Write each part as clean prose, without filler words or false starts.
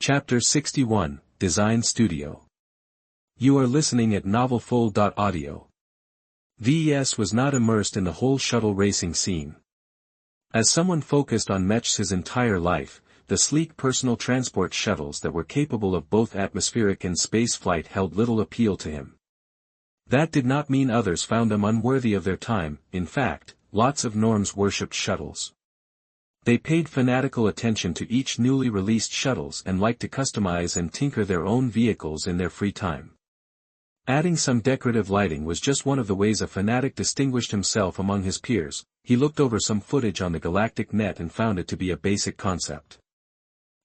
Chapter 61, Design Studio. You are listening at novelfull.audio. Ves was not immersed in the whole shuttle racing scene. As someone focused on mechs his entire life, the sleek personal transport shuttles that were capable of both atmospheric and space flight held little appeal to him. That did not mean others found them unworthy of their time. In fact, lots of norms worshipped shuttles. They paid fanatical attention to each newly released shuttles and liked to customize and tinker their own vehicles in their free time. Adding some decorative lighting was just one of the ways a fanatic distinguished himself among his peers. He looked over some footage on the galactic net and found it to be a basic concept.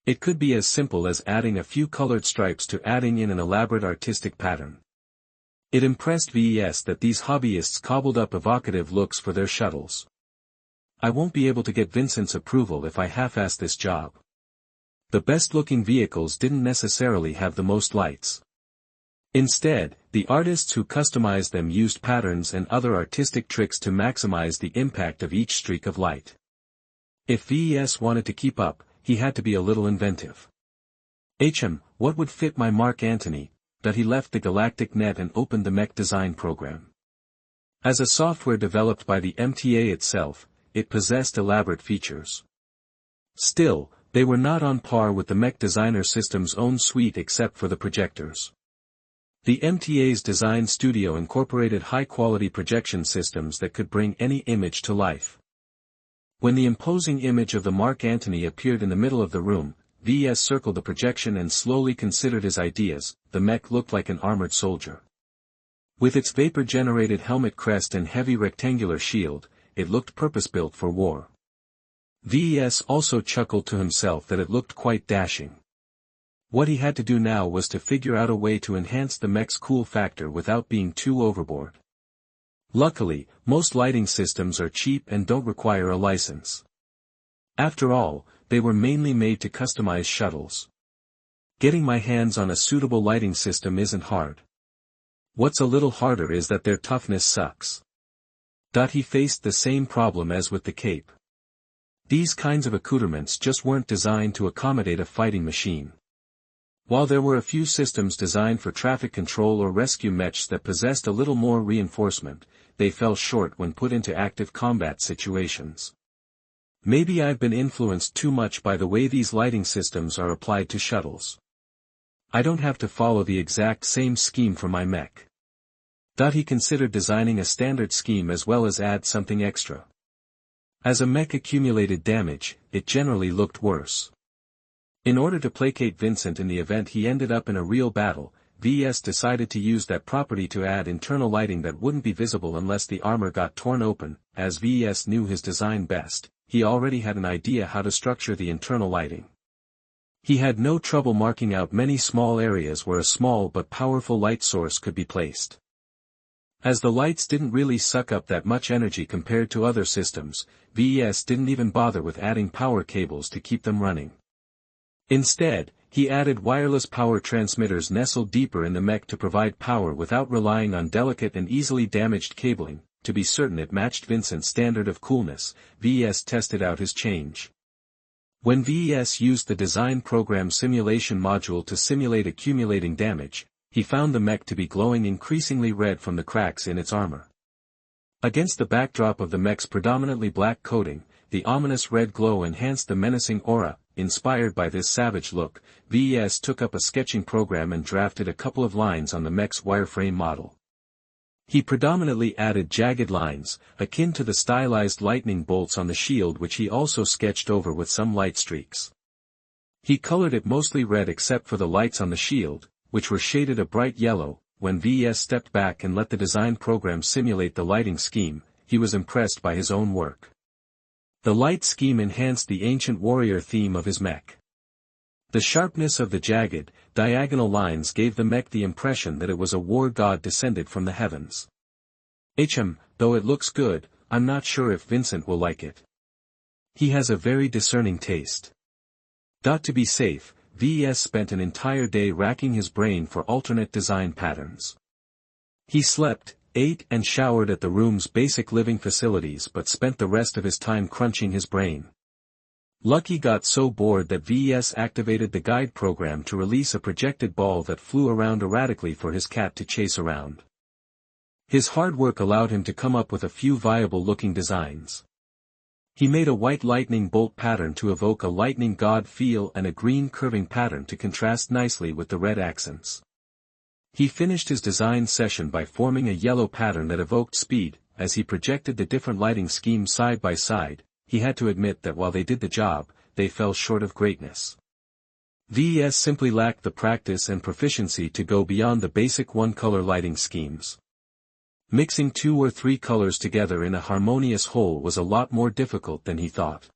It could be as simple as adding a few colored stripes to adding in an elaborate artistic pattern. It impressed Ves that these hobbyists cobbled up evocative looks for their shuttles. I won't be able to get Vincent's approval if I half-ass this job. The best-looking vehicles didn't necessarily have the most lights. Instead, the artists who customized them used patterns and other artistic tricks to maximize the impact of each streak of light. If Ves wanted to keep up, he had to be a little inventive. What would fit my Mark Antony? That he left the galactic net and opened the Mech Design program. As a software developed by the MTA itself, it possessed elaborate features. Still, they were not on par with the Mech Designer System's own suite except for the projectors. The MTA's design studio incorporated high-quality projection systems that could bring any image to life. When the imposing image of the Mark Antony appeared in the middle of the room, Ves circled the projection and slowly considered his ideas. The mech looked like an armored soldier. With its vapor-generated helmet crest and heavy rectangular shield, it looked purpose-built for war. Ves also chuckled to himself that it looked quite dashing. What he had to do now was to figure out a way to enhance the mech's cool factor without being too overboard. Luckily, most lighting systems are cheap and don't require a license. After all, they were mainly made to customize shuttles. Getting my hands on a suitable lighting system isn't hard. What's a little harder is that their toughness sucks. He faced the same problem as with the cape. These kinds of accoutrements just weren't designed to accommodate a fighting machine. While there were a few systems designed for traffic control or rescue mechs that possessed a little more reinforcement, they fell short when put into active combat situations. Maybe I've been influenced too much by the way these lighting systems are applied to shuttles. I don't have to follow the exact same scheme for my mech. He considered designing a standard scheme as well as add something extra. As a mech accumulated damage, it generally looked worse. In order to placate Vincent in the event he ended up in a real battle, Ves decided to use that property to add internal lighting that wouldn't be visible unless the armor got torn open. As Ves knew his design best, he already had an idea how to structure the internal lighting. He had no trouble marking out many small areas where a small but powerful light source could be placed. As the lights didn't really suck up that much energy compared to other systems, Ves didn't even bother with adding power cables to keep them running. Instead, he added wireless power transmitters nestled deeper in the mech to provide power without relying on delicate and easily damaged cabling. To be certain it matched Vincent's standard of coolness, Ves tested out his change. When Ves used the design program simulation module to simulate accumulating damage, he found the mech to be glowing increasingly red from the cracks in its armor. Against the backdrop of the mech's predominantly black coating, the ominous red glow enhanced the menacing aura. Inspired by this savage look, Ves took up a sketching program and drafted a couple of lines on the mech's wireframe model. He predominantly added jagged lines, akin to the stylized lightning bolts on the shield, which he also sketched over with some light streaks. He colored it mostly red except for the lights on the shield, which were shaded a bright yellow. When Ves stepped back and let the design program simulate the lighting scheme, he was impressed by his own work. The light scheme enhanced the ancient warrior theme of his mech. The sharpness of the jagged, diagonal lines gave the mech the impression that it was a war god descended from the heavens. Though it looks good, I'm not sure if Vincent will like it. He has a very discerning taste. To be safe, Ves spent an entire day racking his brain for alternate design patterns. He slept, ate and showered at the room's basic living facilities but spent the rest of his time crunching his brain. Lucky got so bored that Ves activated the guide program to release a projected ball that flew around erratically for his cat to chase around. His hard work allowed him to come up with a few viable-looking designs. He made a white lightning bolt pattern to evoke a lightning god feel and a green curving pattern to contrast nicely with the red accents. He finished his design session by forming a yellow pattern that evoked speed. As he projected the different lighting schemes side by side, he had to admit that while they did the job, they fell short of greatness. Ves simply lacked the practice and proficiency to go beyond the basic one-color lighting schemes. Mixing 2 or 3 colors together in a harmonious whole was a lot more difficult than he thought.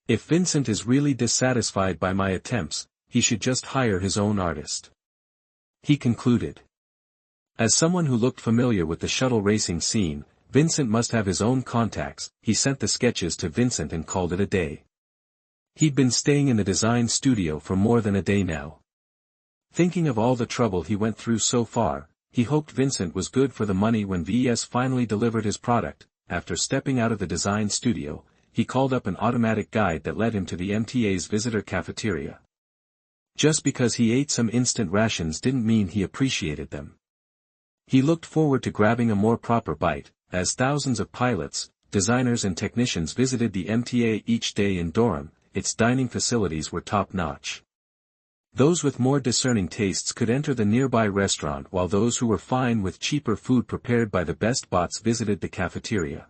If Vincent is really dissatisfied by my attempts, he should just hire his own artist. He concluded. As someone who looked familiar with the shuttle racing scene, Vincent must have his own contacts. He sent the sketches to Vincent and called it a day. He'd been staying in the design studio for more than a day now. Thinking of all the trouble he went through so far, he hoped Vincent was good for the money. When Ves finally delivered his product, after stepping out of the design studio, he called up an automatic guide that led him to the MTA's visitor cafeteria. Just because he ate some instant rations didn't mean he appreciated them. He looked forward to grabbing a more proper bite, as thousands of pilots, designers and technicians visited the MTA each day in Durham. Its dining facilities were top-notch. Those with more discerning tastes could enter the nearby restaurant, while those who were fine with cheaper food prepared by the best bots visited the cafeteria.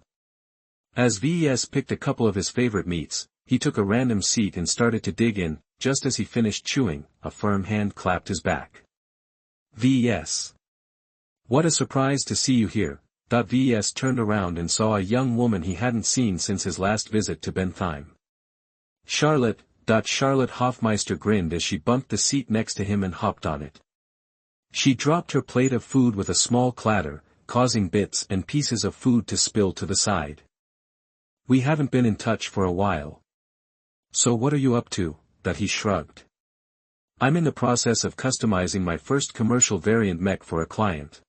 As Ves picked a couple of his favorite meats, he took a random seat and started to dig in. Just as he finished chewing, a firm hand clapped his back. Ves. What a surprise to see you here. Ves turned around and saw a young woman he hadn't seen since his last visit to Bentheim. Charlotte. Charlotte Hofmeister grinned as she bumped the seat next to him and hopped on it. She dropped her plate of food with a small clatter, causing bits and pieces of food to spill to the side. We haven't been in touch for a while. So what are you up to? He shrugged. I'm in the process of customizing my first commercial variant mech for a client.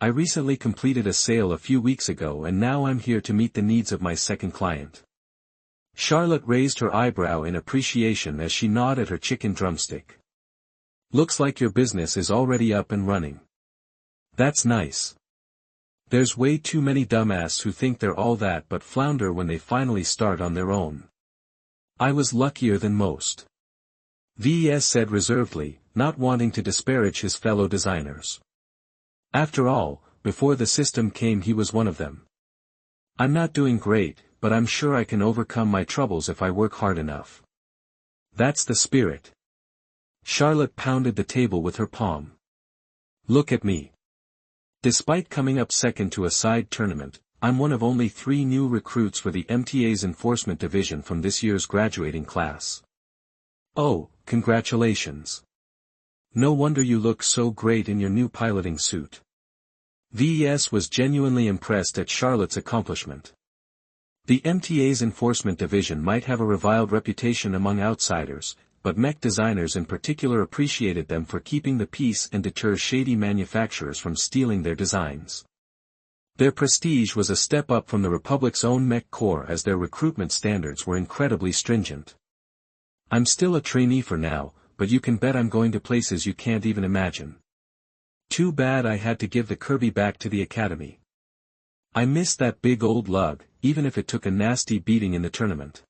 I recently completed a sale a few weeks ago and now I'm here to meet the needs of my second client. Charlotte raised her eyebrow in appreciation as she gnawed at her chicken drumstick. Looks like your business is already up and running. That's nice. There's way too many dumbasses who think they're all that but flounder when they finally start on their own. I was luckier than most. Ves said reservedly, not wanting to disparage his fellow designers. After all, before the system came he was one of them. I'm not doing great, but I'm sure I can overcome my troubles if I work hard enough. That's the spirit. Charlotte pounded the table with her palm. Look at me. Despite coming up second to a side tournament, I'm one of only 3 new recruits for the MTA's enforcement division from this year's graduating class. Oh, congratulations. No wonder you look so great in your new piloting suit. Ves was genuinely impressed at Charlotte's accomplishment. The MTA's enforcement division might have a reviled reputation among outsiders, but mech designers in particular appreciated them for keeping the peace and deter shady manufacturers from stealing their designs. Their prestige was a step up from the Republic's own mech corps as their recruitment standards were incredibly stringent. I'm still a trainee for now, but you can bet I'm going to places you can't even imagine. Too bad I had to give the Kirby back to the academy. I miss that big old lug, even if it took a nasty beating in the tournament.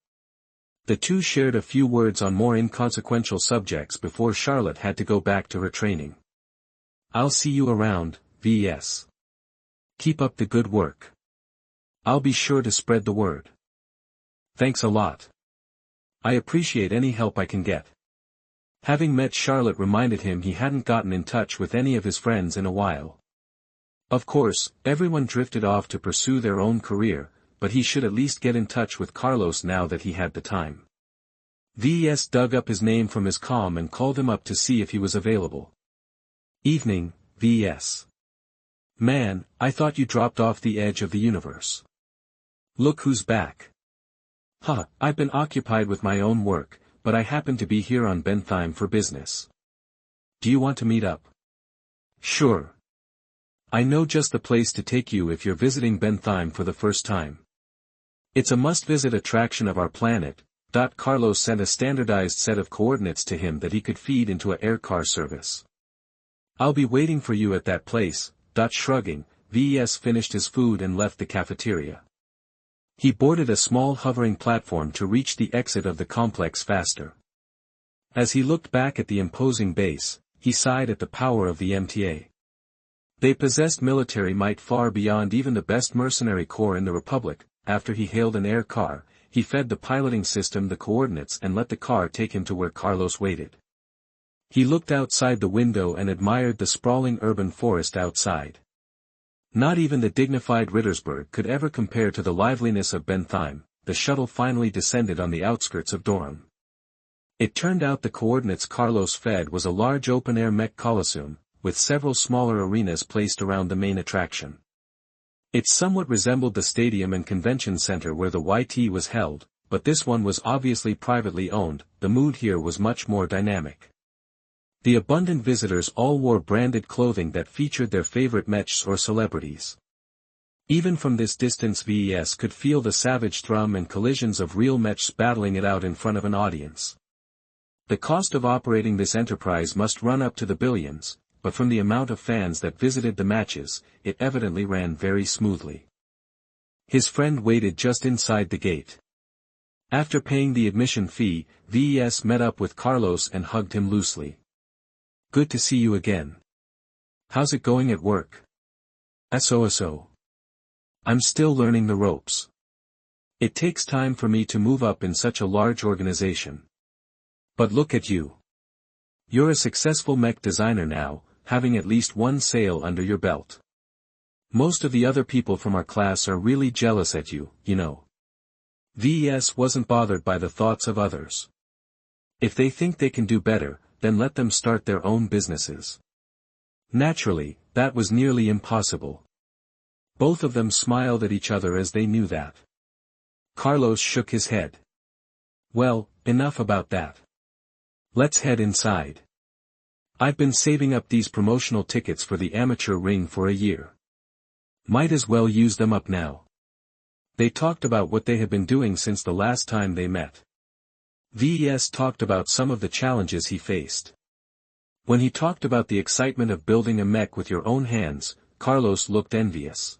The two shared a few words on more inconsequential subjects before Charlotte had to go back to her training. I'll see you around, Ves. Keep up the good work. I'll be sure to spread the word. Thanks a lot. I appreciate any help I can get. Having met Charlotte reminded him he hadn't gotten in touch with any of his friends in a while. Of course, everyone drifted off to pursue their own career, but he should at least get in touch with Carlos now that he had the time. Ves dug up his name from his comm and called him up to see if he was available. Evening, Ves. Man, I thought you dropped off the edge of the universe. Look who's back. I've been occupied with my own work, but I happen to be here on Bentheim for business. Do you want to meet up? Sure. I know just the place to take you if you're visiting Bentheim for the first time. It's a must-visit attraction of our planet, Carlos sent a standardized set of coordinates to him that he could feed into a aircar service. I'll be waiting for you at that place. Shrugging, Ves finished his food and left the cafeteria. He boarded a small hovering platform to reach the exit of the complex faster. As he looked back at the imposing base, he sighed at the power of the MTA. They possessed military might far beyond even the best mercenary corps in the Republic. After he hailed an air car, he fed the piloting system the coordinates and let the car take him to where Carlos waited. He looked outside the window and admired the sprawling urban forest outside. Not even the dignified Rittersburg could ever compare to the liveliness of Bentheim. The shuttle finally descended on the outskirts of Durham. It turned out the coordinates Carlos fed was a large open-air mech coliseum, with several smaller arenas placed around the main attraction. It somewhat resembled the stadium and convention center where the YT was held, but this one was obviously privately owned. The mood here was much more dynamic. The abundant visitors all wore branded clothing that featured their favorite mechs or celebrities. Even from this distance Ves could feel the savage thrum and collisions of real mechs battling it out in front of an audience. The cost of operating this enterprise must run up to the billions, but from the amount of fans that visited the matches, it evidently ran very smoothly. His friend waited just inside the gate. After paying the admission fee, Ves met up with Carlos and hugged him loosely. Good to see you again. How's it going at work? So. I'm still learning the ropes. It takes time for me to move up in such a large organization. But look at you. You're a successful mech designer now, having at least one sale under your belt. Most of the other people from our class are really jealous at you, you know. Ves wasn't bothered by the thoughts of others. If they think they can do better, then let them start their own businesses. Naturally, that was nearly impossible. Both of them smiled at each other as they knew that. Carlos shook his head. Well, enough about that. Let's head inside. I've been saving up these promotional tickets for the amateur ring for a year. Might as well use them up now. They talked about what they had been doing since the last time they met. Ves talked about some of the challenges he faced. When he talked about the excitement of building a mech with your own hands, Carlos looked envious.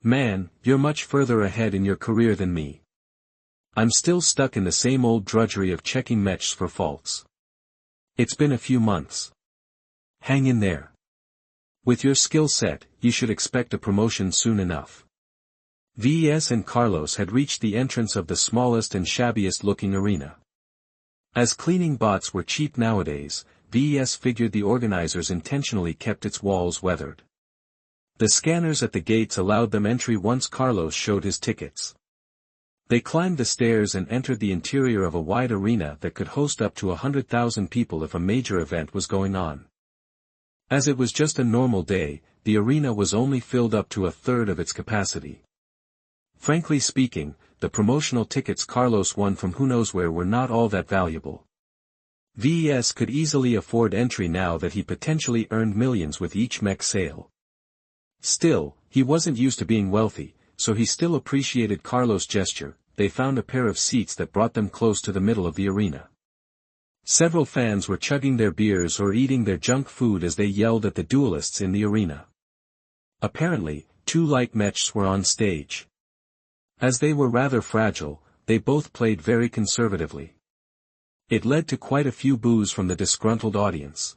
Man, you're much further ahead in your career than me. I'm still stuck in the same old drudgery of checking mechs for faults. It's been a few months. Hang in there. With your skill set, you should expect a promotion soon enough. Ves and Carlos had reached the entrance of the smallest and shabbiest looking arena. As cleaning bots were cheap nowadays, Ves figured the organizers intentionally kept its walls weathered. The scanners at the gates allowed them entry once Carlos showed his tickets. They climbed the stairs and entered the interior of a wide arena that could host up to 100,000 people if a major event was going on. As it was just a normal day, the arena was only filled up to a third of its capacity. Frankly speaking, the promotional tickets Carlos won from who knows where were not all that valuable. Ves could easily afford entry now that he potentially earned millions with each mech sale. Still, he wasn't used to being wealthy, so he still appreciated Carlos' gesture. They found a pair of seats that brought them close to the middle of the arena. Several fans were chugging their beers or eating their junk food as they yelled at the duelists in the arena. Apparently, 2 light mechs were on stage. As they were rather fragile, they both played very conservatively. It led to quite a few boos from the disgruntled audience.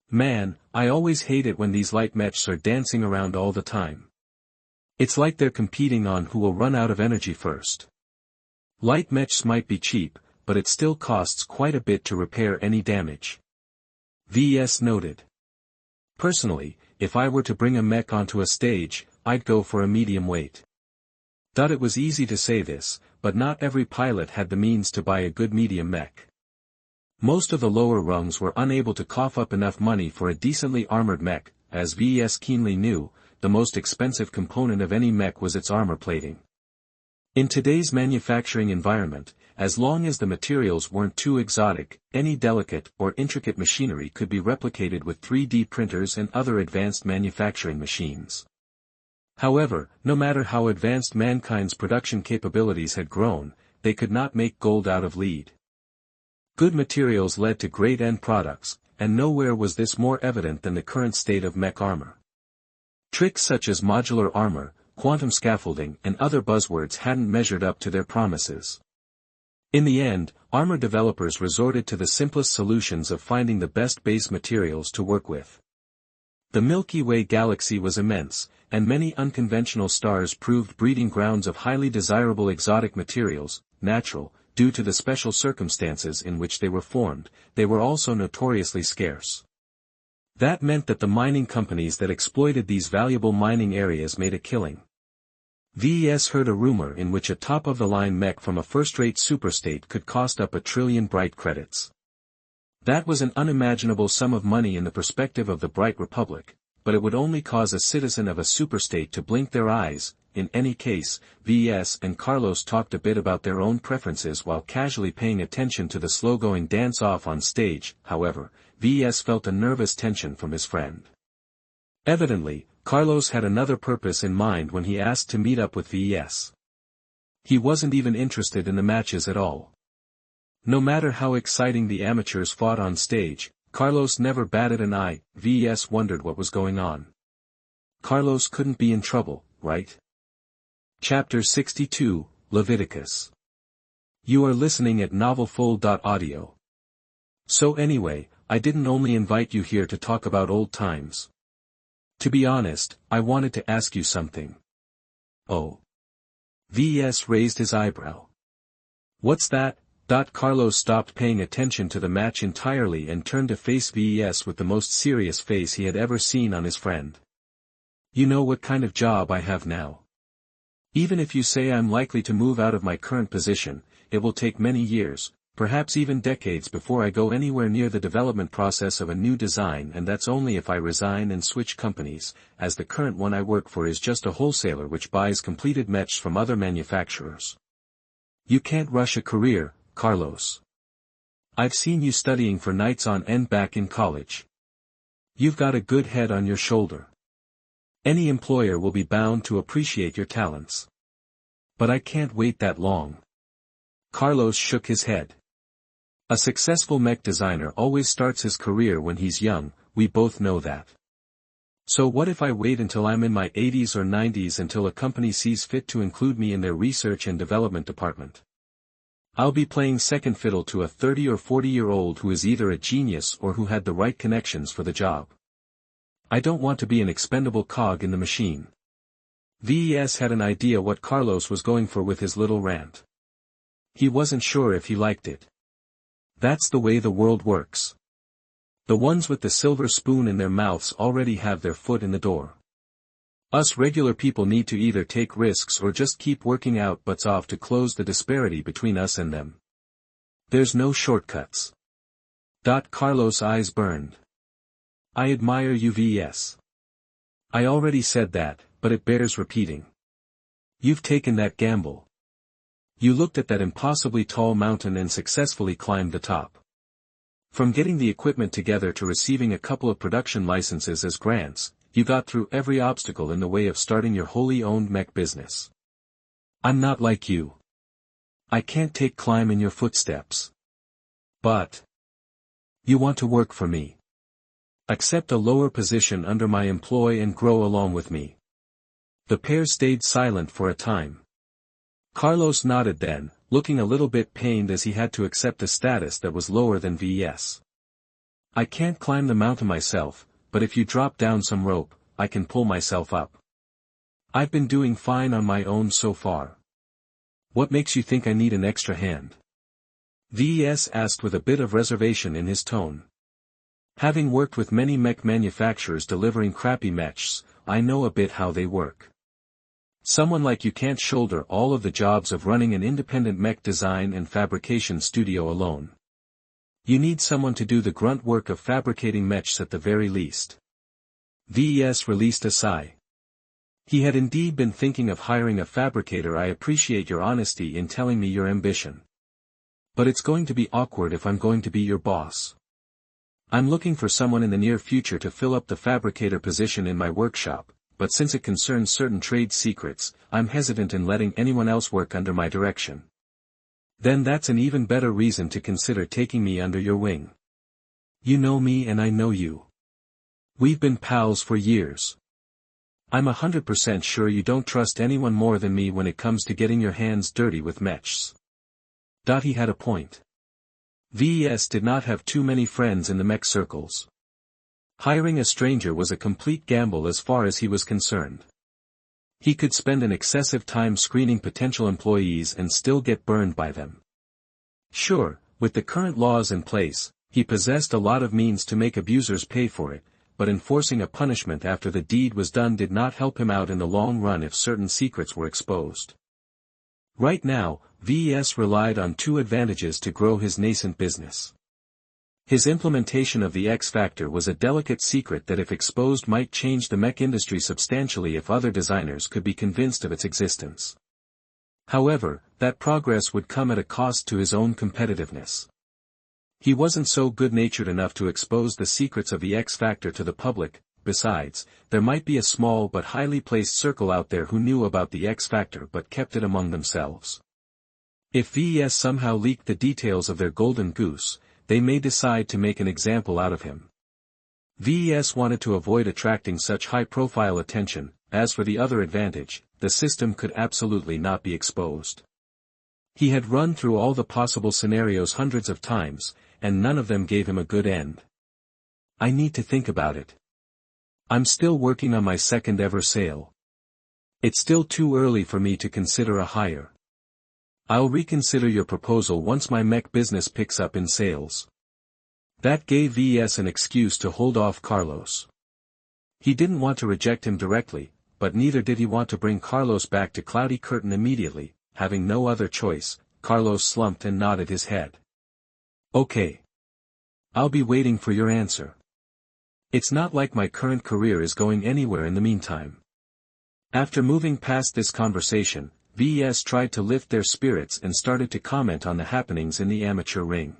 Man, I always hate it when these light mechs are dancing around all the time. It's like they're competing on who will run out of energy first. Light mechs might be cheap, but it still costs quite a bit to repair any damage. Ves noted. Personally, if I were to bring a mech onto a stage, I'd go for a medium weight. It was easy to say this, but not every pilot had the means to buy a good medium mech. Most of the lower rungs were unable to cough up enough money for a decently armored mech. As Ves keenly knew, the most expensive component of any mech was its armor plating. In today's manufacturing environment, as long as the materials weren't too exotic, any delicate or intricate machinery could be replicated with 3D printers and other advanced manufacturing machines. However, no matter how advanced mankind's production capabilities had grown, they could not make gold out of lead. Good materials led to great end products, and nowhere was this more evident than the current state of mech armor. Tricks such as modular armor, quantum scaffolding and other buzzwords hadn't measured up to their promises. In the end, armor developers resorted to the simplest solutions of finding the best base materials to work with. The Milky Way galaxy was immense, and many unconventional stars proved breeding grounds of highly desirable exotic materials, natural, due to the special circumstances in which they were formed. They were also notoriously scarce. That meant that the mining companies that exploited these valuable mining areas made a killing. Ves heard a rumor in which a top-of-the-line mech from a first-rate superstate could cost up 1 trillion bright credits. That was an unimaginable sum of money in the perspective of the Bright Republic, but it would only cause a citizen of a superstate to blink their eyes. In any case, Ves and Carlos talked a bit about their own preferences while casually paying attention to the slow-going dance-off on stage. However, Ves felt a nervous tension from his friend. Evidently, Carlos had another purpose in mind when he asked to meet up with Ves. He wasn't even interested in the matches at all. No matter how exciting the amateurs fought on stage, Carlos never batted an eye. Ves wondered what was going on. Carlos couldn't be in trouble, right? Chapter 62, Leviticus. You are listening at novelfull.audio. So anyway, I didn't only invite you here to talk about old times. To be honest, I wanted to ask you something. Oh. Ves raised his eyebrow. What's that? Carlos stopped paying attention to the match entirely and turned to face Ves with the most serious face he had ever seen on his friend. You know what kind of job I have now. Even if you say I'm likely to move out of my current position, it will take many years, perhaps even decades before I go anywhere near the development process of a new design, and that's only if I resign and switch companies, as the current one I work for is just a wholesaler which buys completed mechs from other manufacturers. You can't rush a career, Carlos. I've seen you studying for nights on end back in college. You've got a good head on your shoulder. Any employer will be bound to appreciate your talents. But I can't wait that long. Carlos shook his head. A successful mech designer always starts his career when he's young, we both know that. So what if I wait until I'm in my 80s or 90s until a company sees fit to include me in their research and development department? I'll be playing second fiddle to a 30 or 40-year-old who is either a genius or who had the right connections for the job. I don't want to be an expendable cog in the machine. Ves had an idea what Carlos was going for with his little rant. He wasn't sure if he liked it. That's the way the world works. The ones with the silver spoon in their mouths already have their foot in the door. Us regular people need to either take risks or just keep working out butts off to close the disparity between us and them. There's no shortcuts. Carlos' eyes burned. I admire you, Ves. I already said that, but it bears repeating. You've taken that gamble. You looked at that impossibly tall mountain and successfully climbed the top. From getting the equipment together to receiving a couple of production licenses as grants, you got through every obstacle in the way of starting your wholly owned mech business. I'm not like you. I can't climb in your footsteps. But you want to work for me. Accept a lower position under my employ and grow along with me. The pair stayed silent for a time. Carlos nodded then, looking a little bit pained as he had to accept a status that was lower than Ves. I can't climb the mountain myself, but if you drop down some rope, I can pull myself up. I've been doing fine on my own so far. What makes you think I need an extra hand? Ves asked with a bit of reservation in his tone. Having worked with many mech manufacturers delivering crappy mechs, I know a bit how they work. Someone like you can't shoulder all of the jobs of running an independent mech design and fabrication studio alone. You need someone to do the grunt work of fabricating mechs at the very least. Ves released a sigh. He had indeed been thinking of hiring a fabricator. I appreciate your honesty in telling me your ambition. But it's going to be awkward if I'm going to be your boss. I'm looking for someone in the near future to fill up the fabricator position in my workshop, but since it concerns certain trade secrets, I'm hesitant in letting anyone else work under my direction. Then that's an even better reason to consider taking me under your wing. You know me and I know you. We've been pals for years. I'm 100% sure you don't trust anyone more than me when it comes to getting your hands dirty with mechs. He had a point. Ves did not have too many friends in the mech circles. Hiring a stranger was a complete gamble as far as he was concerned. He could spend an excessive time screening potential employees and still get burned by them. Sure, with the current laws in place, he possessed a lot of means to make abusers pay for it, but enforcing a punishment after the deed was done did not help him out in the long run if certain secrets were exposed. Right now, Ves relied on two advantages to grow his nascent business. His implementation of the X Factor was a delicate secret that if exposed might change the mech industry substantially if other designers could be convinced of its existence. However, that progress would come at a cost to his own competitiveness. He wasn't so good-natured enough to expose the secrets of the X Factor to the public. Besides, there might be a small but highly placed circle out there who knew about the X Factor but kept it among themselves. If Ves somehow leaked the details of their golden goose, they may decide to make an example out of him. Ves wanted to avoid attracting such high-profile attention. As for the other advantage, the system could absolutely not be exposed. He had run through all the possible scenarios hundreds of times, and none of them gave him a good end. I need to think about it. I'm still working on my second ever sale. It's still too early for me to consider a hire. I'll reconsider your proposal once my mech business picks up in sales. That gave Ves an excuse to hold off Carlos. He didn't want to reject him directly, but neither did he want to bring Carlos back to Cloudy Curtain immediately. Having no other choice, Carlos slumped and nodded his head. Okay. I'll be waiting for your answer. It's not like my current career is going anywhere in the meantime. After moving past this conversation, Ves tried to lift their spirits and started to comment on the happenings in the amateur ring.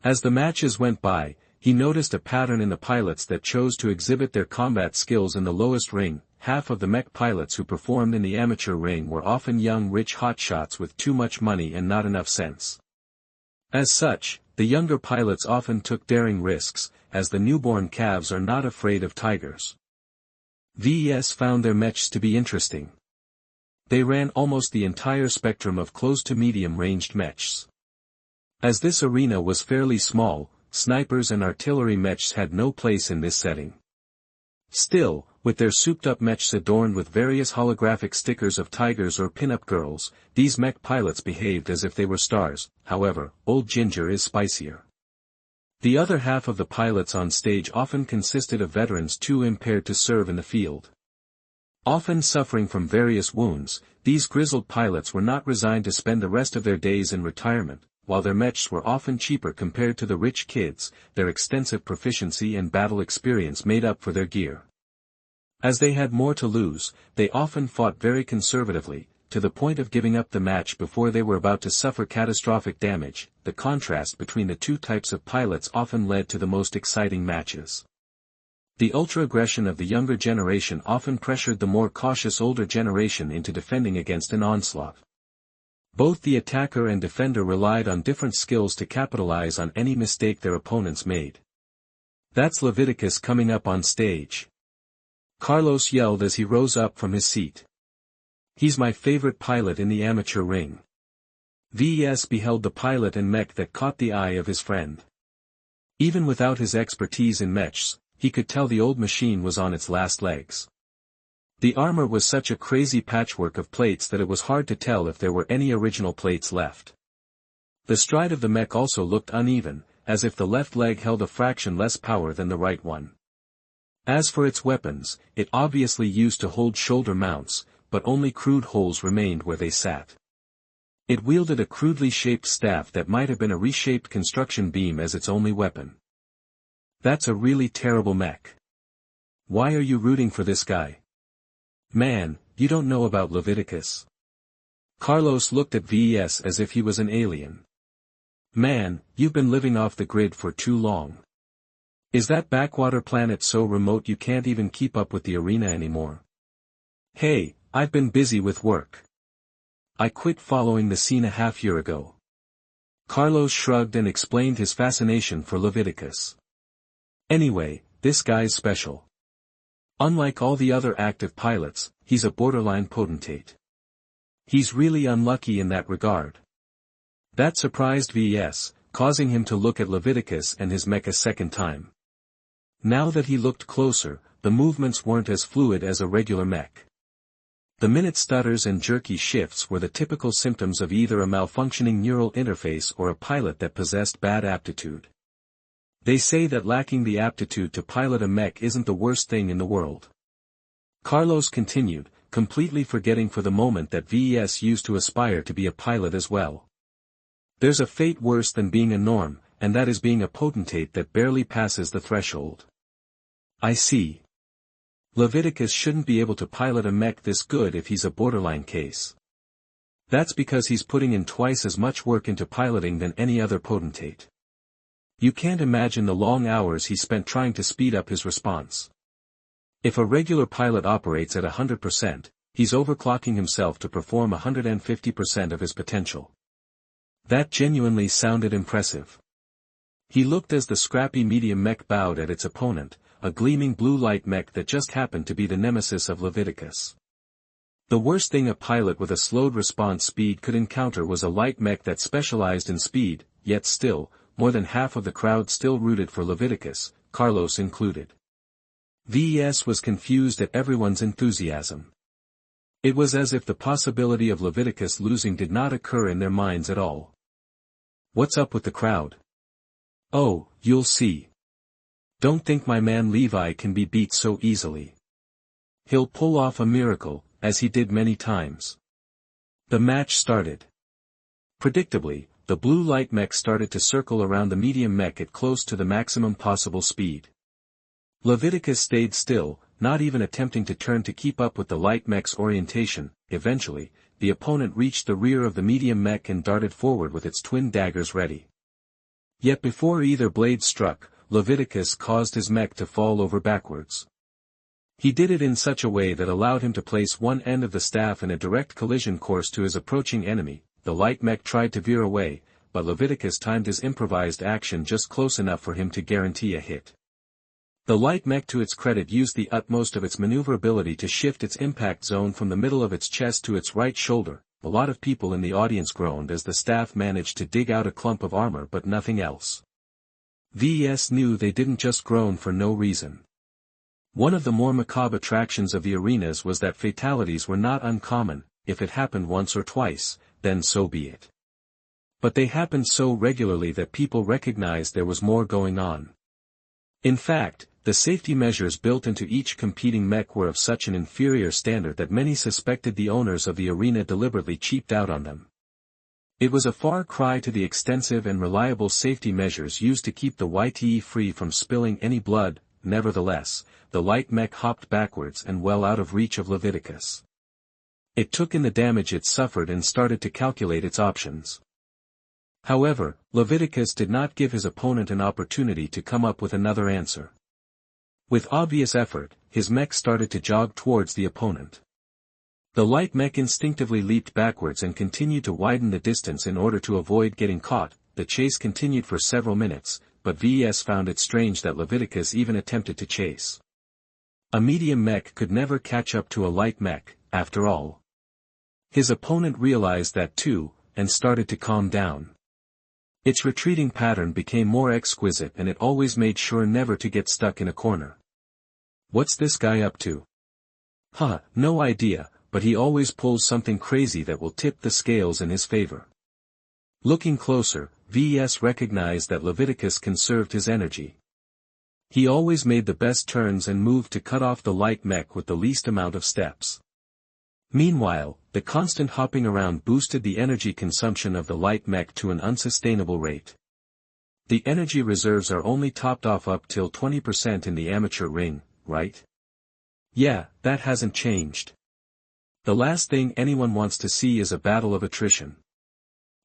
As the matches went by, he noticed a pattern in the pilots that chose to exhibit their combat skills in the lowest ring. Half of the mech pilots who performed in the amateur ring were often young rich hotshots with too much money and not enough sense. As such, the younger pilots often took daring risks, as the newborn calves are not afraid of tigers. Ves found their mechs to be interesting. They ran almost the entire spectrum of close to medium-ranged mechs. As this arena was fairly small, snipers and artillery mechs had no place in this setting. Still, with their souped-up mechs adorned with various holographic stickers of tigers or pin-up girls, these mech pilots behaved as if they were stars. However, Old Ginger is spicier. The other half of the pilots on stage often consisted of veterans too impaired to serve in the field. Often suffering from various wounds, these grizzled pilots were not resigned to spend the rest of their days in retirement. While their mechs were often cheaper compared to the rich kids, their extensive proficiency and battle experience made up for their gear. As they had more to lose, they often fought very conservatively, to the point of giving up the match before they were about to suffer catastrophic damage. The contrast between the two types of pilots often led to the most exciting matches. The ultra-aggression of the younger generation often pressured the more cautious older generation into defending against an onslaught. Both the attacker and defender relied on different skills to capitalize on any mistake their opponents made. That's Leviticus coming up on stage. Carlos yelled as he rose up from his seat. He's my favorite pilot in the amateur ring. Ves beheld the pilot and mech that caught the eye of his friend. Even without his expertise in mechs, he could tell the old machine was on its last legs. The armor was such a crazy patchwork of plates that it was hard to tell if there were any original plates left. The stride of the mech also looked uneven, as if the left leg held a fraction less power than the right one. As for its weapons, it obviously used to hold shoulder mounts, but only crude holes remained where they sat. It wielded a crudely shaped staff that might have been a reshaped construction beam as its only weapon. That's a really terrible mech. Why are you rooting for this guy? Man, you don't know about Leviticus. Carlos looked at Ves as if he was an alien. Man, you've been living off the grid for too long. Is that backwater planet so remote you can't even keep up with the arena anymore? Hey, I've been busy with work. I quit following the scene a half-year ago. Carlos shrugged and explained his fascination for Leviticus. Anyway, this guy's special. Unlike all the other active pilots, he's a borderline potentate. He's really unlucky in that regard. That surprised Ves, causing him to look at Leviticus and his mech a second time. Now that he looked closer, the movements weren't as fluid as a regular mech. The minute stutters and jerky shifts were the typical symptoms of either a malfunctioning neural interface or a pilot that possessed bad aptitude. They say that lacking the aptitude to pilot a mech isn't the worst thing in the world. Carlos continued, completely forgetting for the moment that Ves used to aspire to be a pilot as well. There's a fate worse than being a norm, and that is being a potentate that barely passes the threshold. I see. Leviticus shouldn't be able to pilot a mech this good if he's a borderline case. That's because he's putting in twice as much work into piloting than any other potentate. You can't imagine the long hours he spent trying to speed up his response. If a regular pilot operates at 100%, he's overclocking himself to perform 150% of his potential. That genuinely sounded impressive. He looked as the scrappy medium mech bowed at its opponent, a gleaming blue light mech that just happened to be the nemesis of Leviticus. The worst thing a pilot with a slowed response speed could encounter was a light mech that specialized in speed, yet still, more than half of the crowd still rooted for Leviticus, Carlos included. Ves was confused at everyone's enthusiasm. It was as if the possibility of Leviticus losing did not occur in their minds at all. What's up with the crowd? Oh, you'll see. Don't think my man Levi can be beat so easily. He'll pull off a miracle, as he did many times. The match started. Predictably, the blue light mech started to circle around the medium mech at close to the maximum possible speed. Leviticus stayed still, not even attempting to turn to keep up with the light mech's orientation. Eventually, the opponent reached the rear of the medium mech and darted forward with its twin daggers ready. Yet before either blade struck, Leviticus caused his mech to fall over backwards. He did it in such a way that allowed him to place one end of the staff in a direct collision course to his approaching enemy. The light mech tried to veer away, but Leviticus timed his improvised action just close enough for him to guarantee a hit. The light mech, to its credit, used the utmost of its maneuverability to shift its impact zone from the middle of its chest to its right shoulder. A lot of people in the audience groaned as the staff managed to dig out a clump of armor, but nothing else. Ves knew they didn't just groan for no reason. One of the more macabre attractions of the arenas was that fatalities were not uncommon. If it happened once or twice, then so be it. But they happened so regularly that people recognized there was more going on. In fact, the safety measures built into each competing mech were of such an inferior standard that many suspected the owners of the arena deliberately cheaped out on them. It was a far cry to the extensive and reliable safety measures used to keep the YTE free from spilling any blood. Nevertheless, the light mech hopped backwards and well out of reach of Leviticus. It took in the damage it suffered and started to calculate its options. However, Leviticus did not give his opponent an opportunity to come up with another answer. With obvious effort, his mech started to jog towards the opponent. The light mech instinctively leaped backwards and continued to widen the distance in order to avoid getting caught. The chase continued for several minutes, but Ves found it strange that Leviticus even attempted to chase. A medium mech could never catch up to a light mech, after all. His opponent realized that too, and started to calm down. Its retreating pattern became more exquisite, and it always made sure never to get stuck in a corner. What's this guy up to? Huh, no idea, but he always pulls something crazy that will tip the scales in his favor. Looking closer, Ves recognized that Leviticus conserved his energy. He always made the best turns and moved to cut off the light mech with the least amount of steps. Meanwhile, the constant hopping around boosted the energy consumption of the light mech to an unsustainable rate. The energy reserves are only topped off up till 20% in the amateur ring, right? Yeah, that hasn't changed. The last thing anyone wants to see is a battle of attrition.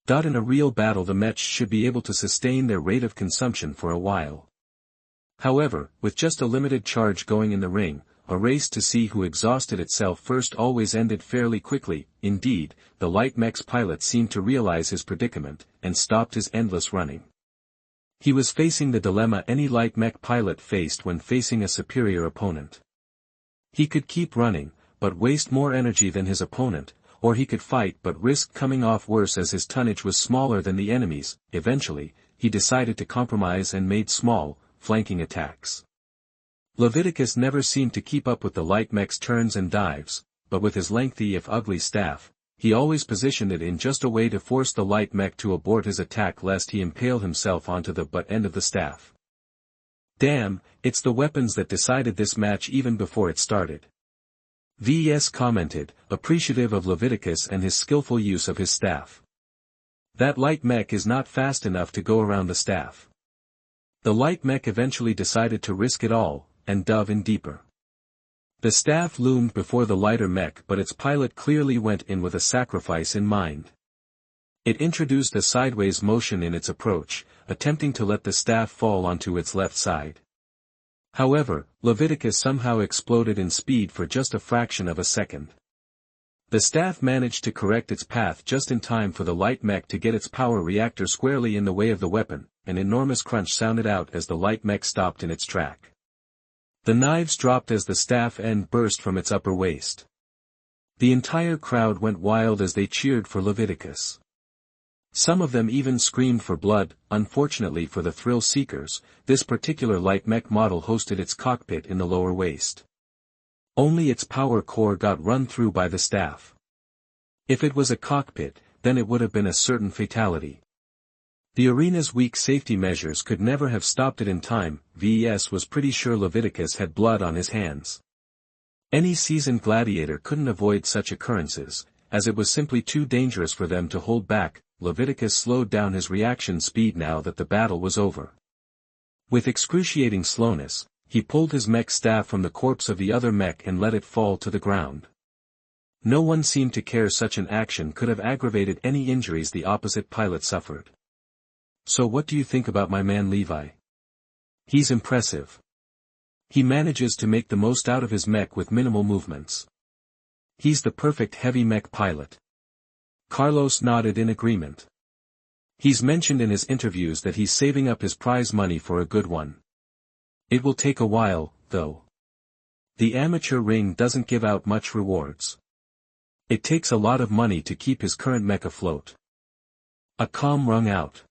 In a real battle, the mechs should be able to sustain their rate of consumption for a while. However, with just a limited charge going in the ring, a race to see who exhausted itself first always ended fairly quickly. Indeed, the light mech's pilot seemed to realize his predicament, and stopped his endless running. He was facing the dilemma any light mech pilot faced when facing a superior opponent. He could keep running, but waste more energy than his opponent, or he could fight but risk coming off worse as his tonnage was smaller than the enemy's. Eventually, he decided to compromise and made small, flanking attacks. Leviticus never seemed to keep up with the light mech's turns and dives, but with his lengthy if ugly staff, he always positioned it in just a way to force the light mech to abort his attack lest he impale himself onto the butt end of the staff. Damn, it's the weapons that decided this match even before it started. Ves commented, appreciative of Leviticus and his skillful use of his staff. That light mech is not fast enough to go around the staff. The light mech eventually decided to risk it all, and dove in deeper. The staff loomed before the lighter mech, but its pilot clearly went in with a sacrifice in mind. It introduced a sideways motion in its approach, attempting to let the staff fall onto its left side. However, Leviticus somehow exploded in speed for just a fraction of a second. The staff managed to correct its path just in time for the light mech to get its power reactor squarely in the way of the weapon. An enormous crunch sounded out as the light mech stopped in its track. The knives dropped as the staff end burst from its upper waist. The entire crowd went wild as they cheered for Leviticus. Some of them even screamed for blood. Unfortunately for the thrill seekers, this particular light mech model hosted its cockpit in the lower waist. Only its power core got run through by the staff. If it was a cockpit, then it would have been a certain fatality. The arena's weak safety measures could never have stopped it in time. Ves was pretty sure Leviticus had blood on his hands. Any seasoned gladiator couldn't avoid such occurrences, as it was simply too dangerous for them to hold back. Leviticus slowed down his reaction speed now that the battle was over. With excruciating slowness, he pulled his mech staff from the corpse of the other mech and let it fall to the ground. No one seemed to care. Such an action could have aggravated any injuries the opposite pilot suffered. So what do you think about my man Levi? He's impressive. He manages to make the most out of his mech with minimal movements. He's the perfect heavy mech pilot. Carlos nodded in agreement. He's mentioned in his interviews that he's saving up his prize money for a good one. It will take a while, though. The amateur ring doesn't give out much rewards. It takes a lot of money to keep his current mech afloat. A calm rung out.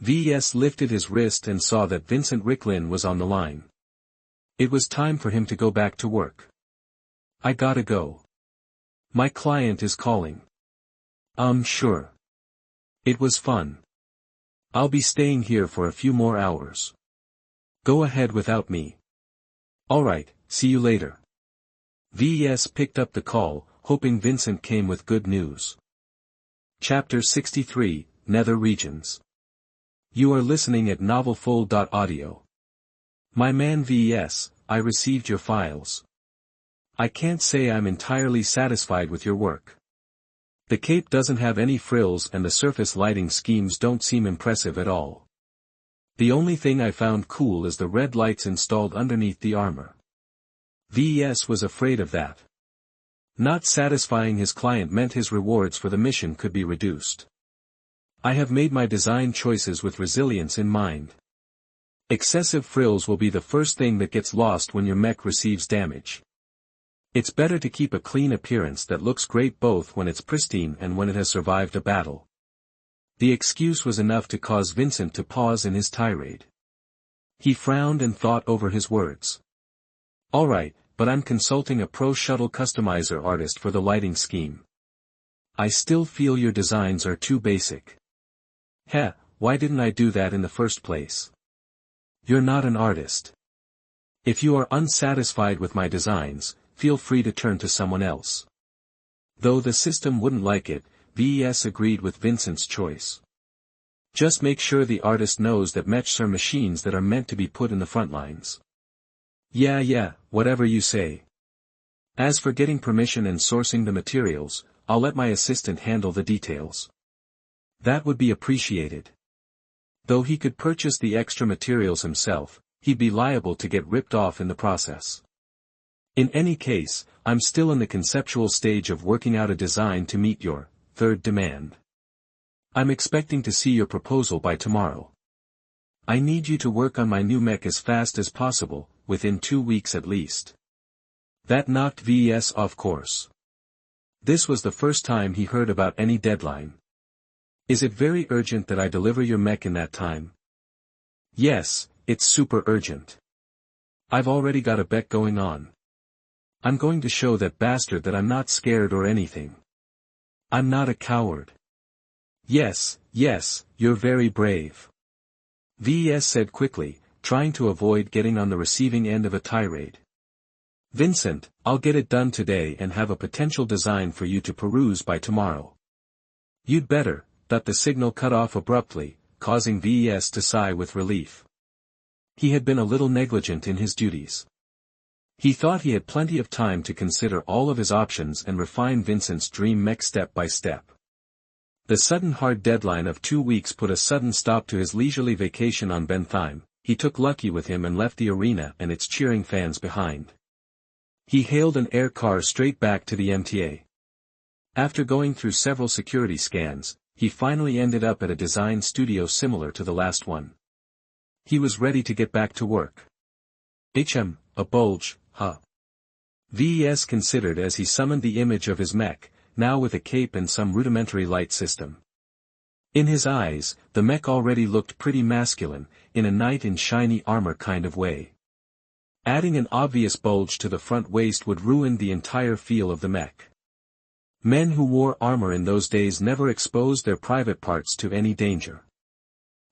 Ves lifted his wrist and saw that Vincent was on the line. It was time for him to go back to work. I gotta go. My client is calling. Sure. It was fun. I'll be staying here for a few more hours. Go ahead without me. Alright, see you later. Ves picked up the call, hoping Vincent came with good news. Chapter 63, Nether Regions. You are listening at novelfull.audio. My man Ves, I received your files. I can't say I'm entirely satisfied with your work. The cape doesn't have any frills and the surface lighting schemes don't seem impressive at all. The only thing I found cool is the red lights installed underneath the armor. Ves was afraid of that. Not satisfying his client meant his rewards for the mission could be reduced. I have made my design choices with resilience in mind. Excessive frills will be the first thing that gets lost when your mech receives damage. It's better to keep a clean appearance that looks great both when it's pristine and when it has survived a battle. The excuse was enough to cause Vincent to pause in his tirade. He frowned and thought over his words. Alright, but I'm consulting a pro shuttle customizer artist for the lighting scheme. I still feel your designs are too basic. Heh, why didn't I do that in the first place? You're not an artist. If you are unsatisfied with my designs, feel free to turn to someone else. Though the system wouldn't like it, Ves agreed with Vincent's choice. Just make sure the artist knows that mechs are machines that are meant to be put in the front lines. Yeah, whatever you say. As for getting permission and sourcing the materials, I'll let my assistant handle the details. That would be appreciated. Though he could purchase the extra materials himself, he'd be liable to get ripped off in the process. In any case, I'm still in the conceptual stage of working out a design to meet your third demand. I'm expecting to see your proposal by tomorrow. I need you to work on my new mech as fast as possible, within 2 weeks at least. That knocked Ves off course. This was the first time he heard about any deadline. Is it very urgent that I deliver your mech in that time? Yes, it's super urgent. I've already got a bet going on. I'm going to show that bastard that I'm not scared or anything. I'm not a coward. Yes, you're very brave. Ves said quickly, trying to avoid getting on the receiving end of a tirade. Vincent, I'll get it done today and have a potential design for you to peruse by tomorrow. You'd better, that the signal cut off abruptly, causing Ves to sigh with relief. He had been a little negligent in his duties. He thought he had plenty of time to consider all of his options and refine Vincent's dream mech step by step. The sudden hard deadline of 2 weeks put a sudden stop to his leisurely vacation on Bentheim. He took Lucky with him and left the arena and its cheering fans behind. He hailed an air car straight back to the MTA. After going through several security scans, he finally ended up at a design studio similar to the last one. He was ready to get back to work. A bulge, huh? Ves considered as he summoned the image of his mech, now with a cape and some rudimentary light system. In his eyes, the mech already looked pretty masculine, in a knight in shiny armor kind of way. Adding an obvious bulge to the front waist would ruin the entire feel of the mech. Men who wore armor in those days never exposed their private parts to any danger.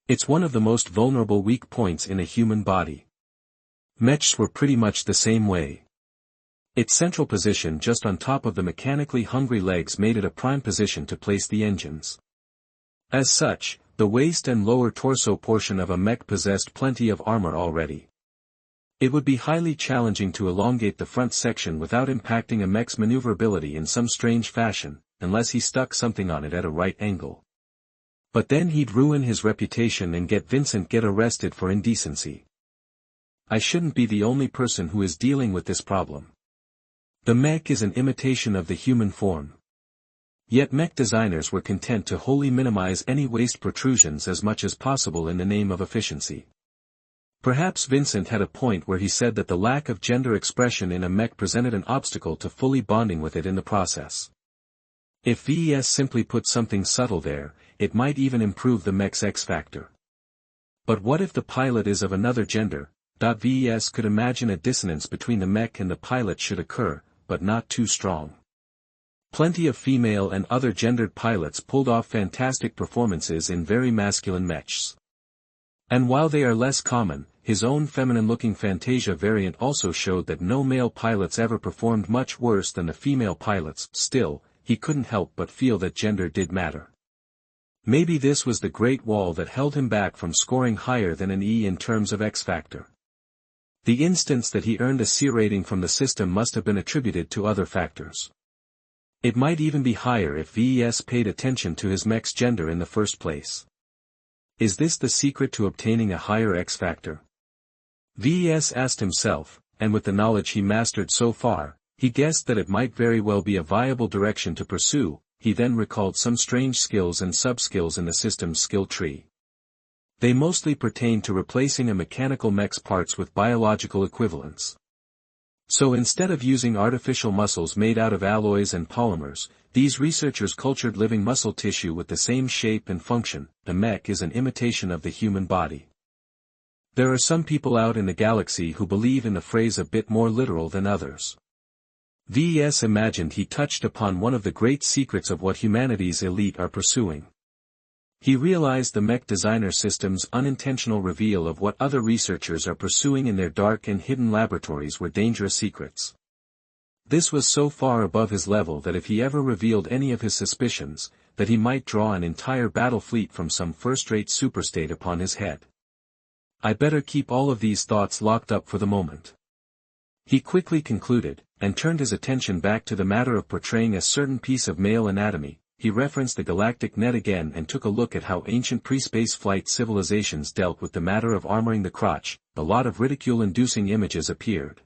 It's one of the most vulnerable weak points in a human body. Mechs were pretty much the same way. Its central position just on top of the mechanically hungry legs made it a prime position to place the engines. As such, the waist and lower torso portion of a mech possessed plenty of armor already. It would be highly challenging to elongate the front section without impacting a mech's maneuverability in some strange fashion, unless he stuck something on it at a right angle. But then he'd ruin his reputation and get Vincent arrested for indecency. I shouldn't be the only person who is dealing with this problem. The mech is an imitation of the human form. Yet mech designers were content to wholly minimize any waist protrusions as much as possible in the name of efficiency. Perhaps Vincent had a point where he said that the lack of gender expression in a mech presented an obstacle to fully bonding with it in the process. If Ves simply put something subtle there, it might even improve the mech's X-factor. But what if the pilot is of another gender? Ves could imagine a dissonance between the mech and the pilot should occur, but not too strong. Plenty of female and other gendered pilots pulled off fantastic performances in very masculine mechs. And while they are less common, his own feminine-looking Fantasia variant also showed that no male pilots ever performed much worse than the female pilots. Still, he couldn't help but feel that gender did matter. Maybe this was the great wall that held him back from scoring higher than an E in terms of X-factor. The instance that he earned a C rating from the system must have been attributed to other factors. It might even be higher if Ves paid attention to his mech's gender in the first place. Is this the secret to obtaining a higher X-factor? Ves asked himself, and with the knowledge he mastered so far, he guessed that it might very well be a viable direction to pursue. He then recalled some strange skills and sub-skills in the system's skill tree. They mostly pertain to replacing a mechanical mech's parts with biological equivalents. So instead of using artificial muscles made out of alloys and polymers, these researchers cultured living muscle tissue with the same shape and function. The mech is an imitation of the human body. There are some people out in the galaxy who believe in the phrase a bit more literal than others. Ves imagined he touched upon one of the great secrets of what humanity's elite are pursuing. He realized the Mech Designer System's unintentional reveal of what other researchers are pursuing in their dark and hidden laboratories were dangerous secrets. This was so far above his level that if he ever revealed any of his suspicions, that he might draw an entire battle fleet from some first-rate superstate upon his head. I better keep all of these thoughts locked up for the moment. He quickly concluded, and turned his attention back to the matter of portraying a certain piece of male anatomy. He referenced the galactic net again and took a look at how ancient pre-space flight civilizations dealt with the matter of armoring the crotch. A lot of ridicule-inducing images appeared.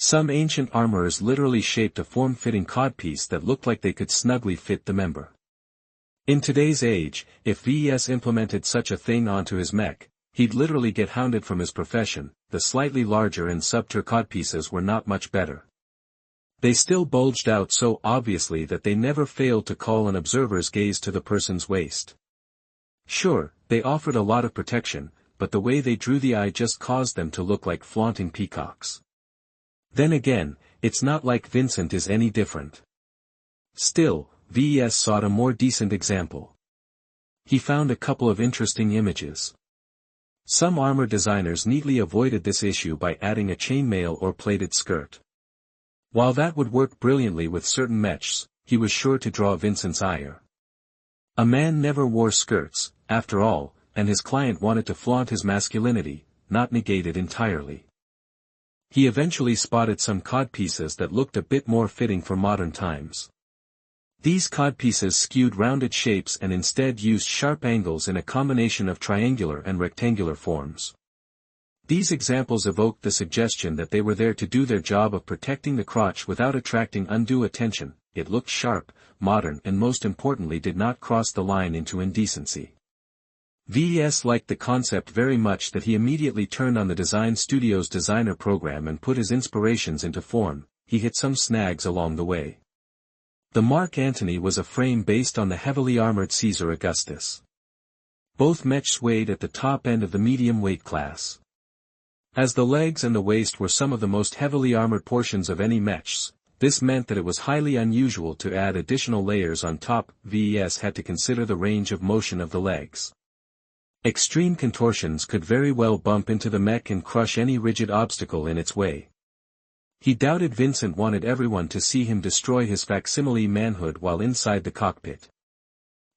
Some ancient armorers literally shaped a form-fitting codpiece that looked like they could snugly fit the member. In today's age, if Ves implemented such a thing onto his mech, he'd literally get hounded from his profession. The slightly larger and subter codpieces were not much better. They still bulged out so obviously that they never failed to call an observer's gaze to the person's waist. Sure, they offered a lot of protection, but the way they drew the eye just caused them to look like flaunting peacocks. Then again, it's not like Vincent is any different. Still, Ves sought a more decent example. He found a couple of interesting images. Some armor designers neatly avoided this issue by adding a chainmail or plated skirt. While that would work brilliantly with certain mechs, he was sure to draw Vincent's ire. A man never wore skirts, after all, and his client wanted to flaunt his masculinity, not negate it entirely. He eventually spotted some codpieces that looked a bit more fitting for modern times. These codpieces skewed rounded shapes and instead used sharp angles in a combination of triangular and rectangular forms. These examples evoked the suggestion that they were there to do their job of protecting the crotch without attracting undue attention. It looked sharp, modern, and most importantly did not cross the line into indecency. Ves liked the concept very much that he immediately turned on the design studio's designer program and put his inspirations into form. He hit some snags along the way. The Mark Antony was a frame based on the heavily armored Caesar Augustus. Both mechs weighed at the top end of the medium weight class. As the legs and the waist were some of the most heavily armored portions of any mechs, this meant that it was highly unusual to add additional layers on top. Ves had to consider the range of motion of the legs. Extreme contortions could very well bump into the mech and crush any rigid obstacle in its way. He doubted Vincent wanted everyone to see him destroy his facsimile manhood while inside the cockpit.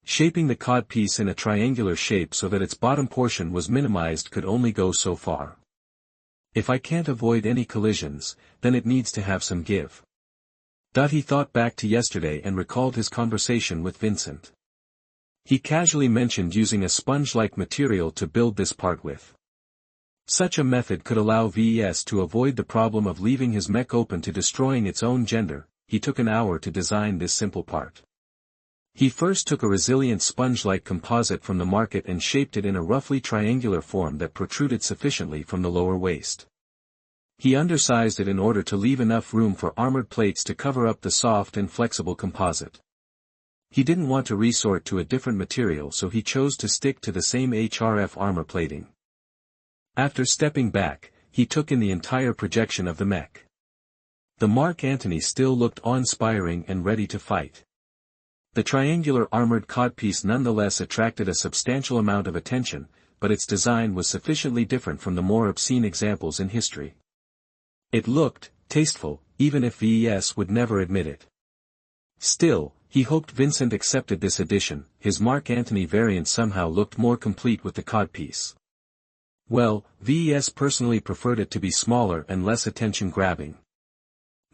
Shaping the codpiece in a triangular shape so that its bottom portion was minimized could only go so far. If I can't avoid any collisions, then it needs to have some give. He thought back to yesterday and recalled his conversation with Vincent. He casually mentioned using a sponge-like material to build this part with. Such a method could allow Ves to avoid the problem of leaving his mech open to destroying its own gender. He took an hour to design this simple part. He first took a resilient sponge-like composite from the market and shaped it in a roughly triangular form that protruded sufficiently from the lower waist. He undersized it in order to leave enough room for armored plates to cover up the soft and flexible composite. He didn't want to resort to a different material, so he chose to stick to the same HRF armor plating. After stepping back, he took in the entire projection of the mech. The Mark Antony still looked awe-inspiring and ready to fight. The triangular armored codpiece nonetheless attracted a substantial amount of attention, but its design was sufficiently different from the more obscene examples in history. It looked tasteful, even if Ves would never admit it. Still, he hoped Vincent accepted this addition. His Mark Antony variant somehow looked more complete with the codpiece. Well, Ves personally preferred it to be smaller and less attention-grabbing.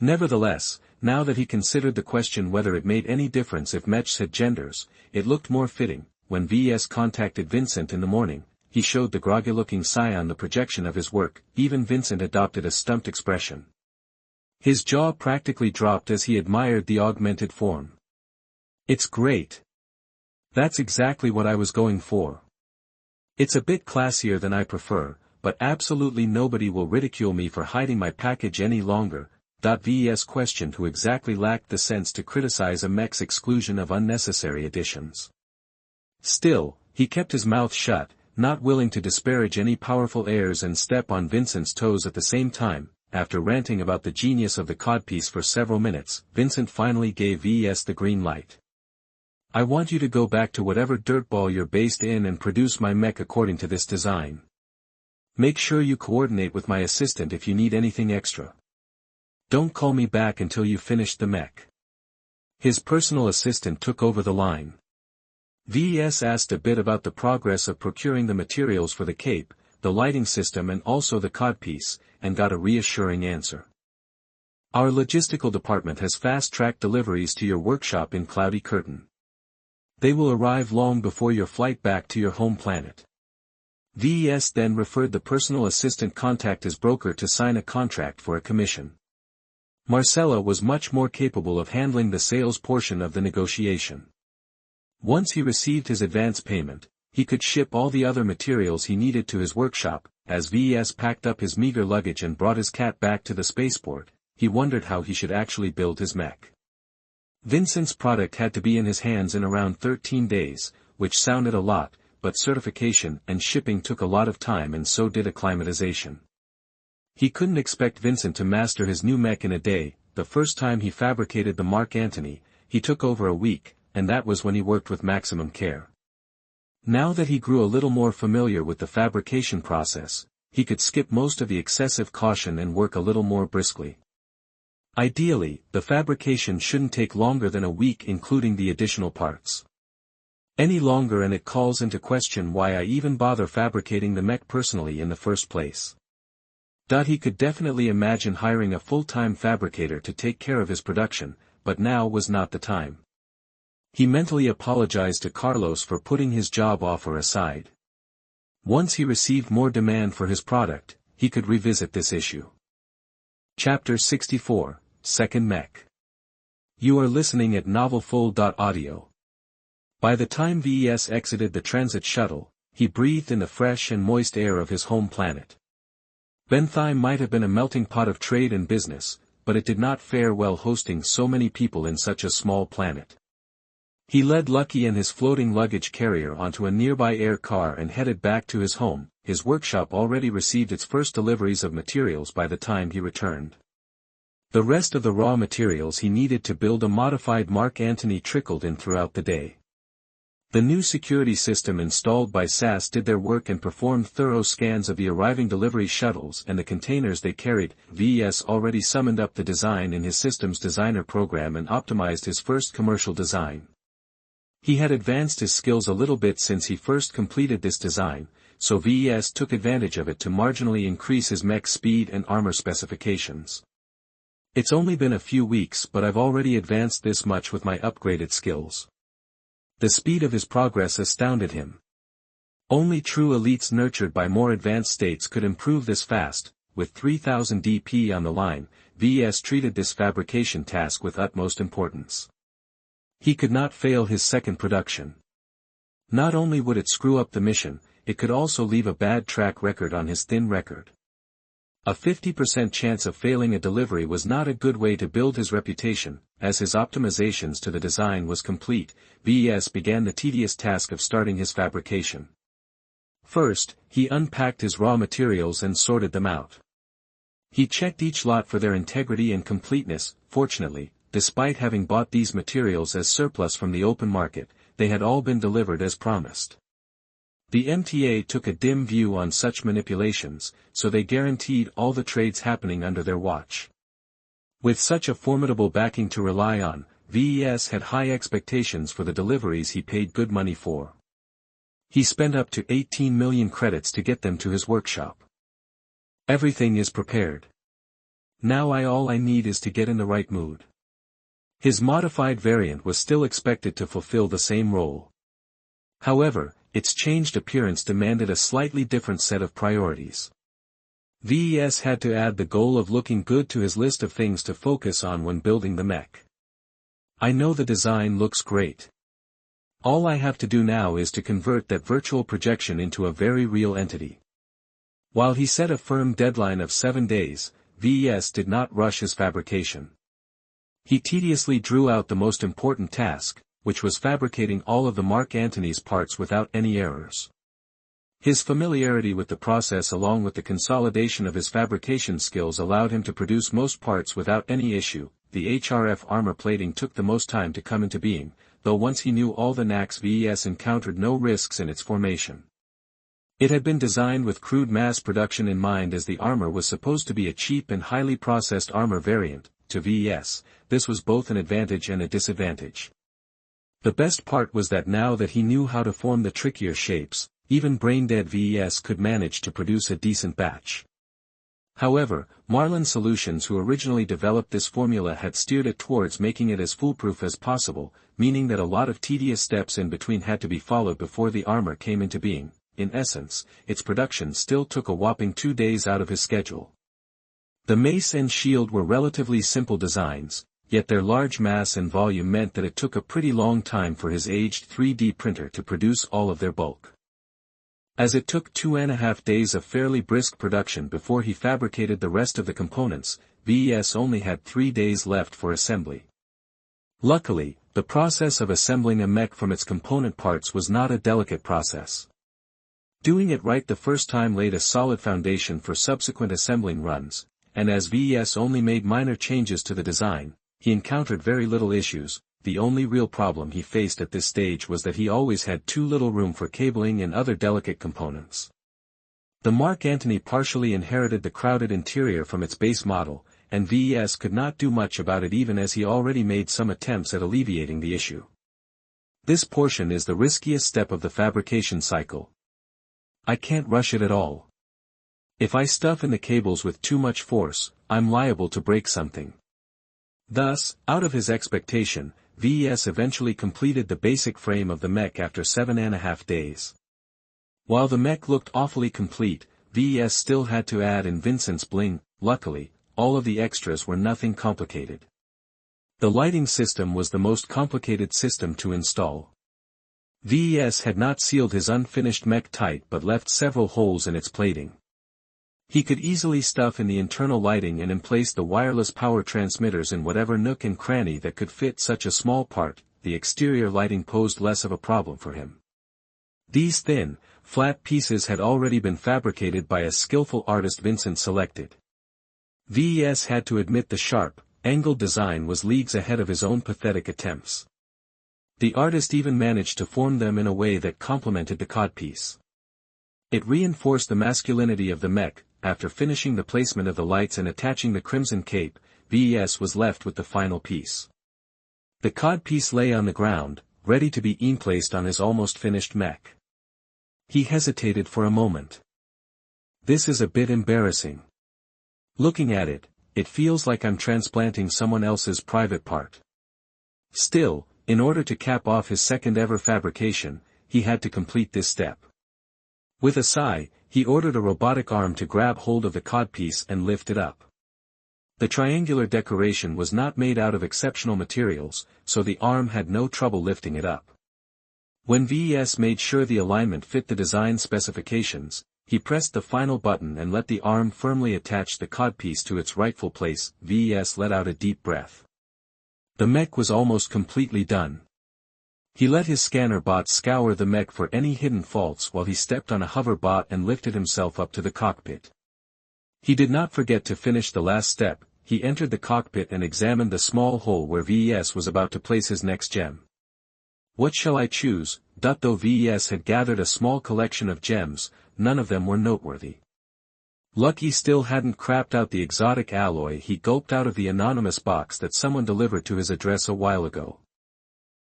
Nevertheless, now that he considered the question whether it made any difference if mechs had genders, it looked more fitting. When Ves contacted Vincent in the morning, he showed the groggy-looking scion the projection of his work. Even Vincent adopted a stumped expression. His jaw practically dropped as he admired the augmented form. "It's great. That's exactly what I was going for. It's a bit classier than I prefer, but absolutely nobody will ridicule me for hiding my package any longer." Ves questioned who exactly lacked the sense to criticize a mech's exclusion of unnecessary additions. Still, he kept his mouth shut, not willing to disparage any powerful heirs and step on Vincent's toes at the same time. After ranting about the genius of the codpiece for several minutes, Vincent finally gave Ves the green light. "I want you to go back to whatever dirtball you're based in and produce my mech according to this design. Make sure you coordinate with my assistant if you need anything extra. Don't call me back until you've finished the mech." His personal assistant took over the line. Ves asked a bit about the progress of procuring the materials for the cape, the lighting system and also the codpiece, and got a reassuring answer. "Our logistical department has fast-tracked deliveries to your workshop in Cloudy Curtain. They will arrive long before your flight back to your home planet." Ves then referred the personal assistant contact his broker to sign a contract for a commission. Marcella was much more capable of handling the sales portion of the negotiation. Once he received his advance payment, he could ship all the other materials he needed to his workshop. As Ves packed up his meager luggage and brought his cat back to the spaceport, he wondered how he should actually build his mech. Vincent's product had to be in his hands in around 13 days, which sounded a lot, but certification and shipping took a lot of time, and so did acclimatization. He couldn't expect Vincent to master his new mech in a day. The first time he fabricated the Mark Antony, he took over a week, and that was when he worked with maximum care. Now that he grew a little more familiar with the fabrication process, he could skip most of the excessive caution and work a little more briskly. Ideally, the fabrication shouldn't take longer than a week, including the additional parts. Any longer and it calls into question why I even bother fabricating the mech personally in the first place. He could definitely imagine hiring a full-time fabricator to take care of his production, but now was not the time. He mentally apologized to Carlos for putting his job offer aside. Once he received more demand for his product, he could revisit this issue. Chapter 64, Second Mech. You are listening at novelfull.audio. By the time Ves exited the transit shuttle, he breathed in the fresh and moist air of his home planet. Benthai might have been a melting pot of trade and business, but it did not fare well hosting so many people in such a small planet. He led Lucky and his floating luggage carrier onto a nearby air car and headed back to his home. His workshop already received its first deliveries of materials by the time he returned. The rest of the raw materials he needed to build a modified Mark Antony trickled in throughout the day. The new security system installed by SAS did their work and performed thorough scans of the arriving delivery shuttles and the containers they carried. Ves already summoned up the design in his Systems Designer program and optimized his first commercial design. He had advanced his skills a little bit since he first completed this design, so Ves took advantage of it to marginally increase his mech speed and armor specifications. It's only been a few weeks, but I've already advanced this much with my upgraded skills. The speed of his progress astounded him. Only true elites nurtured by more advanced states could improve this fast. With 3000 DP on the line, Ves treated this fabrication task with utmost importance. He could not fail his second production. Not only would it screw up the mission, it could also leave a bad track record on his thin record. A 50% chance of failing a delivery was not a good way to build his reputation. As his optimizations to the design was complete, Ves began the tedious task of starting his fabrication. First, he unpacked his raw materials and sorted them out. He checked each lot for their integrity and completeness. Fortunately, despite having bought these materials as surplus from the open market, they had all been delivered as promised. The MTA took a dim view on such manipulations, so they guaranteed all the trades happening under their watch. With such a formidable backing to rely on, Ves had high expectations for the deliveries he paid good money for. He spent up to 18 million credits to get them to his workshop. Everything is prepared. Now all I need is to get in the right mood. His modified variant was still expected to fulfill the same role. However, its changed appearance demanded a slightly different set of priorities. Ves had to add the goal of looking good to his list of things to focus on when building the mech. I know the design looks great. All I have to do now is to convert that virtual projection into a very real entity. While he set a firm deadline of 7 days, Ves did not rush his fabrication. He tediously drew out the most important task, which was fabricating all of the Mark Antony's parts without any errors. His familiarity with the process along with the consolidation of his fabrication skills allowed him to produce most parts without any issue. The HRF armor plating took the most time to come into being, though once he knew all the knacks, Ves encountered no risks in its formation. It had been designed with crude mass production in mind, as the armor was supposed to be a cheap and highly processed armor variant. To Ves, this was both an advantage and a disadvantage. The best part was that now that he knew how to form the trickier shapes, even brain-dead Ves could manage to produce a decent batch. However, Marlin Solutions, who originally developed this formula, had steered it towards making it as foolproof as possible, meaning that a lot of tedious steps in between had to be followed before the armor came into being. In essence, its production still took a whopping 2 days out of his schedule. The mace and shield were relatively simple designs, yet their large mass and volume meant that it took a pretty long time for his aged 3D printer to produce all of their bulk. As it took 2.5 days of fairly brisk production before he fabricated the rest of the components, Ves only had 3 days left for assembly. Luckily, the process of assembling a mech from its component parts was not a delicate process. Doing it right the first time laid a solid foundation for subsequent assembling runs, and as Ves only made minor changes to the design, he encountered very little issues. The only real problem he faced at this stage was that he always had too little room for cabling and other delicate components. The Mark Antony partially inherited the crowded interior from its base model, and Ves could not do much about it even as he already made some attempts at alleviating the issue. This portion is the riskiest step of the fabrication cycle. I can't rush it at all. If I stuff in the cables with too much force, I'm liable to break something. Thus, out of his expectation, Ves eventually completed the basic frame of the mech after 7.5 days. While the mech looked awfully complete, Ves still had to add in Vincent's bling. Luckily, all of the extras were nothing complicated. The lighting system was the most complicated system to install. Ves had not sealed his unfinished mech tight but left several holes in its plating. He could easily stuff in the internal lighting and emplace the wireless power transmitters in whatever nook and cranny that could fit such a small part. The exterior lighting posed less of a problem for him. These thin, flat pieces had already been fabricated by a skillful artist Vincent selected. Ves had to admit the sharp, angled design was leagues ahead of his own pathetic attempts. The artist even managed to form them in a way that complemented the codpiece. It reinforced the masculinity of the mech. After finishing the placement of the lights and attaching the crimson cape, Ves was left with the final piece. The codpiece lay on the ground, ready to be emplaced on his almost finished mech. He hesitated for a moment. This is a bit embarrassing. Looking at it, it feels like I'm transplanting someone else's private part. Still, in order to cap off his second ever fabrication, he had to complete this step. With a sigh, he ordered a robotic arm to grab hold of the codpiece and lift it up. The triangular decoration was not made out of exceptional materials, so the arm had no trouble lifting it up. When Ves made sure the alignment fit the design specifications, he pressed the final button and let the arm firmly attach the codpiece to its rightful place. Ves let out a deep breath. The mech was almost completely done. He let his scanner bot scour the mech for any hidden faults while he stepped on a hover bot and lifted himself up to the cockpit. He did not forget to finish the last step. He entered the cockpit and examined the small hole where Ves was about to place his next gem. What shall I choose? Though Ves had gathered a small collection of gems, none of them were noteworthy. Lucky still hadn't crapped out the exotic alloy he gulped out of the anonymous box that someone delivered to his address a while ago.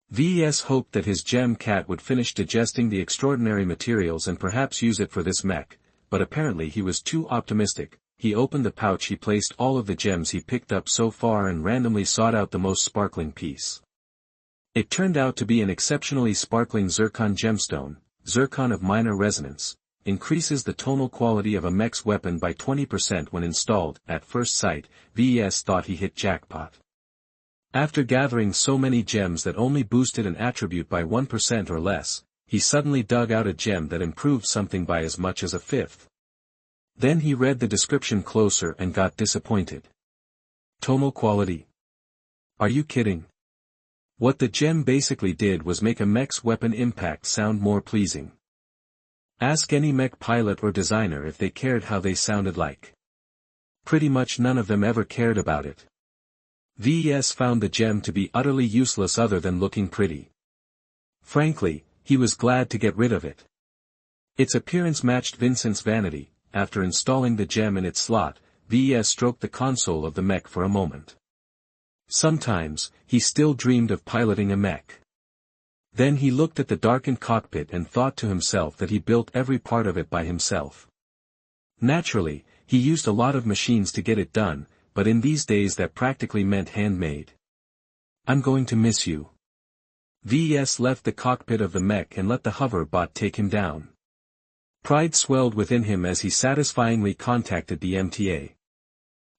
Ves hoped that his gem cat would finish digesting the extraordinary materials and perhaps use it for this mech, but apparently he was too optimistic. He opened the pouch, he placed all of the gems he picked up so far and randomly sought out the most sparkling piece. It turned out to be an exceptionally sparkling zircon gemstone. Zircon of minor resonance increases the tonal quality of a mech's weapon by 20% when installed. At first sight, Ves thought he hit jackpot. After gathering so many gems that only boosted an attribute by 1% or less, he suddenly dug out a gem that improved something by as much as a fifth. Then he read the description closer and got disappointed. Tonal quality? Are you kidding? What the gem basically did was make a mech's weapon impact sound more pleasing. Ask any mech pilot or designer if they cared how they sounded like. Pretty much none of them ever cared about it. Ves found the gem to be utterly useless other than looking pretty. Frankly, he was glad to get rid of it. Its appearance matched Vincent's vanity. After installing the gem in its slot, Ves stroked the console of the mech for a moment. Sometimes, he still dreamed of piloting a mech. Then he looked at the darkened cockpit and thought to himself that he built every part of it by himself. Naturally, he used a lot of machines to get it done, but in these days that practically meant handmade. I'm going to miss you. Ves left the cockpit of the mech and let the hover bot take him down. Pride swelled within him as he satisfyingly contacted the MTA.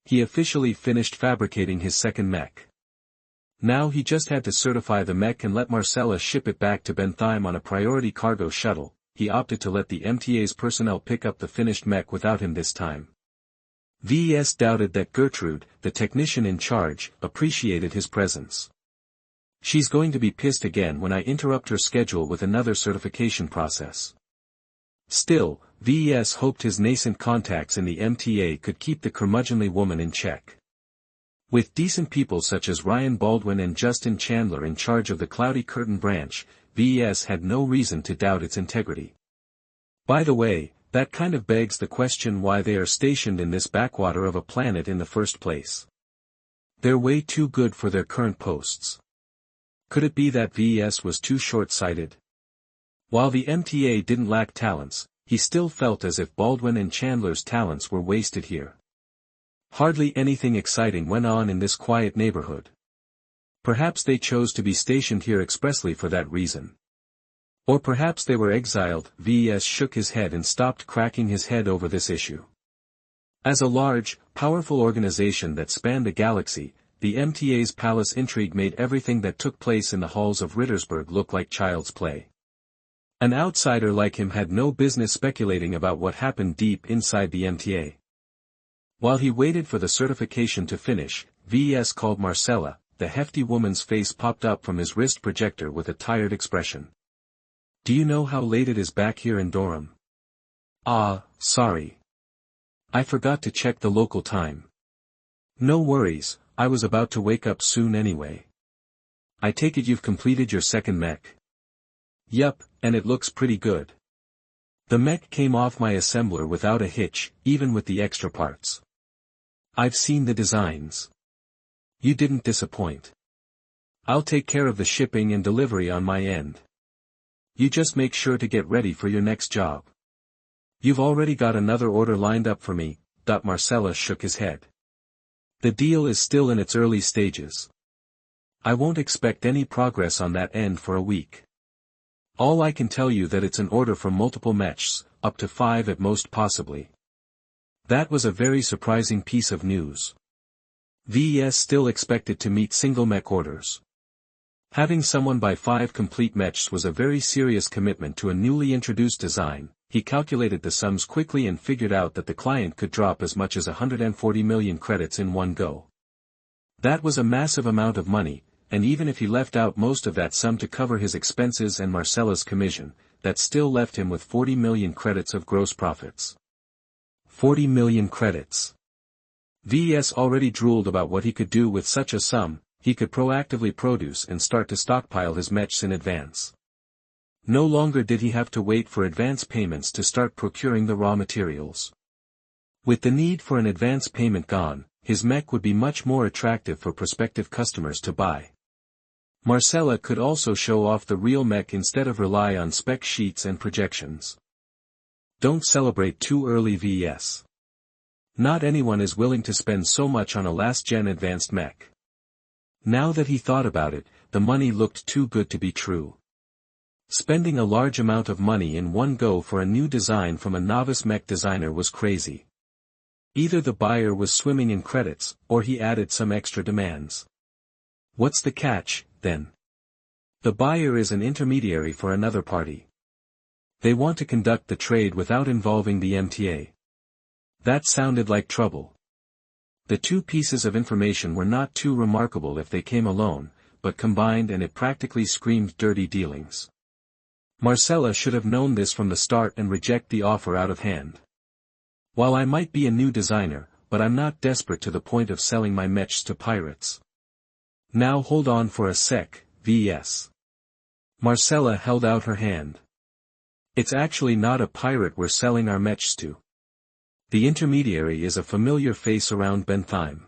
He officially finished fabricating his second mech. Now he just had to certify the mech and let Marcella ship it back to Bentheim on a priority cargo shuttle. He opted to let the MTA's personnel pick up the finished mech without him this time. Ves doubted that Gertrude, the technician in charge, appreciated his presence. She's going to be pissed again when I interrupt her schedule with another certification process. Still, Ves hoped his nascent contacts in the MTA could keep the curmudgeonly woman in check. With decent people such as Ryan Baldwin and Justin Chandler in charge of the Cloudy Curtain branch, Ves had no reason to doubt its integrity. By the way, that kind of begs the question why they are stationed in this backwater of a planet in the first place. They're way too good for their current posts. Could it be that Ves was too short-sighted? While the MTA didn't lack talents, he still felt as if Baldwin and Chandler's talents were wasted here. Hardly anything exciting went on in this quiet neighborhood. Perhaps they chose to be stationed here expressly for that reason. Or perhaps they were exiled. Ves shook his head and stopped cracking his head over this issue. As a large, powerful organization that spanned the galaxy, the MTA's palace intrigue made everything that took place in the halls of Rittersburg look like child's play. An outsider like him had no business speculating about what happened deep inside the MTA. While he waited for the certification to finish, Ves called Marcella. The hefty woman's face popped up from his wrist projector with a tired expression. Do you know how late it is back here in Durham? Sorry. I forgot to check the local time. No worries, I was about to wake up soon anyway. I take it you've completed your second mech? Yup, and it looks pretty good. The mech came off my assembler without a hitch, even with the extra parts. I've seen the designs. You didn't disappoint. I'll take care of the shipping and delivery on my end. You just make sure to get ready for your next job. You've already got another order lined up for me. Marcella shook his head. The deal is still in its early stages. I won't expect any progress on that end for a week. All I can tell you that it's an order for multiple mechs, up to 5 at most possibly. That was a very surprising piece of news. Ves still expected to meet single mech orders. Having someone buy 5 complete mechs was a very serious commitment to a newly introduced design. He calculated the sums quickly and figured out that the client could drop as much as 140 million credits in one go. That was a massive amount of money, and even if he left out most of that sum to cover his expenses and Marcella's commission, that still left him with 40 million credits of gross profits. 40 million credits. Ves already drooled about what he could do with such a sum. He could proactively produce and start to stockpile his mechs in advance. No longer did he have to wait for advance payments to start procuring the raw materials. With the need for an advance payment gone, his mech would be much more attractive for prospective customers to buy. Marcella could also show off the real mech instead of rely on spec sheets and projections. Don't celebrate too early, Ves. Not anyone is willing to spend so much on a last-gen advanced mech. Now that he thought about it, the money looked too good to be true. Spending a large amount of money in one go for a new design from a novice mech designer was crazy. Either the buyer was swimming in credits, or he added some extra demands. What's the catch, then? The buyer is an intermediary for another party. They want to conduct the trade without involving the MTA. That sounded like trouble. The two pieces of information were not too remarkable if they came alone, but combined and it practically screamed dirty dealings. Marcella should have known this from the start and reject the offer out of hand. While I might be a new designer, but I'm not desperate to the point of selling my mechs to pirates. Now hold on for a sec, Ves. Marcella held out her hand. It's actually not a pirate we're selling our mechs to. The intermediary is a familiar face around Bentheim.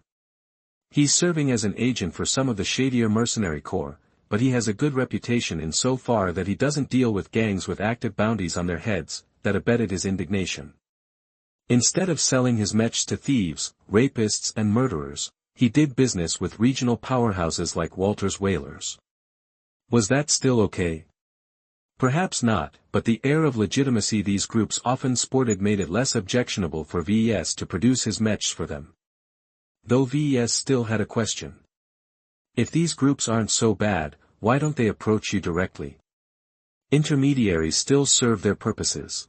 He's serving as an agent for some of the shadier mercenary corps, but he has a good reputation in so far that he doesn't deal with gangs with active bounties on their heads, that abetted his indignation. Instead of selling his mechs to thieves, rapists and murderers, he did business with regional powerhouses like Walter's Whalers. Was that still okay? Perhaps not, but the air of legitimacy these groups often sported made it less objectionable for Ves to produce his mechs for them. though Ves still had a question. If these groups aren't so bad, why don't they approach you directly? Intermediaries still serve their purposes.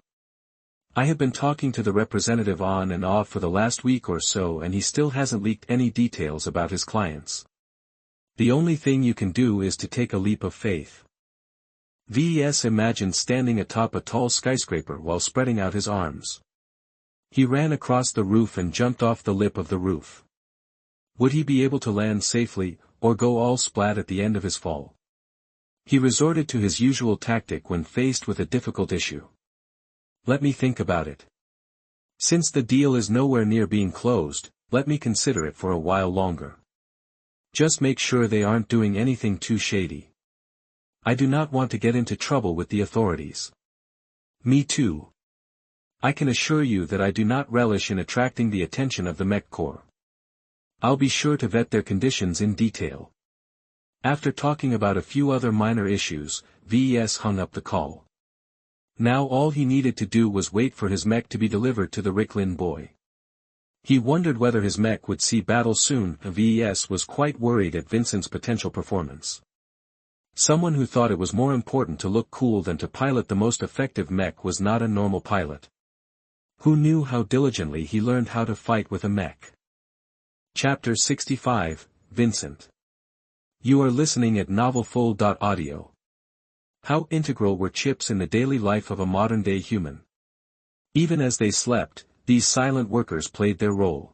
I have been talking to the representative on and off for the last week or so and he still hasn't leaked any details about his clients. The only thing you can do is to take a leap of faith. Ves imagined standing atop a tall skyscraper while spreading out his arms. He ran across the roof and jumped off the lip of the roof. Would he be able to land safely, or go all splat at the end of his fall? He resorted to his usual tactic when faced with a difficult issue. Let me think about it. Since the deal is nowhere near being closed, let me consider it for a while longer. Just make sure they aren't doing anything too shady. I do not want to get into trouble with the authorities. Me too. I can assure you that I do not relish in attracting the attention of the Mech Corps. I'll be sure to vet their conditions in detail. After talking about a few other minor issues, Ves hung up the call. Now all he needed to do was wait for his mech to be delivered to the Ricklin boy. He wondered whether his mech would see battle soon. Ves was quite worried at Vincent's potential performance. Someone who thought it was more important to look cool than to pilot the most effective mech was not a normal pilot. Who knew how diligently he learned how to fight with a mech? Chapter 65, Vincent. You are listening at novelfull.audio. How integral were chips in the daily life of a modern-day human? Even as they slept, these silent workers played their role.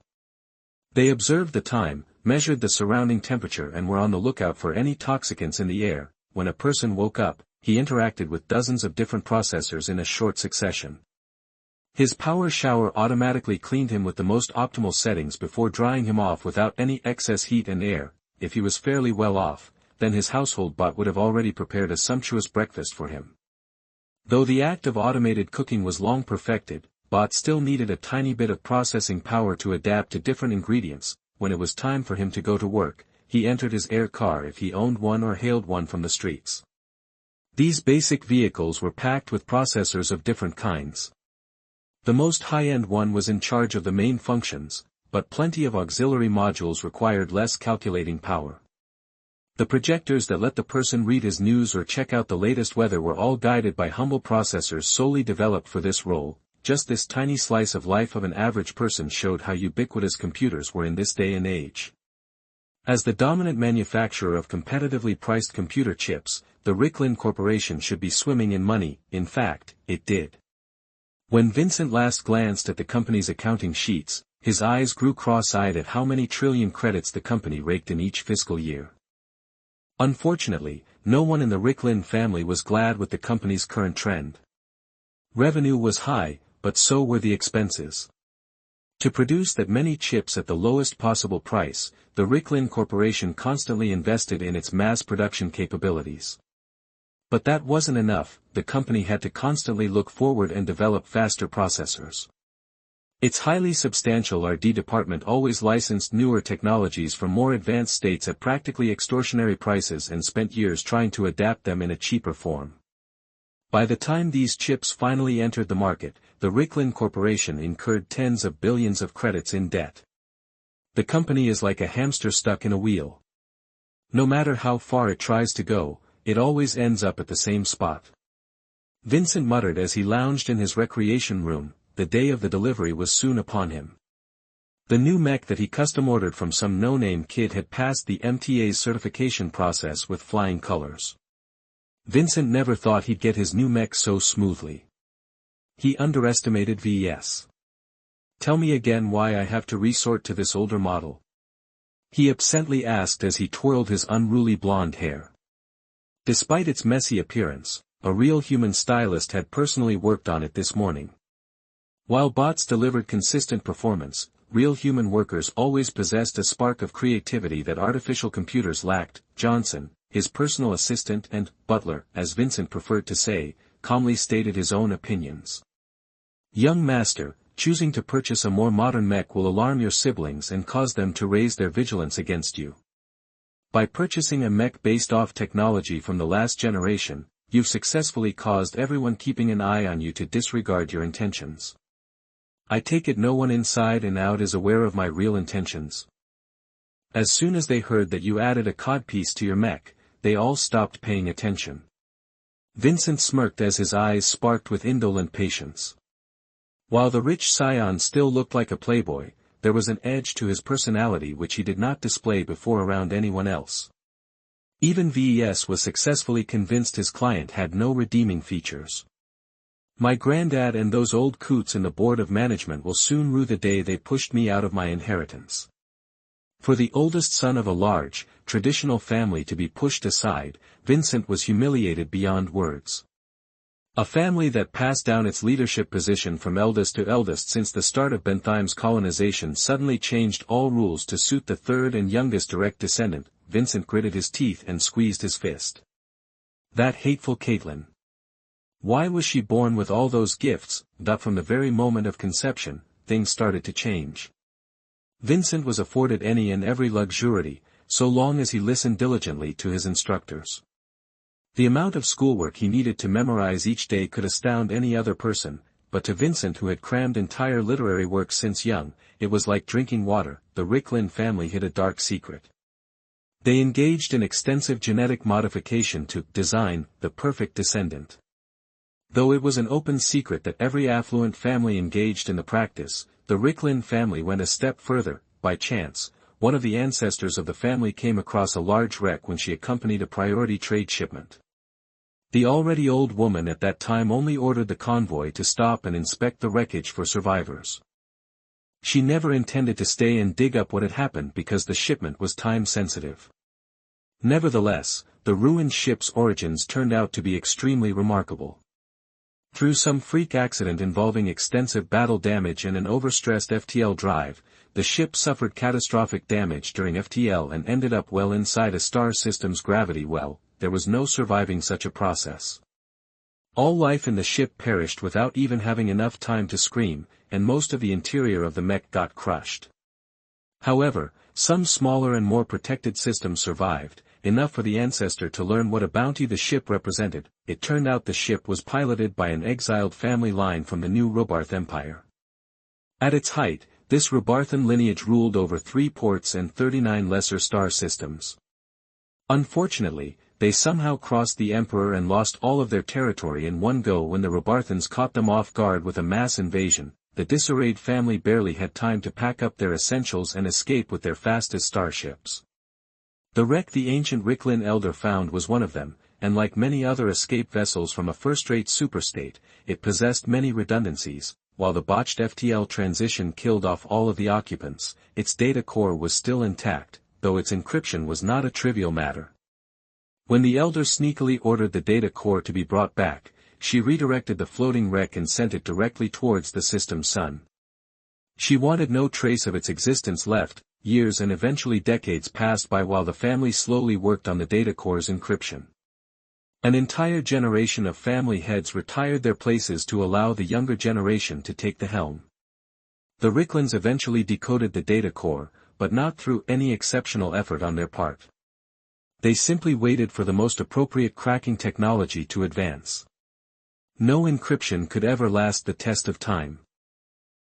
They observed the time, measured the surrounding temperature and were on the lookout for any toxicants in the air. When a person woke up, he interacted with dozens of different processors in a short succession. His power shower automatically cleaned him with the most optimal settings before drying him off without any excess heat and air. If he was fairly well off, then his household bot would have already prepared a sumptuous breakfast for him. Though the act of automated cooking was long perfected, bot still needed a tiny bit of processing power to adapt to different ingredients. When it was time for him to go to work, he entered his air car if he owned one or hailed one from the streets. These basic vehicles were packed with processors of different kinds. The most high-end one was in charge of the main functions, but plenty of auxiliary modules required less calculating power. The projectors that let the person read his news or check out the latest weather were all guided by humble processors solely developed for this role. Just this tiny slice of life of an average person showed how ubiquitous computers were in this day and age. As the dominant manufacturer of competitively priced computer chips, the Ricklin Corporation should be swimming in money. In fact, it did. When Vincent last glanced at the company's accounting sheets, his eyes grew cross-eyed at how many trillion credits the company raked in each fiscal year. Unfortunately, no one in the Ricklin family was glad with the company's current trend. Revenue was high, but so were the expenses. To produce that many chips at the lowest possible price, the Ricklin Corporation constantly invested in its mass production capabilities. But that wasn't enough, the company had to constantly look forward and develop faster processors. Its highly substantial R&D department always licensed newer technologies from more advanced states at practically extortionary prices and spent years trying to adapt them in a cheaper form. By the time these chips finally entered the market, the Ricklin Corporation incurred tens of billions of credits in debt. The company is like a hamster stuck in a wheel. No matter how far it tries to go, it always ends up at the same spot. Vincent muttered as he lounged in his recreation room. The day of the delivery was soon upon him. The new mech that he custom-ordered from some no-name kid had passed the MTA's certification process with flying colors. Vincent never thought he'd get his new mech so smoothly. He underestimated Ves. Tell me again why I have to resort to this older model. He absently asked as he twirled his unruly blonde hair. Despite its messy appearance, a real human stylist had personally worked on it this morning. While bots delivered consistent performance, real human workers always possessed a spark of creativity that artificial computers lacked. Johnson, his personal assistant and butler, as Vincent preferred to say, calmly stated his own opinions. Young master, choosing to purchase a more modern mech will alarm your siblings and cause them to raise their vigilance against you. By purchasing a mech based off technology from the last generation, you've successfully caused everyone keeping an eye on you to disregard your intentions. I take it no one inside and out is aware of my real intentions. As soon as they heard that you added a codpiece to your mech, they all stopped paying attention. Vincent smirked as his eyes sparked with indolent patience. While the rich scion still looked like a playboy, there was an edge to his personality which he did not display before around anyone else. Even Ves was successfully convinced his client had no redeeming features. My granddad and those old coots in the board of management will soon rue the day they pushed me out of my inheritance. For the oldest son of a large, traditional family to be pushed aside, Vincent was humiliated beyond words. A family that passed down its leadership position from eldest to eldest since the start of Benthime's colonization suddenly changed all rules to suit the third and youngest direct descendant. Vincent gritted his teeth and squeezed his fist. That hateful Caitlin. Why was she born with all those gifts, that from the very moment of conception, things started to change? Vincent was afforded any and every luxury, so long as he listened diligently to his instructors. The amount of schoolwork he needed to memorize each day could astound any other person, but to Vincent, who had crammed entire literary works since young, it was like drinking water. The Ricklin family hid a dark secret. They engaged in extensive genetic modification to design the perfect descendant. Though it was an open secret that every affluent family engaged in the practice, the Ricklin family went a step further. By chance, one of the ancestors of the family came across a large wreck when she accompanied a priority trade shipment. The already old woman at that time only ordered the convoy to stop and inspect the wreckage for survivors. She never intended to stay and dig up what had happened because the shipment was time-sensitive. Nevertheless, the ruined ship's origins turned out to be extremely remarkable. Through some freak accident involving extensive battle damage and an overstressed FTL drive, the ship suffered catastrophic damage during FTL and ended up well inside a star system's gravity well. There was no surviving such a process. All life in the ship perished without even having enough time to scream, and most of the interior of the mech got crushed. However, some smaller and more protected systems survived, enough for the ancestor to learn what a bounty the ship represented. It turned out the ship was piloted by an exiled family line from the new Robarth Empire. At its height, this Robarthan lineage ruled over 3 ports and 39 lesser star systems. Unfortunately, they somehow crossed the Emperor and lost all of their territory in one go when the Robarthans caught them off guard with a mass invasion. The disarrayed family barely had time to pack up their essentials and escape with their fastest starships. The wreck the ancient Ricklin elder found was one of them, and like many other escape vessels from a first-rate superstate, it possessed many redundancies. While the botched FTL transition killed off all of the occupants, its data core was still intact, though its encryption was not a trivial matter. When the elder sneakily ordered the data core to be brought back, she redirected the floating wreck and sent it directly towards the system's sun. She wanted no trace of its existence left. Years and eventually decades passed by while the family slowly worked on the data core's encryption. An entire generation of family heads retired their places to allow the younger generation to take the helm. The Ricklins eventually decoded the data core, but not through any exceptional effort on their part. They simply waited for the most appropriate cracking technology to advance. No encryption could ever last the test of time.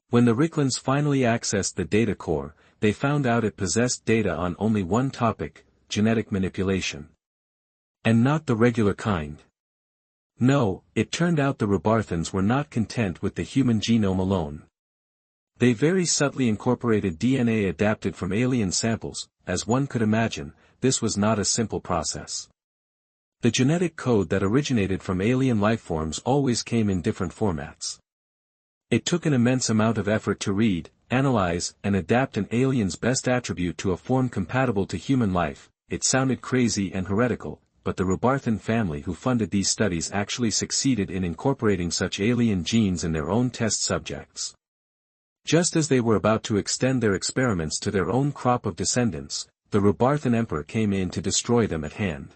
When the Ricklins finally accessed the data core, they found out it possessed data on only one topic: genetic manipulation. And not the regular kind. No, it turned out the Robarthans were not content with the human genome alone. They very subtly incorporated DNA adapted from alien samples. As one could imagine, this was not a simple process. The genetic code that originated from alien lifeforms always came in different formats. It took an immense amount of effort to read, analyze, and adapt an alien's best attribute to a form compatible to human life. It sounded crazy and heretical, but the Robarthan family who funded these studies actually succeeded in incorporating such alien genes in their own test subjects. Just as they were about to extend their experiments to their own crop of descendants, the Robarthan Emperor came in to destroy them at hand.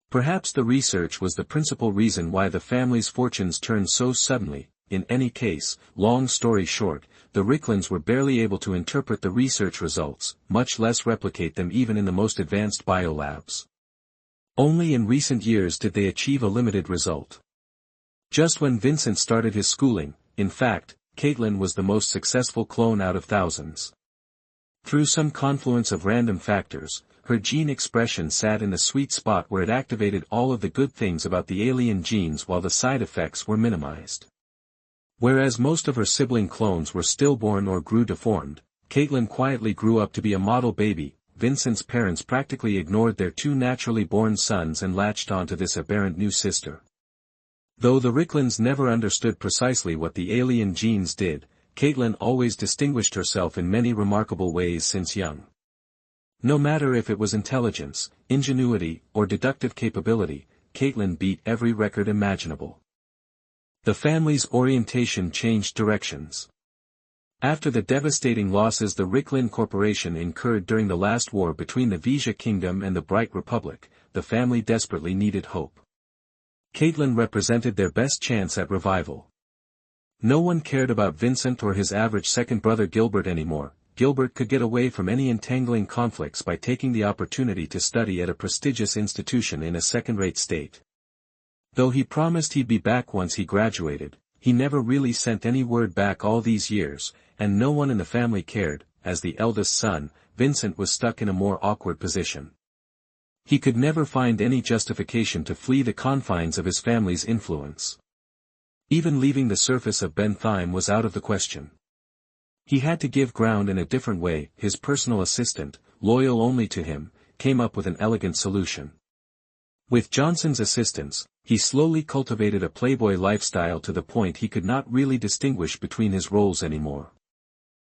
Perhaps the research was the principal reason why the family's fortunes turned so suddenly. In any case, long story short, the Ricklins were barely able to interpret the research results, much less replicate them even in the most advanced biolabs. Only in recent years did they achieve a limited result. Just when Vincent started his schooling, in fact, Caitlin was the most successful clone out of thousands. Through some confluence of random factors, her gene expression sat in the sweet spot where it activated all of the good things about the alien genes while the side effects were minimized. Whereas most of her sibling clones were stillborn or grew deformed, Caitlin quietly grew up to be a model baby. Vincent's parents practically ignored their two naturally born sons and latched onto this aberrant new sister. Though the Ricklins never understood precisely what the alien genes did, Caitlin always distinguished herself in many remarkable ways since young. No matter if it was intelligence, ingenuity, or deductive capability, Caitlin beat every record imaginable. The family's orientation changed directions. After the devastating losses the Ricklin Corporation incurred during the last war between the Vesia Kingdom and the Bright Republic, the family desperately needed hope. Caitlin represented their best chance at revival. No one cared about Vincent or his average second brother Gilbert anymore. Gilbert could get away from any entangling conflicts by taking the opportunity to study at a prestigious institution in a second-rate state. Though he promised he'd be back once he graduated, he never really sent any word back all these years, and no one in the family cared. As the eldest son, Vincent was stuck in a more awkward position. He could never find any justification to flee the confines of his family's influence. Even leaving the surface of Bentheim was out of the question. He had to give ground in a different way. His personal assistant, loyal only to him, came up with an elegant solution. With Johnson's assistance, he slowly cultivated a playboy lifestyle to the point he could not really distinguish between his roles anymore.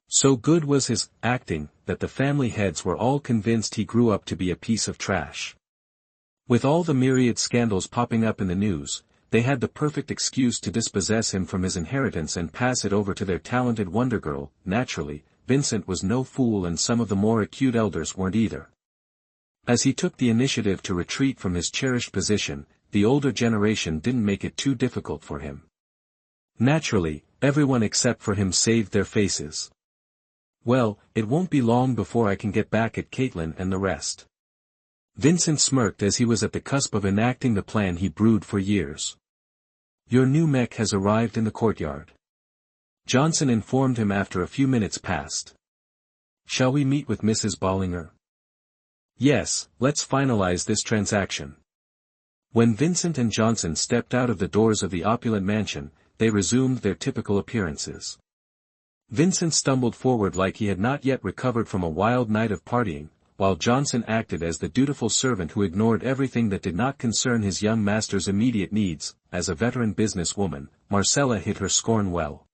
So good was his acting that the family heads were all convinced he grew up to be a piece of trash. With all the myriad scandals popping up in the news, they had the perfect excuse to dispossess him from his inheritance and pass it over to their talented wonder girl. Naturally, Vincent was no fool and some of the more acute elders weren't either. As he took the initiative to retreat from his cherished position, the older generation didn't make it too difficult for him. Naturally, everyone except for him saved their faces. Well, it won't be long before I can get back at Caitlin and the rest. Vincent smirked as he was at the cusp of enacting the plan he brewed for years. Your new mech has arrived in the courtyard. Johnson informed him after a few minutes passed. Shall we meet with Mrs. Bollinger? Yes, let's finalize this transaction. When Vincent and Johnson stepped out of the doors of the opulent mansion, they resumed their typical appearances. Vincent stumbled forward like he had not yet recovered from a wild night of partying, while Johnson acted as the dutiful servant who ignored everything that did not concern his young master's immediate needs. As a veteran businesswoman, Marcella hid her scorn well.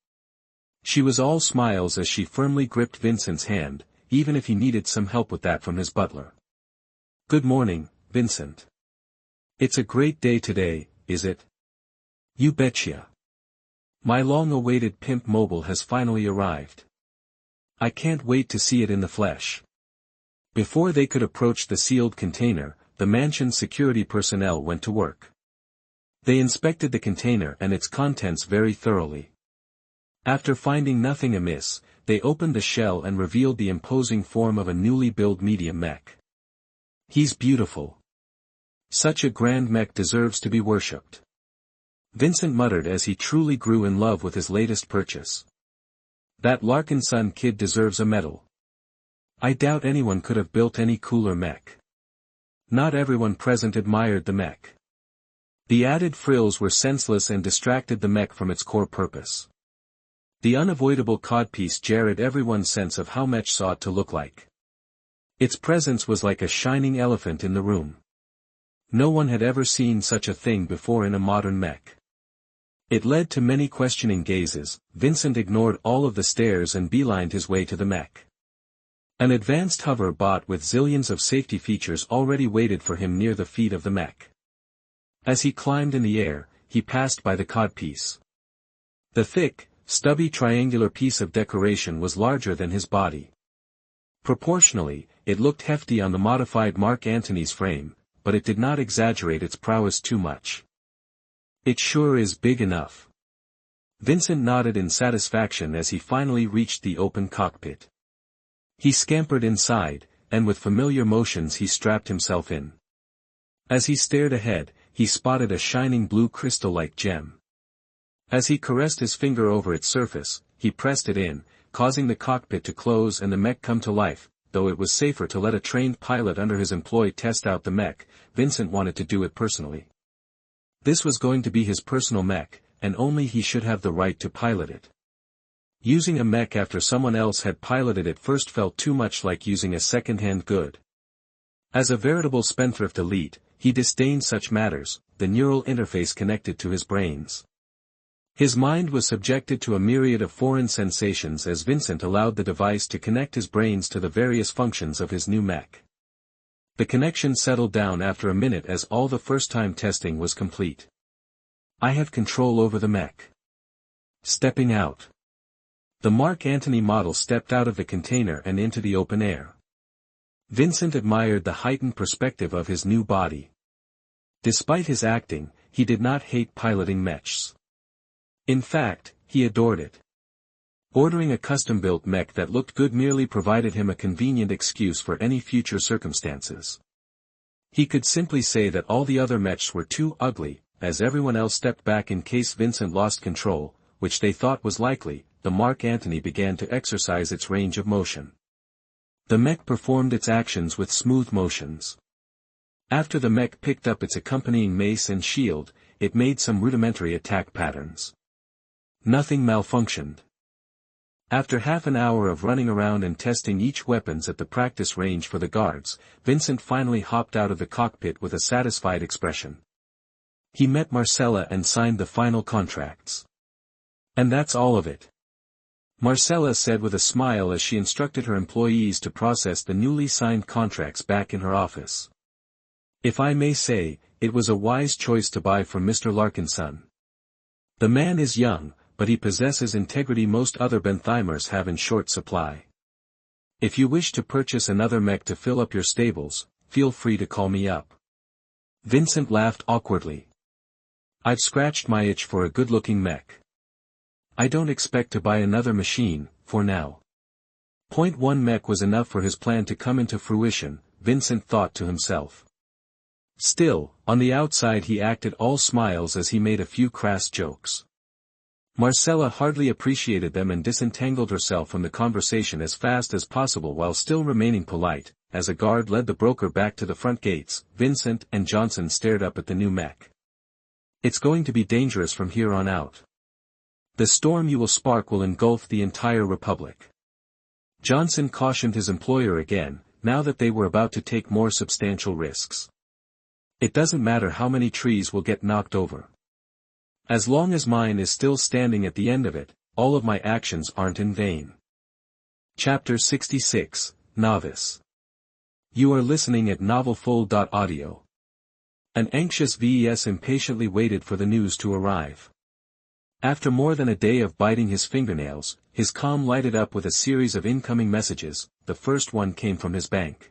She was all smiles as she firmly gripped Vincent's hand, even if he needed some help with that from his butler. Good morning, Vincent. It's a great day today, is it? You betcha. My long-awaited pimp mobile has finally arrived. I can't wait to see it in the flesh. Before they could approach the sealed container, the mansion's security personnel went to work. They inspected the container and its contents very thoroughly. After finding nothing amiss, they opened the shell and revealed the imposing form of a newly built medium mech. He's beautiful. Such a grand mech deserves to be worshipped. Vincent muttered as he truly grew in love with his latest purchase. That Larkinson kid deserves a medal. I doubt anyone could have built any cooler mech. Not everyone present admired the mech. The added frills were senseless and distracted the mech from its core purpose. The unavoidable codpiece jarred everyone's sense of how mech ought to look like. Its presence was like a shining elephant in the room. No one had ever seen such a thing before in a modern mech. It led to many questioning gazes. Vincent ignored all of the stares and beelined his way to the mech. An advanced hover bot with zillions of safety features already waited for him near the feet of the mech. As he climbed in the air, he passed by the codpiece. The thick, stubby triangular piece of decoration was larger than his body. Proportionally, it looked hefty on the modified Mark Antony's frame, but it did not exaggerate its prowess too much. It sure is big enough. Vincent nodded in satisfaction as he finally reached the open cockpit. He scampered inside, and with familiar motions he strapped himself in. As he stared ahead, he spotted a shining blue crystal-like gem. As he caressed his finger over its surface, he pressed it in, causing the cockpit to close and the mech come to life. Though it was safer to let a trained pilot under his employ test out the mech, Vincent wanted to do it personally. This was going to be his personal mech, and only he should have the right to pilot it. Using a mech after someone else had piloted it first felt too much like using a second-hand good. As a veritable spendthrift elite, he disdained such matters, the neural interface connected to his brains. His mind was subjected to a myriad of foreign sensations as Vincent allowed the device to connect his brains to the various functions of his new mech. The connection settled down after a minute as all the first-time testing was complete. I have control over the mech. Stepping out. The Mark Antony model stepped out of the container and into the open air. Vincent admired the heightened perspective of his new body. Despite his acting, he did not hate piloting mechs. In fact, he adored it. Ordering a custom-built mech that looked good merely provided him a convenient excuse for any future circumstances. He could simply say that all the other mechs were too ugly, as everyone else stepped back in case Vincent lost control, which they thought was likely. The Mark Antony began to exercise its range of motion. The mech performed its actions with smooth motions. After the mech picked up its accompanying mace and shield, it made some rudimentary attack patterns. Nothing malfunctioned. After half an hour of running around and testing each weapons at the practice range for the guards, Vincent finally hopped out of the cockpit with a satisfied expression. He met Marcella and signed the final contracts. And that's all of it. Marcella said with a smile as she instructed her employees to process the newly signed contracts back in her office. If I may say, it was a wise choice to buy from Mr. Larkinson. The man is young, but he possesses integrity most other Benthimers have in short supply. If you wish to purchase another mech to fill up your stables, feel free to call me up. Vincent laughed awkwardly. I've scratched my itch for a good-looking mech. I don't expect to buy another machine, for now. Point one mech was enough for his plan to come into fruition, Vincent thought to himself. Still, on the outside he acted all smiles as he made a few crass jokes. Marcella hardly appreciated them and disentangled herself from the conversation as fast as possible while still remaining polite. As a guard led the broker back to the front gates, Vincent and Johnson stared up at the new mech. It's going to be dangerous from here on out. The storm you will spark will engulf the entire Republic. Johnson cautioned his employer again, now that they were about to take more substantial risks. It doesn't matter how many trees will get knocked over. As long as mine is still standing at the end of it, all of my actions aren't in vain. Chapter 66, Novice. You are listening at novelfull.audio. An anxious Ves impatiently waited for the news to arrive. After more than a day of biting his fingernails, his comm lighted up with a series of incoming messages. The first one came from his bank.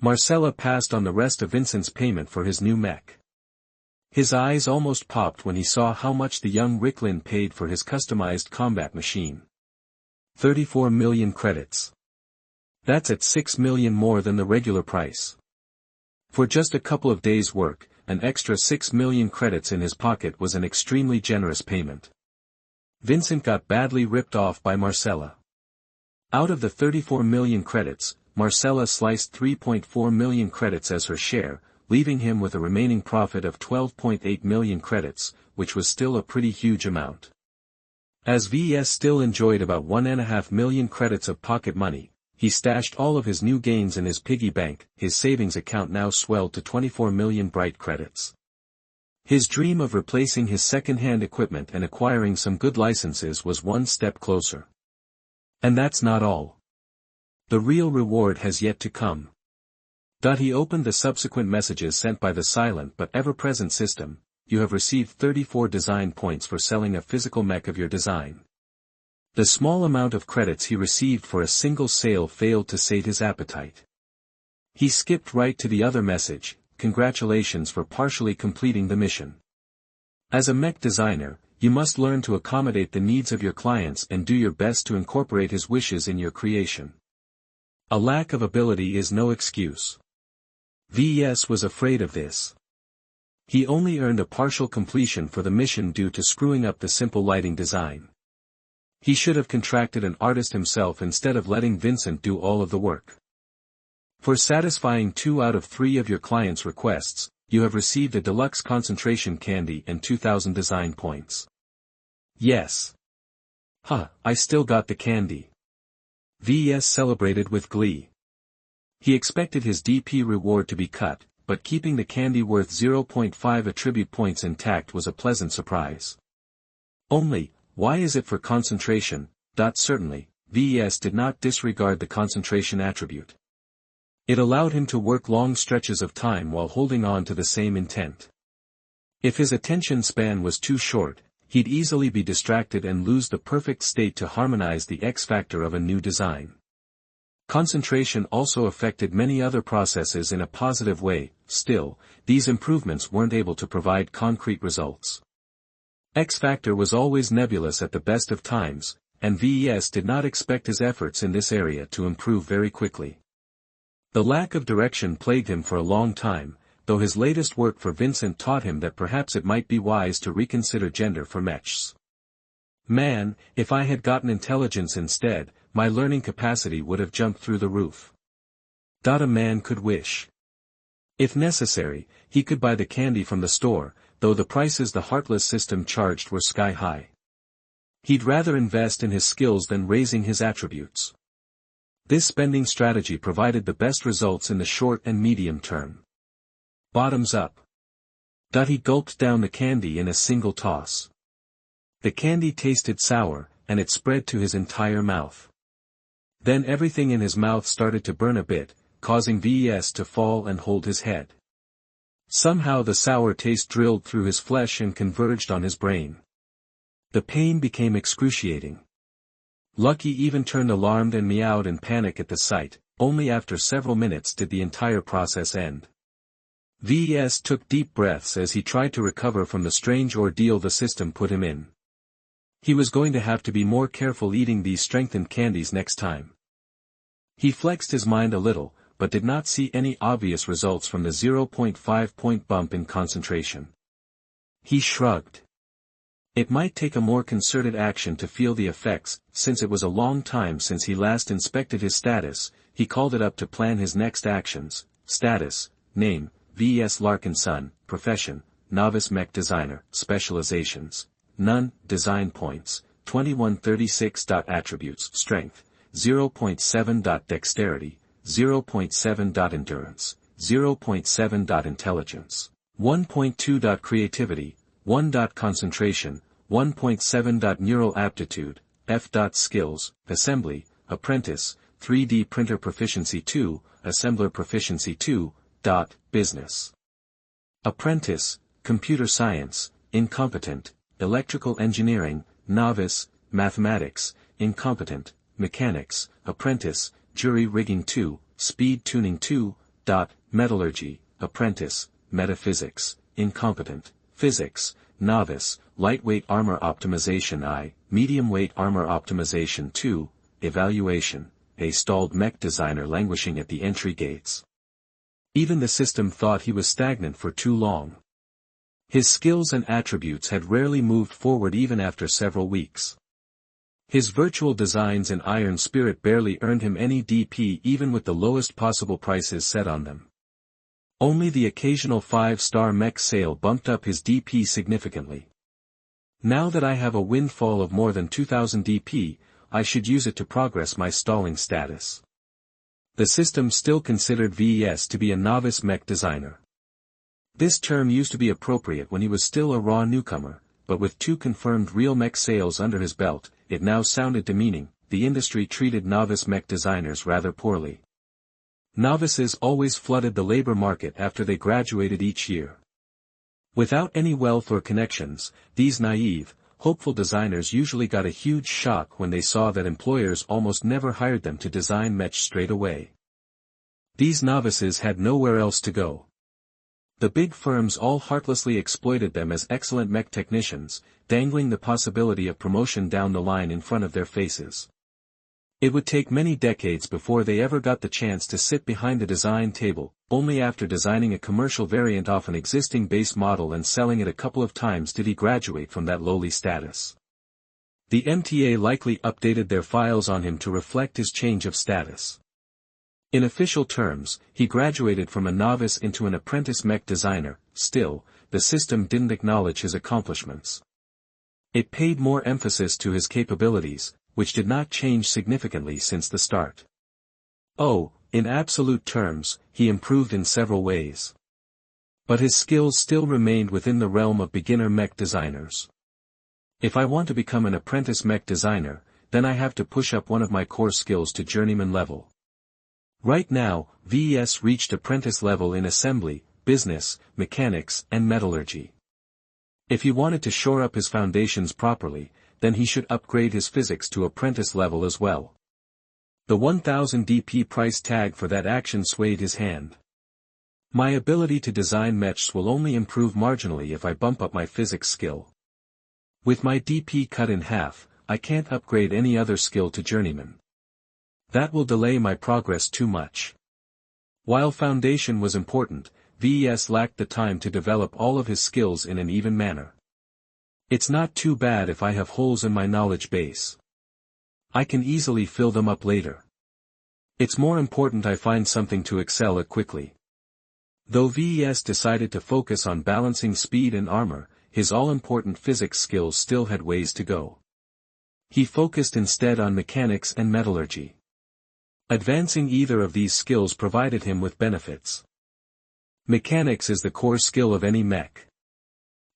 Marcella passed on the rest of Vincent's payment for his new mech. His eyes almost popped when he saw how much the young Ricklin paid for his customized combat machine. 34 million credits. That's at 6 million more than the regular price. For just a couple of days' work, an extra 6 million credits in his pocket was an extremely generous payment. Vincent got badly ripped off by Marcella. Out of the 34 million credits, Marcella sliced 3.4 million credits as her share, leaving him with a remaining profit of 12.8 million credits, which was still a pretty huge amount. As Ves still enjoyed about 1.5 million credits of pocket money, he stashed all of his new gains in his piggy bank. His savings account now swelled to 24 million bright credits. His dream of replacing his second-hand equipment and acquiring some good licenses was one step closer. And that's not all. The real reward has yet to come. He opened the subsequent messages sent by the silent but ever-present system. You have received 34 design points for selling a physical mech of your design. The small amount of credits he received for a single sale failed to sate his appetite. He skipped right to the other message. Congratulations for partially completing the mission. As a mech designer, you must learn to accommodate the needs of your clients and do your best to incorporate his wishes in your creation. A lack of ability is no excuse. Ves was afraid of this. He only earned a partial completion for the mission due to screwing up the simple lighting design. He should have contracted an artist himself instead of letting Vincent do all of the work. For satisfying 2 out of 3 of your client's requests, you have received a deluxe concentration candy and 2,000 design points. Yes. I still got the candy. Ves celebrated with glee. He expected his DP reward to be cut, but keeping the candy worth 0.5 attribute points intact was a pleasant surprise. Only, why is it for concentration? Certainly, Ves did not disregard the concentration attribute. It allowed him to work long stretches of time while holding on to the same intent. If his attention span was too short, he'd easily be distracted and lose the perfect state to harmonize the X-factor of a new design. Concentration also affected many other processes in a positive way. Still, these improvements weren't able to provide concrete results. X-factor was always nebulous at the best of times, and Ves did not expect his efforts in this area to improve very quickly. The lack of direction plagued him for a long time, though his latest work for Vincent taught him that perhaps it might be wise to reconsider gender for mechs. Man, if I had gotten intelligence instead, my learning capacity would have jumped through the roof. A man could wish. If necessary, he could buy the candy from the store, though the prices the heartless system charged were sky high. He'd rather invest in his skills than raising his attributes. This spending strategy provided the best results in the short and medium term. Bottoms up. He gulped down the candy in a single toss. The candy tasted sour, and it spread to his entire mouth. Then everything in his mouth started to burn a bit, causing Ves to fall and hold his head. Somehow the sour taste drilled through his flesh and converged on his brain. The pain became excruciating. Lucky even turned alarmed and meowed in panic at the sight. Only after several minutes did the entire process end. Ves took deep breaths as he tried to recover from the strange ordeal the system put him in. He was going to have to be more careful eating these strengthened candies next time. He flexed his mind a little, but did not see any obvious results from the 0.5 point bump in concentration. He shrugged. It might take a more concerted action to feel the effects. Since it was a long time since he last inspected his status, he called it up to plan his next actions. Status, name, Ves Larkinson, profession, novice mech designer, specializations, none, design points, 2136. Attributes, strength, 0.7. Dexterity, 0.7. Endurance, 0.7. Intelligence, 1.2. Creativity, 1. Concentration, 1.7. Neural aptitude, F. Skills, assembly, apprentice, 3D printer proficiency 2, assembler proficiency 2. Business. Apprentice, computer science, incompetent, electrical engineering, novice, mathematics, incompetent, mechanics, apprentice, jury rigging 2, speed tuning 2. Metallurgy, apprentice, metaphysics, incompetent, physics, novice, lightweight armor optimization I, medium weight armor optimization 2, evaluation, a stalled mech designer languishing at the entry gates. Even the system thought he was stagnant for too long. His skills and attributes had rarely moved forward even after several weeks. His virtual designs in Iron Spirit barely earned him any DP even with the lowest possible prices set on them. Only the occasional 5-star mech sale bumped up his DP significantly. Now that I have a windfall of more than 2000 DP, I should use it to progress my stalling status. The system still considered Ves to be a novice mech designer. This term used to be appropriate when he was still a raw newcomer, but with 2 confirmed real mech sales under his belt, it now sounded demeaning. The industry treated novice mech designers rather poorly. Novices always flooded the labor market after they graduated each year. Without any wealth or connections, these naive, hopeful designers usually got a huge shock when they saw that employers almost never hired them to design mechs straight away. These novices had nowhere else to go. The big firms all heartlessly exploited them as excellent mech technicians, dangling the possibility of promotion down the line in front of their faces. It would take many decades before they ever got the chance to sit behind the design table. Only after designing a commercial variant off an existing base model and selling it a couple of times did he graduate from that lowly status. The MTA likely updated their files on him to reflect his change of status. In official terms, he graduated from a novice into an apprentice mech designer. Still, the system didn't acknowledge his accomplishments. It paid more emphasis to his capabilities, which did not change significantly since the start. Oh, in absolute terms, he improved in several ways. But his skills still remained within the realm of beginner mech designers. If I want to become an apprentice mech designer, then I have to push up one of my core skills to journeyman level. Right now, Ves reached apprentice level in assembly, business, mechanics, and metallurgy. If he wanted to shore up his foundations properly, then he should upgrade his physics to apprentice level as well. The 1000 DP price tag for that action swayed his hand. My ability to design mechs will only improve marginally if I bump up my physics skill. With my DP cut in half, I can't upgrade any other skill to journeyman. That will delay my progress too much. While foundation was important, Ves lacked the time to develop all of his skills in an even manner. It's not too bad if I have holes in my knowledge base. I can easily fill them up later. It's more important I find something to excel at quickly. Though Ves decided to focus on balancing speed and armor, his all-important physics skills still had ways to go. He focused instead on mechanics and metallurgy. Advancing either of these skills provided him with benefits. Mechanics is the core skill of any mech.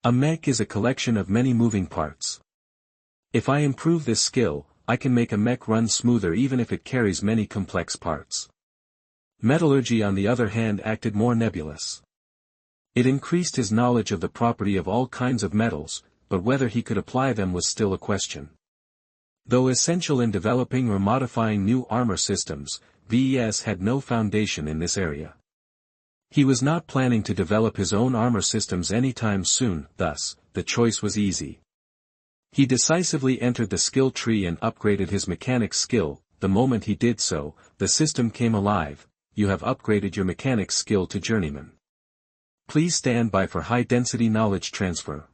A mech is a collection of many moving parts. If I improve this skill, I can make a mech run smoother even if it carries many complex parts. Metallurgy on the other hand acted more nebulous. It increased his knowledge of the property of all kinds of metals, but whether he could apply them was still a question. Though essential in developing or modifying new armor systems, Ves had no foundation in this area. He was not planning to develop his own armor systems anytime soon, thus, the choice was easy. He decisively entered the skill tree and upgraded his mechanics skill. The moment he did so, the system came alive. You have upgraded your mechanics skill to journeyman. Please stand by for high-density knowledge transfer.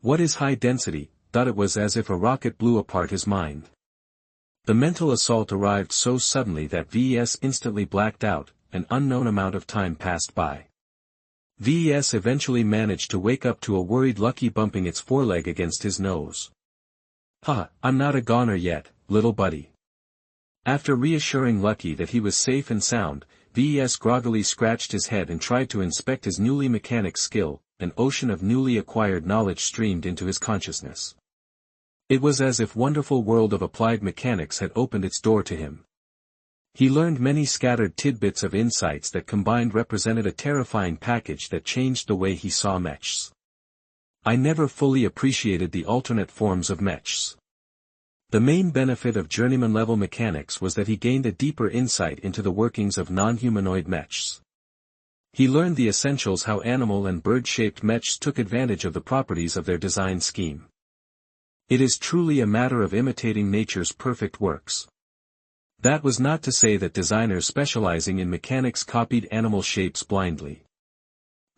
What is high density? It was as if a rocket blew apart his mind. The mental assault arrived so suddenly that Ves instantly blacked out. An unknown amount of time passed by. Ves eventually managed to wake up to a worried Lucky bumping its foreleg against his nose. I'm not a goner yet, little buddy. After reassuring Lucky that he was safe and sound, Ves groggily scratched his head and tried to inspect his newly mechanic skill. An ocean of newly acquired knowledge streamed into his consciousness. It was as if wonderful world of applied mechanics had opened its door to him. He learned many scattered tidbits of insights that combined represented a terrifying package that changed the way he saw mechs. I never fully appreciated the alternate forms of mechs. The main benefit of journeyman-level mechanics was that he gained a deeper insight into the workings of non-humanoid mechs. He learned the essentials how animal and bird-shaped mechs took advantage of the properties of their design scheme. It is truly a matter of imitating nature's perfect works. That was not to say that designers specializing in mechanics copied animal shapes blindly.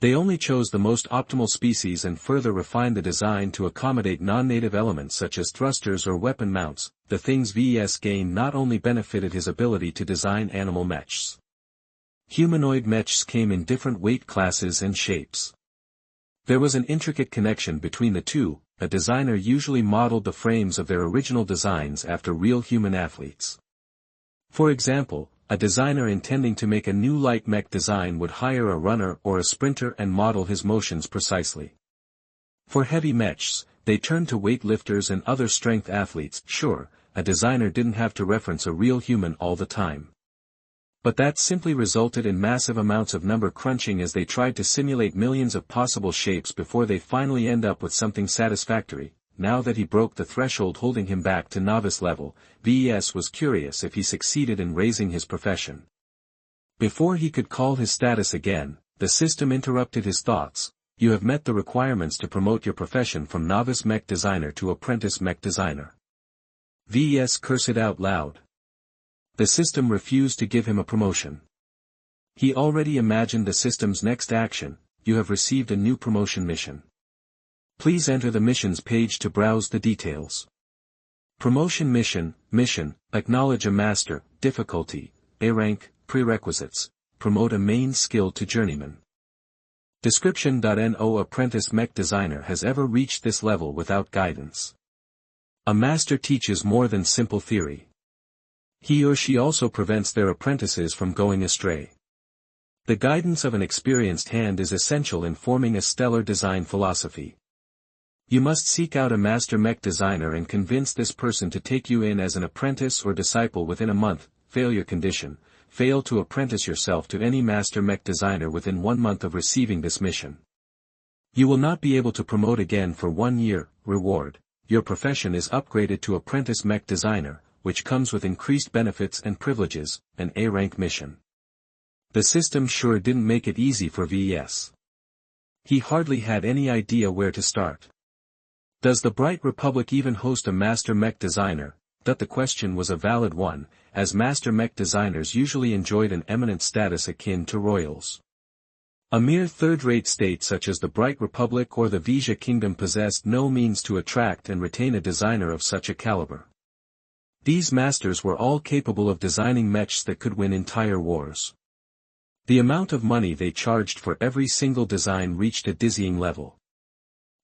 They only chose the most optimal species and further refined the design to accommodate non-native elements such as thrusters or weapon mounts. The things Ves gained not only benefited his ability to design animal mechs. Humanoid mechs came in different weight classes and shapes. There was an intricate connection between the two. A designer usually modeled the frames of their original designs after real human athletes. For example, a designer intending to make a new light mech design would hire a runner or a sprinter and model his motions precisely. For heavy mechs, they turned to weightlifters and other strength athletes. Sure, a designer didn't have to reference a real human all the time. But that simply resulted in massive amounts of number crunching as they tried to simulate millions of possible shapes before they finally end up with something satisfactory. Now that he broke the threshold holding him back to novice level, Ves was curious if he succeeded in raising his profession. Before he could call his status again, the system interrupted his thoughts. You have met the requirements to promote your profession from novice mech designer to apprentice mech designer. Ves cursed out loud. The system refused to give him a promotion. He already imagined the system's next action. You have received a new promotion mission. Please enter the missions page to browse the details. Promotion mission, acknowledge a master, difficulty, A rank, prerequisites, promote a main skill to journeyman. Description. No apprentice mech designer has ever reached this level without guidance. A master teaches more than simple theory. He or she also prevents their apprentices from going astray. The guidance of an experienced hand is essential in forming a stellar design philosophy. You must seek out a master mech designer and convince this person to take you in as an apprentice or disciple within a month. Failure condition: fail to apprentice yourself to any master mech designer within 1 month of receiving this mission. You will not be able to promote again for 1 year. Reward: your profession is upgraded to apprentice mech designer, which comes with increased benefits and privileges, an A rank mission. The system sure didn't make it easy for Ves. He hardly had any idea where to start. Does the Bright Republic even host a master mech designer? That the question was a valid one, as master mech designers usually enjoyed an eminent status akin to royals. A mere third-rate state such as the Bright Republic or the Ves Kingdom possessed no means to attract and retain a designer of such a caliber. These masters were all capable of designing mechs that could win entire wars. The amount of money they charged for every single design reached a dizzying level.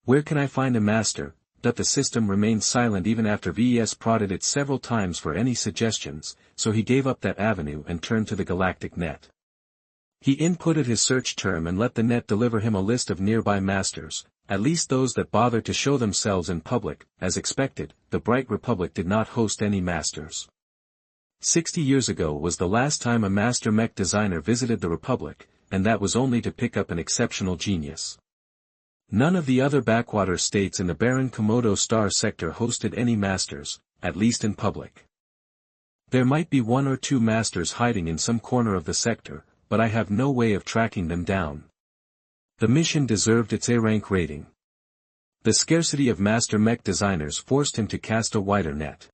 Where can I find a master? That the system remained silent even after Ves prodded it several times for any suggestions, so he gave up that avenue and turned to the galactic net. He inputted his search term and let the net deliver him a list of nearby masters, at least those that bothered to show themselves in public. As expected, the Bright Republic did not host any masters. 60 years ago was the last time a master mech designer visited the Republic, and that was only to pick up an exceptional genius. None of the other backwater states in the barren Komodo star sector hosted any masters, at least in public. There might be 1 or 2 masters hiding in some corner of the sector, but I have no way of tracking them down. The mission deserved its A-rank rating. The scarcity of master mech designers forced him to cast a wider net.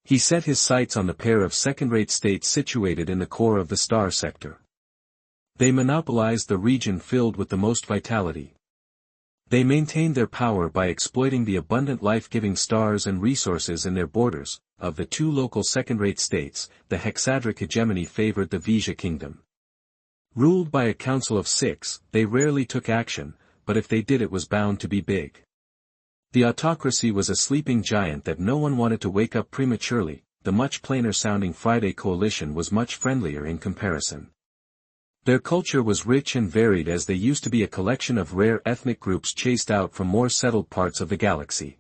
He set his sights on the pair of second-rate states situated in the core of the star sector. They monopolized the region filled with the most vitality. They maintained their power by exploiting the abundant life-giving stars and resources in their borders. Of the 2 local second-rate states, the hexadric hegemony favored the Ves Kingdom. Ruled by a council of 6, they rarely took action, but if they did it was bound to be big. The autocracy was a sleeping giant that no one wanted to wake up prematurely. The much plainer-sounding Friday Coalition was much friendlier in comparison. Their culture was rich and varied as they used to be a collection of rare ethnic groups chased out from more settled parts of the galaxy.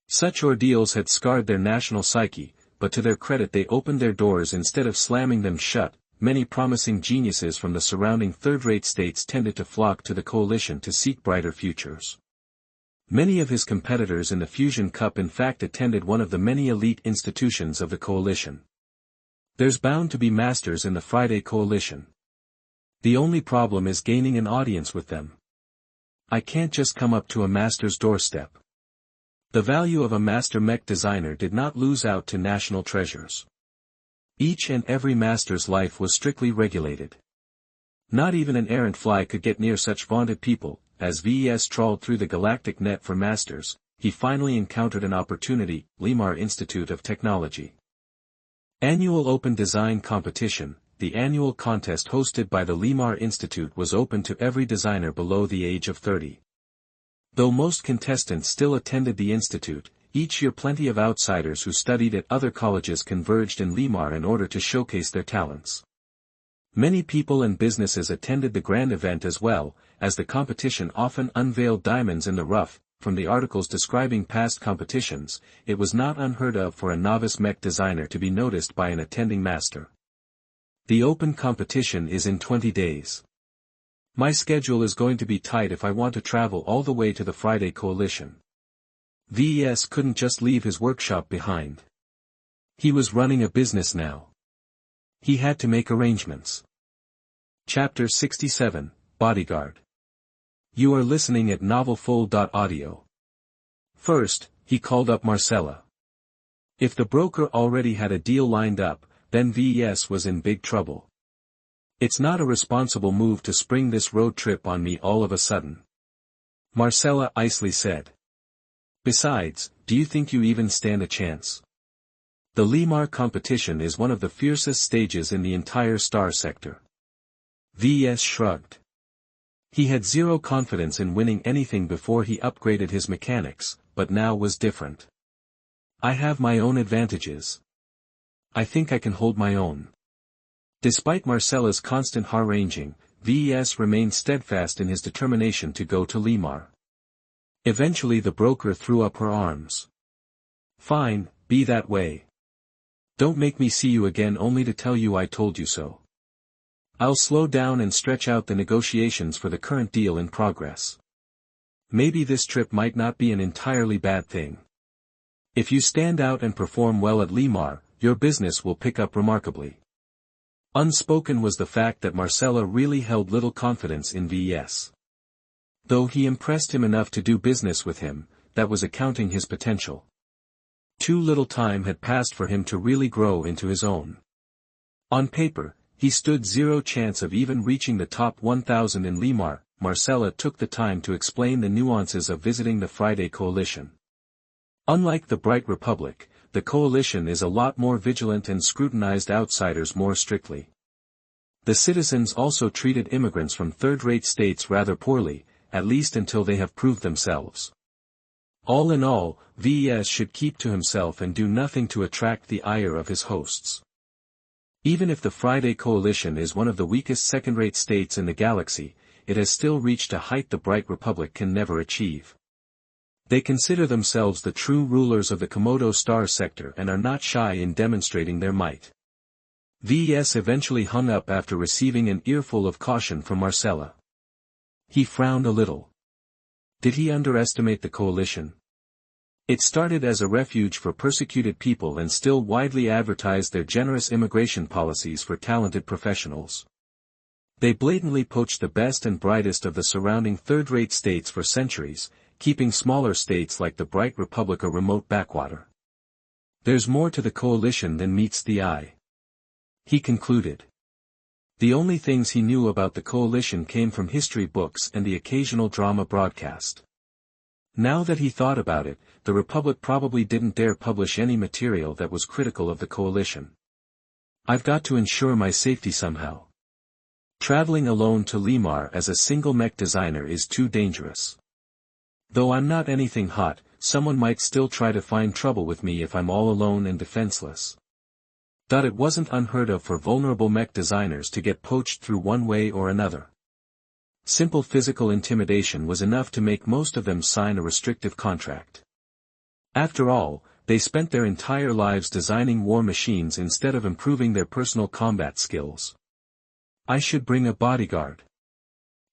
Such ordeals had scarred their national psyche, but to their credit they opened their doors instead of slamming them shut. Many promising geniuses from the surrounding third-rate states tended to flock to the coalition to seek brighter futures. Many of his competitors in the Fusion Cup in fact attended one of the many elite institutions of the coalition. There's bound to be masters in the Friday Coalition. The only problem is gaining an audience with them. I can't just come up to a master's doorstep. The value of a master mech designer did not lose out to national treasures. Each and every master's life was strictly regulated. Not even an errant fly could get near such vaunted people. As Ves trawled through the galactic net for masters, he finally encountered an opportunity: Limar Institute of Technology. Annual Open Design Competition. The annual contest hosted by the Limar Institute was open to every designer below the age of 30. Though most contestants still attended the institute, each year plenty of outsiders who studied at other colleges converged in Limar in order to showcase their talents. Many people and businesses attended the grand event as well, as the competition often unveiled diamonds in the rough. From the articles describing past competitions, it was not unheard of for a novice mech designer to be noticed by an attending master. The open competition is in 20 days. My schedule is going to be tight if I want to travel all the way to the Friday Coalition. Ves couldn't just leave his workshop behind. He was running a business now. He had to make arrangements. Chapter 67, Bodyguard. You are listening at novelfull.audio. First, he called up Marcella. If the broker already had a deal lined up, then Ves was in big trouble. It's not a responsible move to spring this road trip on me all of a sudden, Marcella icily said. Besides, do you think you even stand a chance? The Lemar competition is one of the fiercest stages in the entire star sector. Ves shrugged. He had zero confidence in winning anything before he upgraded his mechanics, but now was different. I have my own advantages. I think I can hold my own. Despite Marcella's constant haranguing, Ves remained steadfast in his determination to go to Lemar. Eventually the broker threw up her arms. Fine, be that way. Don't make me see you again only to tell you I told you so. I'll slow down and stretch out the negotiations for the current deal in progress. Maybe this trip might not be an entirely bad thing. If you stand out and perform well at Lemar, your business will pick up remarkably. Unspoken was the fact that Marcella really held little confidence in Ves. Though he impressed him enough to do business with him, that was accounting his potential. Too little time had passed for him to really grow into his own. On paper, he stood zero chance of even reaching the top 1,000 in Lemar. Marcella took the time to explain the nuances of visiting the Friday Coalition. Unlike the Bright Republic, the Coalition is a lot more vigilant and scrutinized outsiders more strictly. The citizens also treated immigrants from third-rate states rather poorly, at least until they have proved themselves. All in all, Ves should keep to himself and do nothing to attract the ire of his hosts. Even if the Friday Coalition is one of the weakest second-rate states in the galaxy, it has still reached a height the Bright Republic can never achieve. They consider themselves the true rulers of the Komodo star sector and are not shy in demonstrating their might. Ves eventually hung up after receiving an earful of caution from Marcella. He frowned a little. Did he underestimate the coalition? It started as a refuge for persecuted people and still widely advertised their generous immigration policies for talented professionals. They blatantly poached the best and brightest of the surrounding third-rate states for centuries, keeping smaller states like the Bright Republic a remote backwater. There's more to the coalition than meets the eye, he concluded. The only things he knew about the coalition came from history books and the occasional drama broadcast. Now that he thought about it, the Republic probably didn't dare publish any material that was critical of the coalition. I've got to ensure my safety somehow. Traveling alone to Lemar as a single mech designer is too dangerous. Though I'm not anything hot, someone might still try to find trouble with me if I'm all alone and defenseless. It wasn't unheard of for vulnerable mech designers to get poached through one way or another. Simple physical intimidation was enough to make most of them sign a restrictive contract. After all, they spent their entire lives designing war machines instead of improving their personal combat skills. I should bring a bodyguard.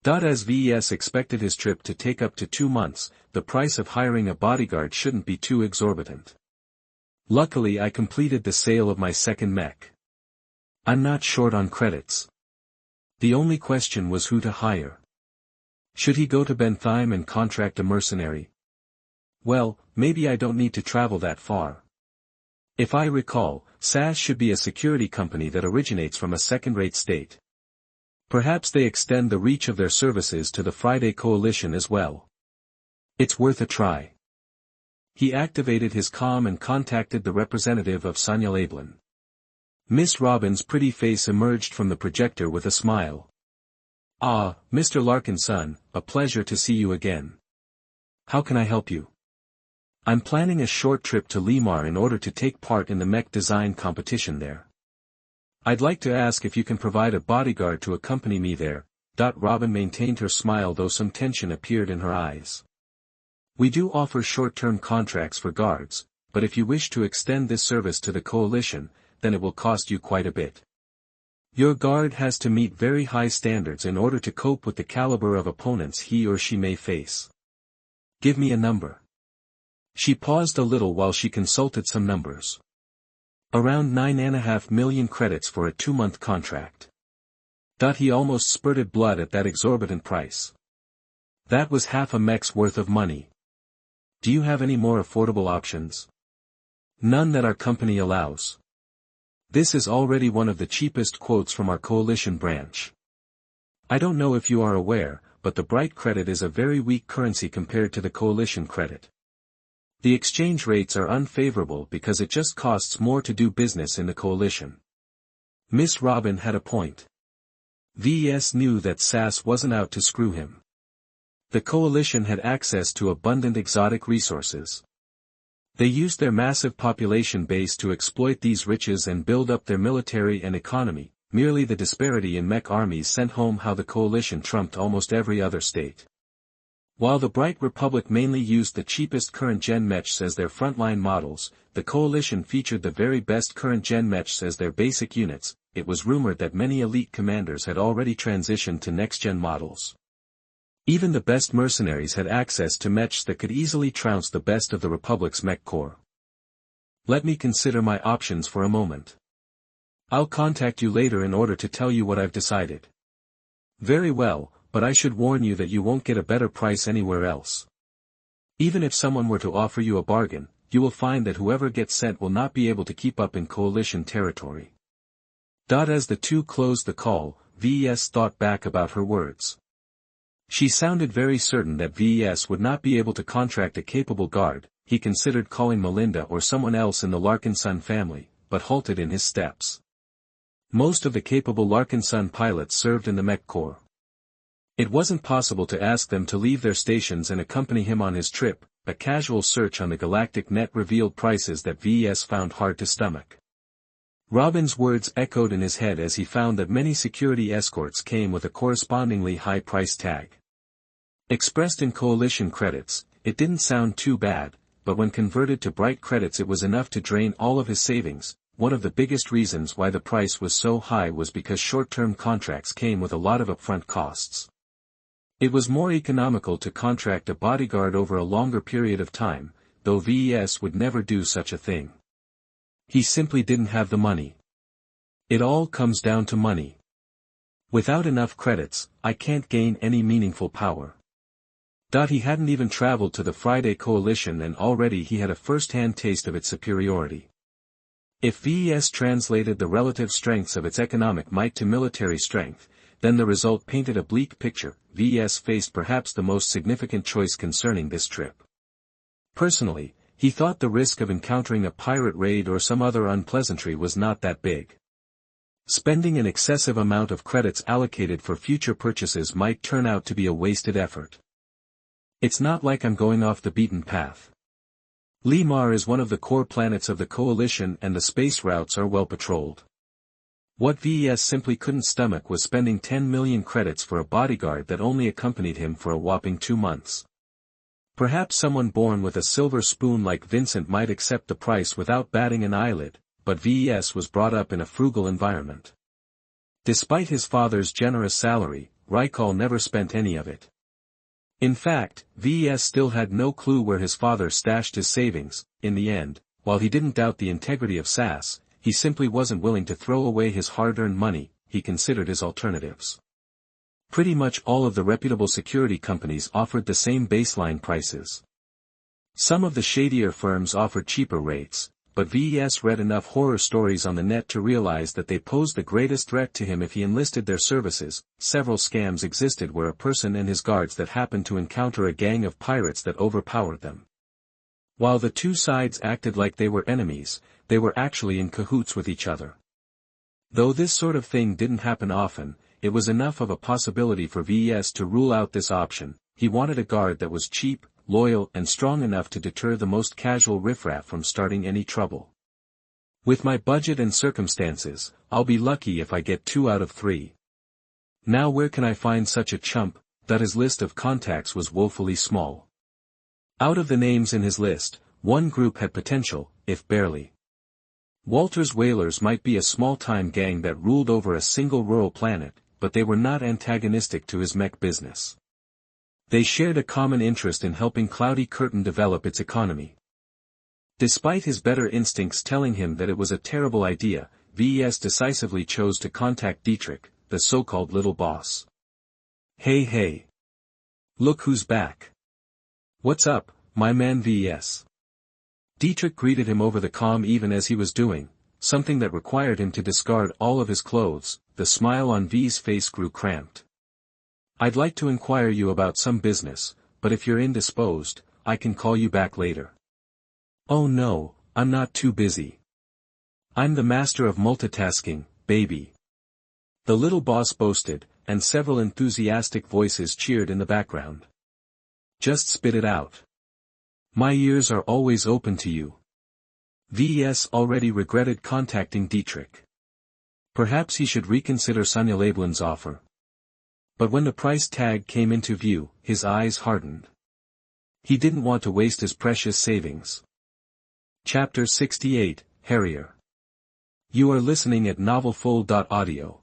As Ves expected his trip to take up to 2 months, the price of hiring a bodyguard shouldn't be too exorbitant. Luckily I completed the sale of my second mech. I'm not short on credits. The only question was who to hire. Should he go to Bentheim and contract a mercenary? Well, maybe I don't need to travel that far. If I recall, SAS should be a security company that originates from a second-rate state. Perhaps they extend the reach of their services to the Friday Coalition as well. It's worth a try. He activated his comm and contacted the representative of Mtlnovel. Miss Robin's pretty face emerged from the projector with a smile. Ah, Mr. Larkinson, a pleasure to see you again. How can I help you? I'm planning a short trip to Lemar in order to take part in the mech design competition there. I'd like to ask if you can provide a bodyguard to accompany me there. Robin maintained her smile though some tension appeared in her eyes. We do offer short-term contracts for guards, but if you wish to extend this service to the coalition, then it will cost you quite a bit. Your guard has to meet very high standards in order to cope with the caliber of opponents he or she may face. Give me a number. She paused a little while she consulted some numbers. Around 9.5 million credits for a 2-month contract. He almost spurted blood at that exorbitant price. That was half a mech's worth of money. Do you have any more affordable options? None that our company allows. This is already one of the cheapest quotes from our coalition branch. I don't know if you are aware, but the Bright credit is a very weak currency compared to the coalition credit. The exchange rates are unfavorable because it just costs more to do business in the coalition. Miss Robin had a point. Ves knew that SAS wasn't out to screw him. The coalition had access to abundant exotic resources. They used their massive population base to exploit these riches and build up their military and economy. Merely the disparity in mech armies sent home how the coalition trumped almost every other state. While the Bright Republic mainly used the cheapest current-gen mechs as their frontline models, the coalition featured the very best current-gen mechs as their basic units. It was rumored that many elite commanders had already transitioned to next-gen models. Even the best mercenaries had access to mechs that could easily trounce the best of the Republic's mech corps. Let me consider my options for a moment. I'll contact you later in order to tell you what I've decided. Very well, but I should warn you that you won't get a better price anywhere else. Even if someone were to offer you a bargain, you will find that whoever gets sent will not be able to keep up in coalition territory. As the two closed the call, Ves thought back about her words. She sounded very certain that Ves would not be able to contract a capable guard. He considered calling Melinda or someone else in the Larkinson family, but halted in his steps. Most of the capable Larkinson pilots served in the Mech Corps. It wasn't possible to ask them to leave their stations and accompany him on his trip. A casual search on the galactic net revealed prices that Ves found hard to stomach. Robin's words echoed in his head as he found that many security escorts came with a correspondingly high price tag. Expressed in coalition credits, it didn't sound too bad, but when converted to bright credits it was enough to drain all of his savings. One of the biggest reasons why the price was so high was because short-term contracts came with a lot of upfront costs. It was more economical to contract a bodyguard over a longer period of time, though Ves would never do such a thing. He simply didn't have the money. It all comes down to money. Without enough credits, I can't gain any meaningful power. He hadn't even traveled to the Friday Coalition and already he had a first-hand taste of its superiority. If Ves translated the relative strengths of its economic might to military strength, then the result painted a bleak picture. Ves faced perhaps the most significant choice concerning this trip. Personally, he thought the risk of encountering a pirate raid or some other unpleasantry was not that big. Spending an excessive amount of credits allocated for future purchases might turn out to be a wasted effort. It's not like I'm going off the beaten path. Lemar is one of the core planets of the Coalition and the space routes are well patrolled. What Ves simply couldn't stomach was spending 10 million credits for a bodyguard that only accompanied him for a whopping 2 months. Perhaps someone born with a silver spoon like Vincent might accept the price without batting an eyelid, but Ves was brought up in a frugal environment. Despite his father's generous salary, Rykal never spent any of it. In fact, Ves still had no clue where his father stashed his savings. In the end, while he didn't doubt the integrity of SAS, he simply wasn't willing to throw away his hard-earned money. He considered his alternatives. Pretty much all of the reputable security companies offered the same baseline prices. Some of the shadier firms offered cheaper rates, but Ves read enough horror stories on the net to realize that they posed the greatest threat to him if he enlisted their services. Several scams existed where a person and his guards that happened to encounter a gang of pirates that overpowered them. While the two sides acted like they were enemies, they were actually in cahoots with each other. Though this sort of thing didn't happen often, it was enough of a possibility for Ves to rule out this option. He wanted a guard that was cheap, loyal and strong enough to deter the most casual riffraff from starting any trouble. With my budget and circumstances, I'll be lucky if I get 2 out of 3. Now where can I find such a chump? That his list of contacts was woefully small. Out of the names in his list, one group had potential, if barely. Walter's Whalers might be a small-time gang that ruled over a single rural planet, but they were not antagonistic to his mech business. They shared a common interest in helping Cloudy Curtain develop its economy. Despite his better instincts telling him that it was a terrible idea, Ves decisively chose to contact Dietrich, the so-called little boss. Hey. Look who's back. What's up, my man Ves? Dietrich greeted him over the comm even as he was doing something that required him to discard all of his clothes. The smile on V's face grew cramped. I'd like to inquire you about some business, but if you're indisposed, I can call you back later. Oh no, I'm not too busy. I'm the master of multitasking, baby. The little boss boasted, and several enthusiastic voices cheered in the background. Just spit it out. My ears are always open to you. Ves already regretted contacting Dietrich. Perhaps he should reconsider Mtlnovel's offer. But when the price tag came into view, his eyes hardened. He didn't want to waste his precious savings. Chapter 68, Harrier. You are listening at novelfull.audio.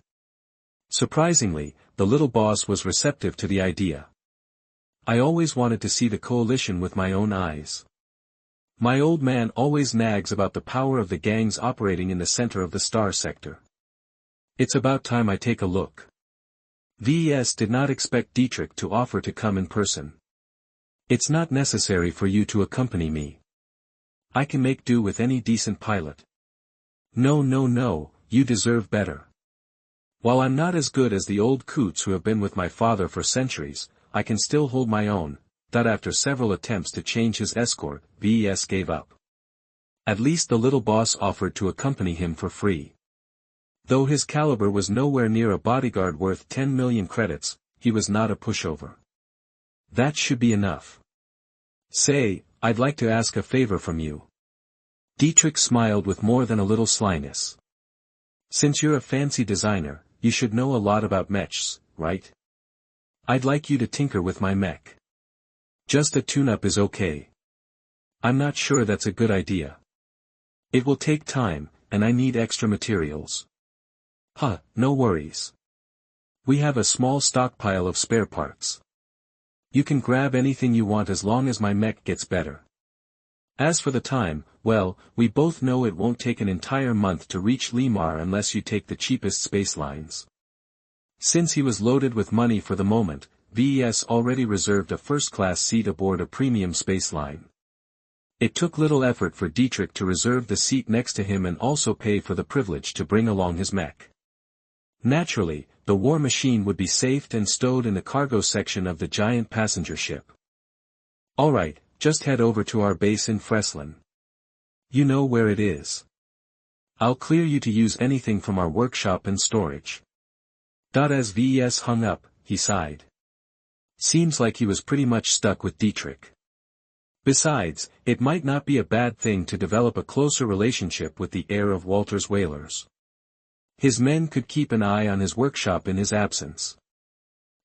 Surprisingly, the little boss was receptive to the idea. I always wanted to see the coalition with my own eyes. My old man always nags about the power of the gangs operating in the center of the star sector. It's about time I take a look. Ves did not expect Dietrich to offer to come in person. It's not necessary for you to accompany me. I can make do with any decent pilot. No, you deserve better. While I'm not as good as the old coots who have been with my father for centuries, I can still hold my own. That after several attempts to change his escort, Ves gave up. At least the little boss offered to accompany him for free. Though his caliber was nowhere near a bodyguard worth 10 million credits, he was not a pushover. That should be enough. Say, I'd like to ask a favor from you. Dietrich smiled with more than a little slyness. Since you're a fancy designer, you should know a lot about mechs, right? I'd like you to tinker with my mech. Just a tune-up is okay. I'm not sure that's a good idea. It will take time, and I need extra materials. No worries. We have a small stockpile of spare parts. You can grab anything you want as long as my mech gets better. As for the time, well, we both know it won't take an entire month to reach Lemar unless you take the cheapest space lines. Since he was loaded with money for the moment, Ves already reserved a first-class seat aboard a premium space line. It took little effort for Dietrich to reserve the seat next to him and also pay for the privilege to bring along his mech. Naturally, the war machine would be safed and stowed in the cargo section of the giant passenger ship. Alright, just head over to our base in Freslin. You know where it is. I'll clear you to use anything from our workshop and storage. As Ves hung up, he sighed. Seems like he was pretty much stuck with Dietrich. Besides, it might not be a bad thing to develop a closer relationship with the heir of Walter's whalers. His men could keep an eye on his workshop in his absence.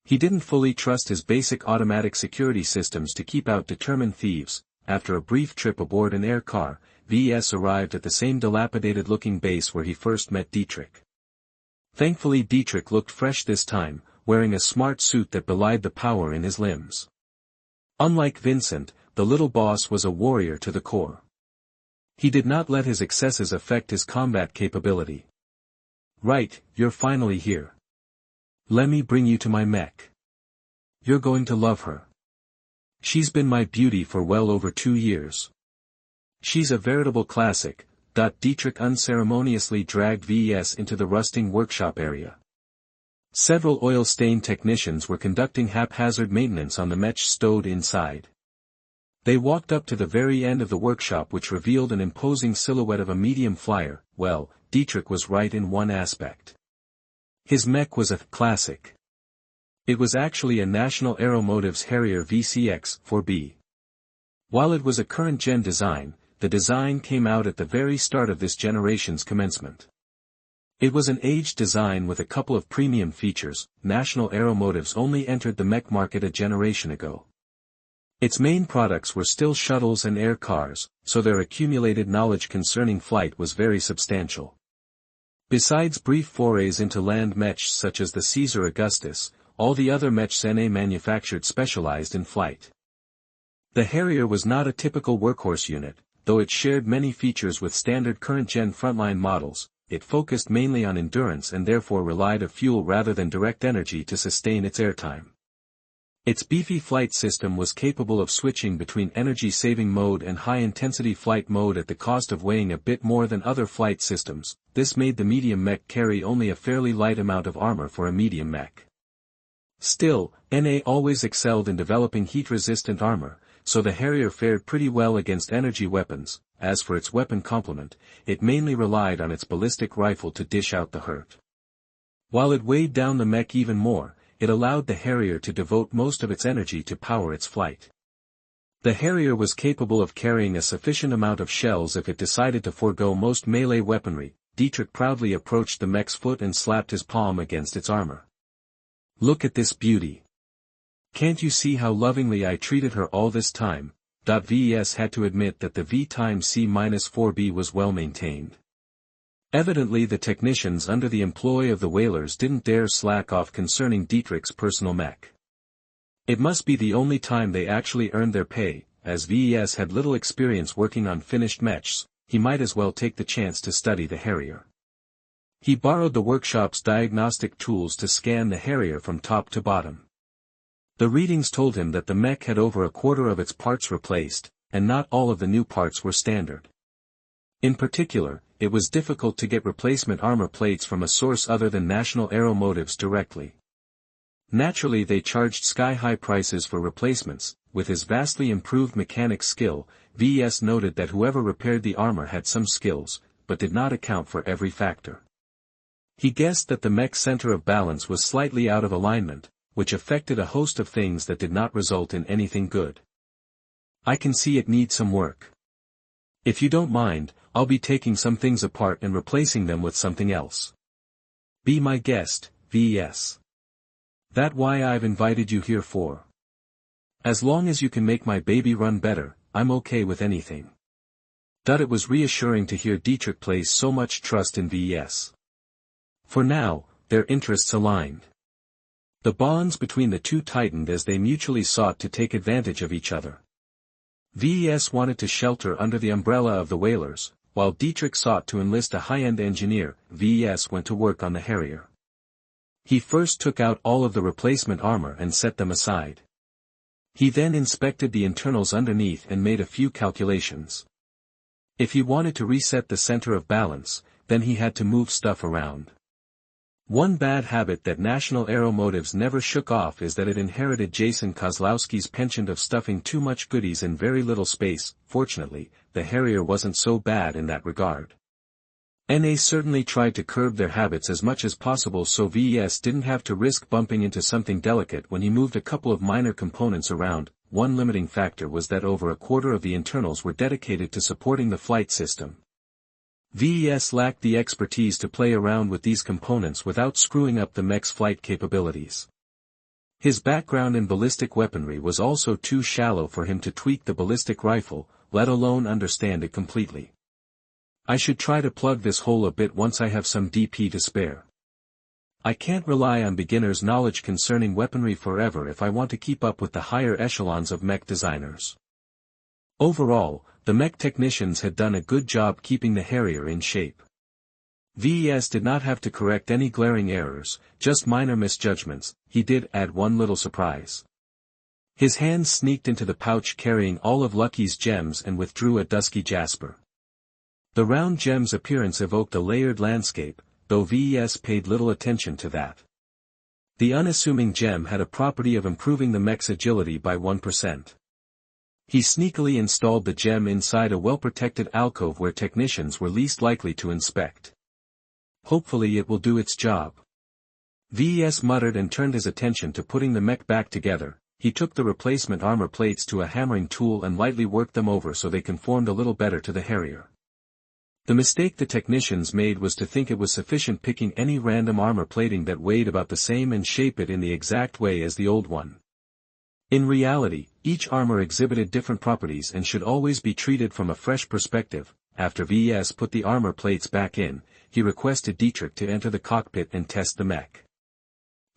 He didn't fully trust his basic automatic security systems to keep out determined thieves. After a brief trip aboard an air car, Ves arrived at the same dilapidated-looking base where he first met Dietrich. Thankfully Dietrich looked fresh this time, wearing a smart suit that belied the power in his limbs. Unlike Vincent, the little boss was a warrior to the core. He did not let his excesses affect his combat capability. Right, you're finally here. Let me bring you to my mech. You're going to love her. She's been my beauty for well over 2 years. She's a veritable classic. Dietrich unceremoniously dragged Ves into the rusting workshop area. Several oil-stained technicians were conducting haphazard maintenance on the mech stowed inside. They walked up to the very end of the workshop, which revealed an imposing silhouette of a medium flyer. Well, Dietrich was right in one aspect. His mech was a classic. It was actually a National Aeromotives Harrier VCX-4B. While it was a current-gen design, the design came out at the very start of this generation's commencement. It was an aged design with a couple of premium features. National Aeromotives only entered the mech market a generation ago. Its main products were still shuttles and air cars, so their accumulated knowledge concerning flight was very substantial. Besides brief forays into land mechs such as the Caesar Augustus, all the other mechs NA manufactured specialized in flight. The Harrier was not a typical workhorse unit, though it shared many features with standard current-gen frontline models. It focused mainly on endurance and therefore relied on fuel rather than direct energy to sustain its airtime. Its beefy flight system was capable of switching between energy-saving mode and high-intensity flight mode at the cost of weighing a bit more than other flight systems. This made the medium mech carry only a fairly light amount of armor for a medium mech. Still, NA always excelled in developing heat-resistant armor, so the Harrier fared pretty well against energy weapons. as for its weapon complement, it mainly relied on its ballistic rifle to dish out the hurt. While it weighed down the mech even more, it allowed the Harrier to devote most of its energy to power its flight. The Harrier was capable of carrying a sufficient amount of shells if it decided to forego most melee weaponry. Dietrich proudly approached the mech's foot and slapped his palm against its armor. "Look at this beauty. Can't you see how lovingly I treated her all this time?" Ves had to admit that the V-C-4B was well maintained. Evidently the technicians under the employ of the whalers didn't dare slack off concerning Dietrich's personal mech. It must be the only time they actually earned their pay, as Ves had little experience working on finished mechs. He might as well take the chance to study the Harrier. He borrowed the workshop's diagnostic tools to scan the Harrier from top to bottom. The readings told him that the mech had over a quarter of its parts replaced, and not all of the new parts were standard. In particular, it was difficult to get replacement armor plates from a source other than National Aeromotives directly. Naturally they charged sky-high prices for replacements. With his vastly improved mechanic skill, Ves noted that whoever repaired the armor had some skills, but did not account for every factor. He guessed that the mech's center of balance was slightly out of alignment, which affected a host of things that did not result in anything good. "I can see it needs some work. If you don't mind, I'll be taking some things apart and replacing them with something else. Be my guest, Ves. That why I've invited you here for. As long as you can make my baby run better, I'm okay with anything." It was reassuring to hear Dietrich place so much trust in Ves. For now, their interests aligned. The bonds between the two tightened as they mutually sought to take advantage of each other. Ves wanted to shelter under the umbrella of the whalers, while Dietrich sought to enlist a high-end engineer. Ves went to work on the Harrier. He first took out all of the replacement armor and set them aside. He then inspected the internals underneath and made a few calculations. If he wanted to reset the center of balance, then he had to move stuff around. One bad habit that National Aeromotives never shook off is that it inherited Jason Kozlowski's penchant of stuffing too much goodies in very little space. Fortunately, the Harrier wasn't so bad in that regard. NA certainly tried to curb their habits as much as possible so Ves didn't have to risk bumping into something delicate when he moved a couple of minor components around. One limiting factor was that over a quarter of the internals were dedicated to supporting the flight system. Ves lacked the expertise to play around with these components without screwing up the mech's flight capabilities. His background in ballistic weaponry was also too shallow for him to tweak the ballistic rifle, let alone understand it completely. "I should try to plug this hole a bit once I have some DP to spare. I can't rely on beginners' knowledge concerning weaponry forever if I want to keep up with the higher echelons of mech designers." Overall, the mech technicians had done a good job keeping the Harrier in shape. Ves did not have to correct any glaring errors, just minor misjudgments. He did add one little surprise. His hands sneaked into the pouch carrying all of Lucky's gems and withdrew a dusky jasper. The round gem's appearance evoked a layered landscape, though Ves paid little attention to that. The unassuming gem had a property of improving the mech's agility by 1%. He sneakily installed the gem inside a well-protected alcove where technicians were least likely to inspect. "Hopefully it will do its job." Ves muttered and turned his attention to putting the mech back together. He took the replacement armor plates to a hammering tool and lightly worked them over so they conformed a little better to the Harrier. The mistake the technicians made was to think it was sufficient picking any random armor plating that weighed about the same and shape it in the exact way as the old one. In reality, each armor exhibited different properties and should always be treated from a fresh perspective. After Ves put the armor plates back in, he requested Dietrich to enter the cockpit and test the mech.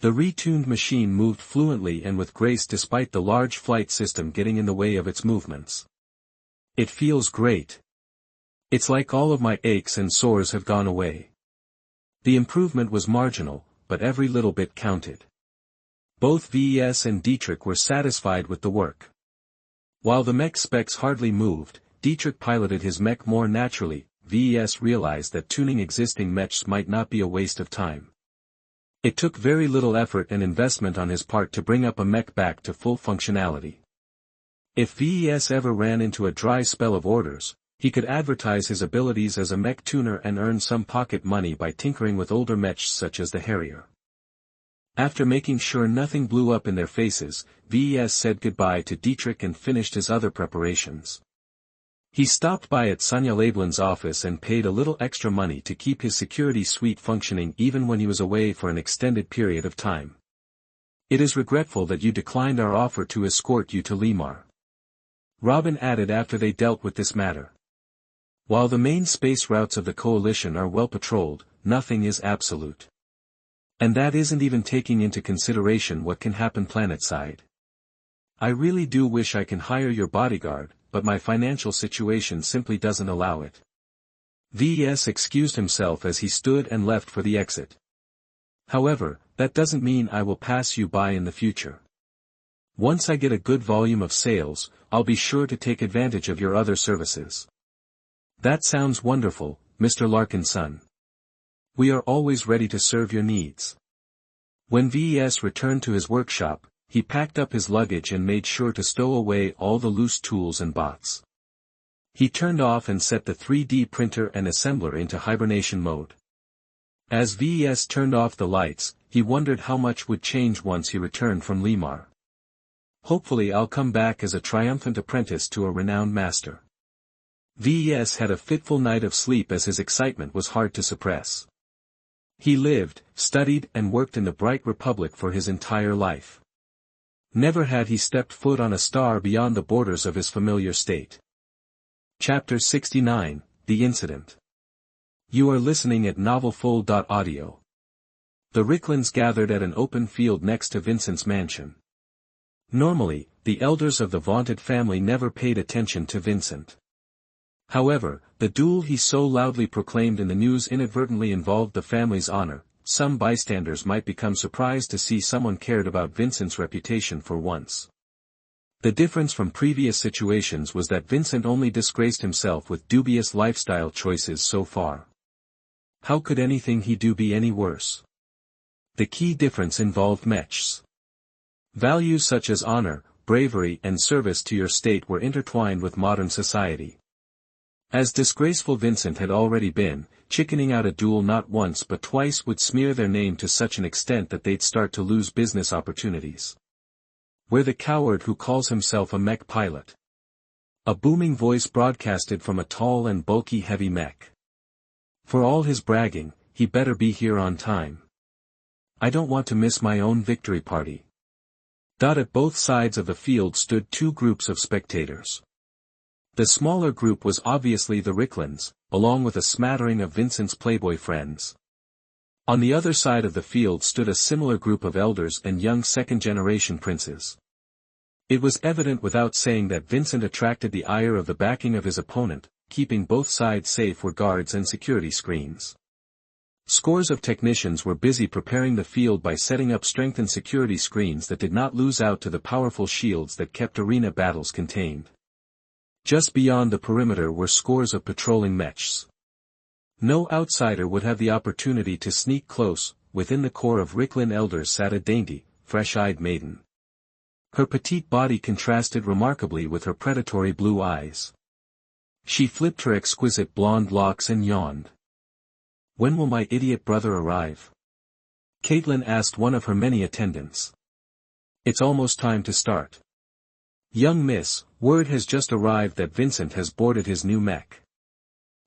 The retuned machine moved fluently and with grace despite the large flight system getting in the way of its movements. "It feels great. It's like all of my aches and sores have gone away." The improvement was marginal, but every little bit counted. Both Ves and Dietrich were satisfied with the work. While the mech specs hardly moved, Dietrich piloted his mech more naturally. Ves realized that tuning existing mechs might not be a waste of time. It took very little effort and investment on his part to bring up a mech back to full functionality. If Ves ever ran into a dry spell of orders, He could advertise his abilities as a mech tuner and earn some pocket money by tinkering with older mechs such as the Harrier. After making sure nothing blew up in their faces, Ves said goodbye to Dietrich and finished his other preparations. He stopped by at Sonja Labelin's office and paid a little extra money to keep his security suite functioning even when he was away for an extended period of time. "It is regretful that you declined our offer to escort you to Limar," Robin added after they dealt with this matter. "While the main space routes of the Coalition are well patrolled, nothing is absolute. And that isn't even taking into consideration what can happen planetside. I really do wish I can hire your bodyguard, but my financial situation simply doesn't allow it." Ves excused himself as he stood and left for the exit. "However, that doesn't mean I will pass you by in the future. Once I get a good volume of sales, I'll be sure to take advantage of your other services." "That sounds wonderful, Mr. Larkinson. We are always ready to serve your needs." When Ves returned to his workshop, he packed up his luggage and made sure to stow away all the loose tools and bots. He turned off and set the 3D printer and assembler into hibernation mode. As Ves turned off the lights, he wondered how much would change once he returned from Limar. "Hopefully I'll come back as a triumphant apprentice to a renowned master." Ves had a fitful night of sleep as his excitement was hard to suppress. He lived, studied and worked in the Bright Republic for his entire life. Never had he stepped foot on a star beyond the borders of his familiar state. Chapter 69, The Incident. You are listening at novelfull.audio. The Ricklins gathered at an open field next to Vincent's mansion. Normally, the elders of the vaunted family never paid attention to Vincent. However, the duel he so loudly proclaimed in the news inadvertently involved the family's honor. Some bystanders might become surprised to see someone cared about Vincent's reputation for once. The difference from previous situations was that Vincent only disgraced himself with dubious lifestyle choices so far. How could anything he do be any worse? The key difference involved mechs. Values such as honor, bravery and service to your state were intertwined with modern society. As disgraceful Vincent had already been, chickening out a duel not once but twice would smear their name to such an extent that they'd start to lose business opportunities. "We're the coward who calls himself a mech pilot." A booming voice broadcasted from a tall and bulky heavy mech. "For all his bragging, he better be here on time. I don't want to miss my own victory party." At both sides of the field stood two groups of spectators. The smaller group was obviously the Ricklins, along with a smattering of Vincent's playboy friends. On the other side of the field stood a similar group of elders and young second-generation princes. It was evident without saying that Vincent attracted the ire of the backing of his opponent. Keeping both sides safe were guards and security screens. Scores of technicians were busy preparing the field by setting up strengthened security screens that did not lose out to the powerful shields that kept arena battles contained. Just beyond the perimeter were scores of patrolling mechs. No outsider would have the opportunity to sneak close. Within the core of Ricklin elders sat a dainty, fresh-eyed maiden. Her petite body contrasted remarkably with her predatory blue eyes. She flipped her exquisite blonde locks and yawned. "When will my idiot brother arrive?" Caitlin asked one of her many attendants. "It's almost time to start. Young miss, word has just arrived that Vincent has boarded his new mech.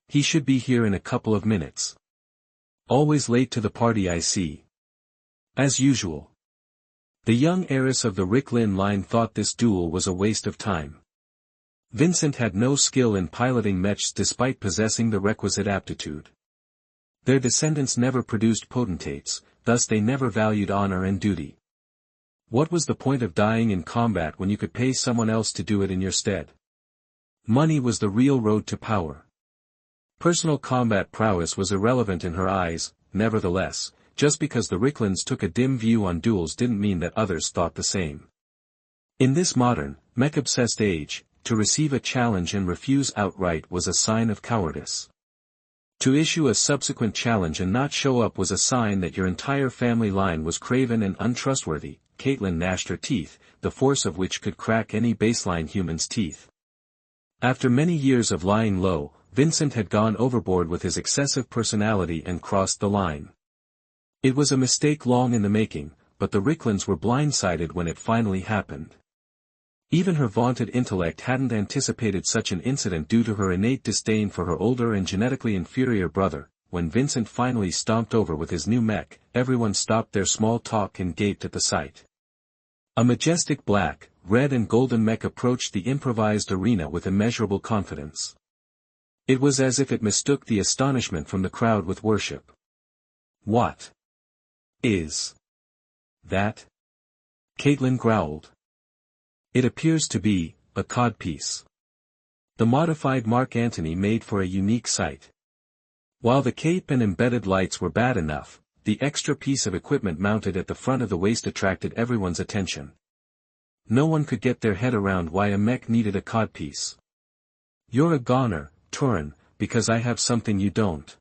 He should be here in a couple of minutes. Always late to the party, I see." As usual. The young heiress of the Ricklin line thought this duel was a waste of time. Vincent had no skill in piloting mechs despite possessing the requisite aptitude. Their descendants never produced potentates, thus they never valued honor and duty. What was the point of dying in combat when you could pay someone else to do it in your stead? Money was the real road to power. Personal combat prowess was irrelevant in her eyes. Nevertheless, just because the Ricklins took a dim view on duels didn't mean that others thought the same. In this modern, mech-obsessed age, to receive a challenge and refuse outright was a sign of cowardice. To issue a subsequent challenge and not show up was a sign that your entire family line was craven and untrustworthy. Caitlin gnashed her teeth, the force of which could crack any baseline human's teeth. After many years of lying low, Vincent had gone overboard with his excessive personality and crossed the line. It was a mistake long in the making, but the Ricklins were blindsided when it finally happened. Even her vaunted intellect hadn't anticipated such an incident due to her innate disdain for her older and genetically inferior brother. When Vincent finally stomped over with his new mech, everyone stopped their small talk and gaped at the sight. A majestic black, red and golden mech approached the improvised arena with immeasurable confidence. It was as if it mistook the astonishment from the crowd with worship. "What is that?" Caitlin growled. "It appears to be a codpiece." The modified Mark Antony made for a unique sight. While the cape and embedded lights were bad enough, the extra piece of equipment mounted at the front of the waist attracted everyone's attention. No one could get their head around why a mech needed a codpiece. "You're a goner, Turin, because I have something you don't."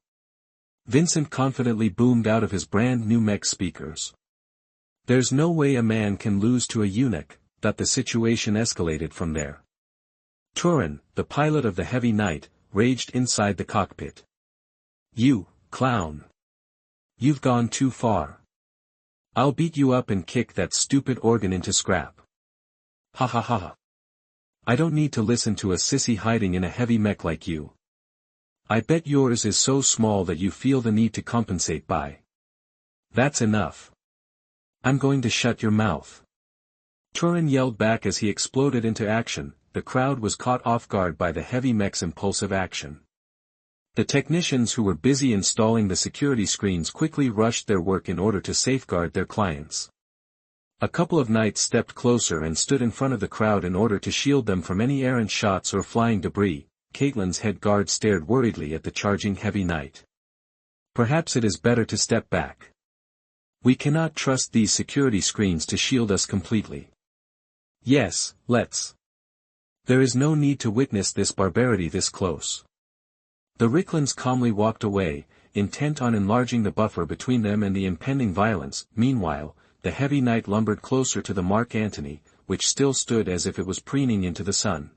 Vincent confidently boomed out of his brand new mech speakers. "There's no way a man can lose to a eunuch." That the situation escalated from there. Turin, the pilot of the Heavy Knight, raged inside the cockpit. "You, clown. You've gone too far. I'll beat you up and kick that stupid organ into scrap. Ha ha ha ha. I don't need to listen to a sissy hiding in a heavy mech like you. I bet yours is so small that you feel the need to compensate by. That's enough. I'm going to shut your mouth." Turin yelled back as he exploded into action. The crowd was caught off guard by the heavy mech's impulsive action. The technicians who were busy installing the security screens quickly rushed their work in order to safeguard their clients. A couple of knights stepped closer and stood in front of the crowd in order to shield them from any errant shots or flying debris. Caitlin's head guard stared worriedly at the charging heavy knight. "Perhaps it is better to step back. We cannot trust these security screens to shield us completely." "Yes, let's. There is no need to witness this barbarity this close." The Ricklins calmly walked away, intent on enlarging the buffer between them and the impending violence. Meanwhile, the heavy knight lumbered closer to the Mark Antony, which still stood as if it was preening into the sun.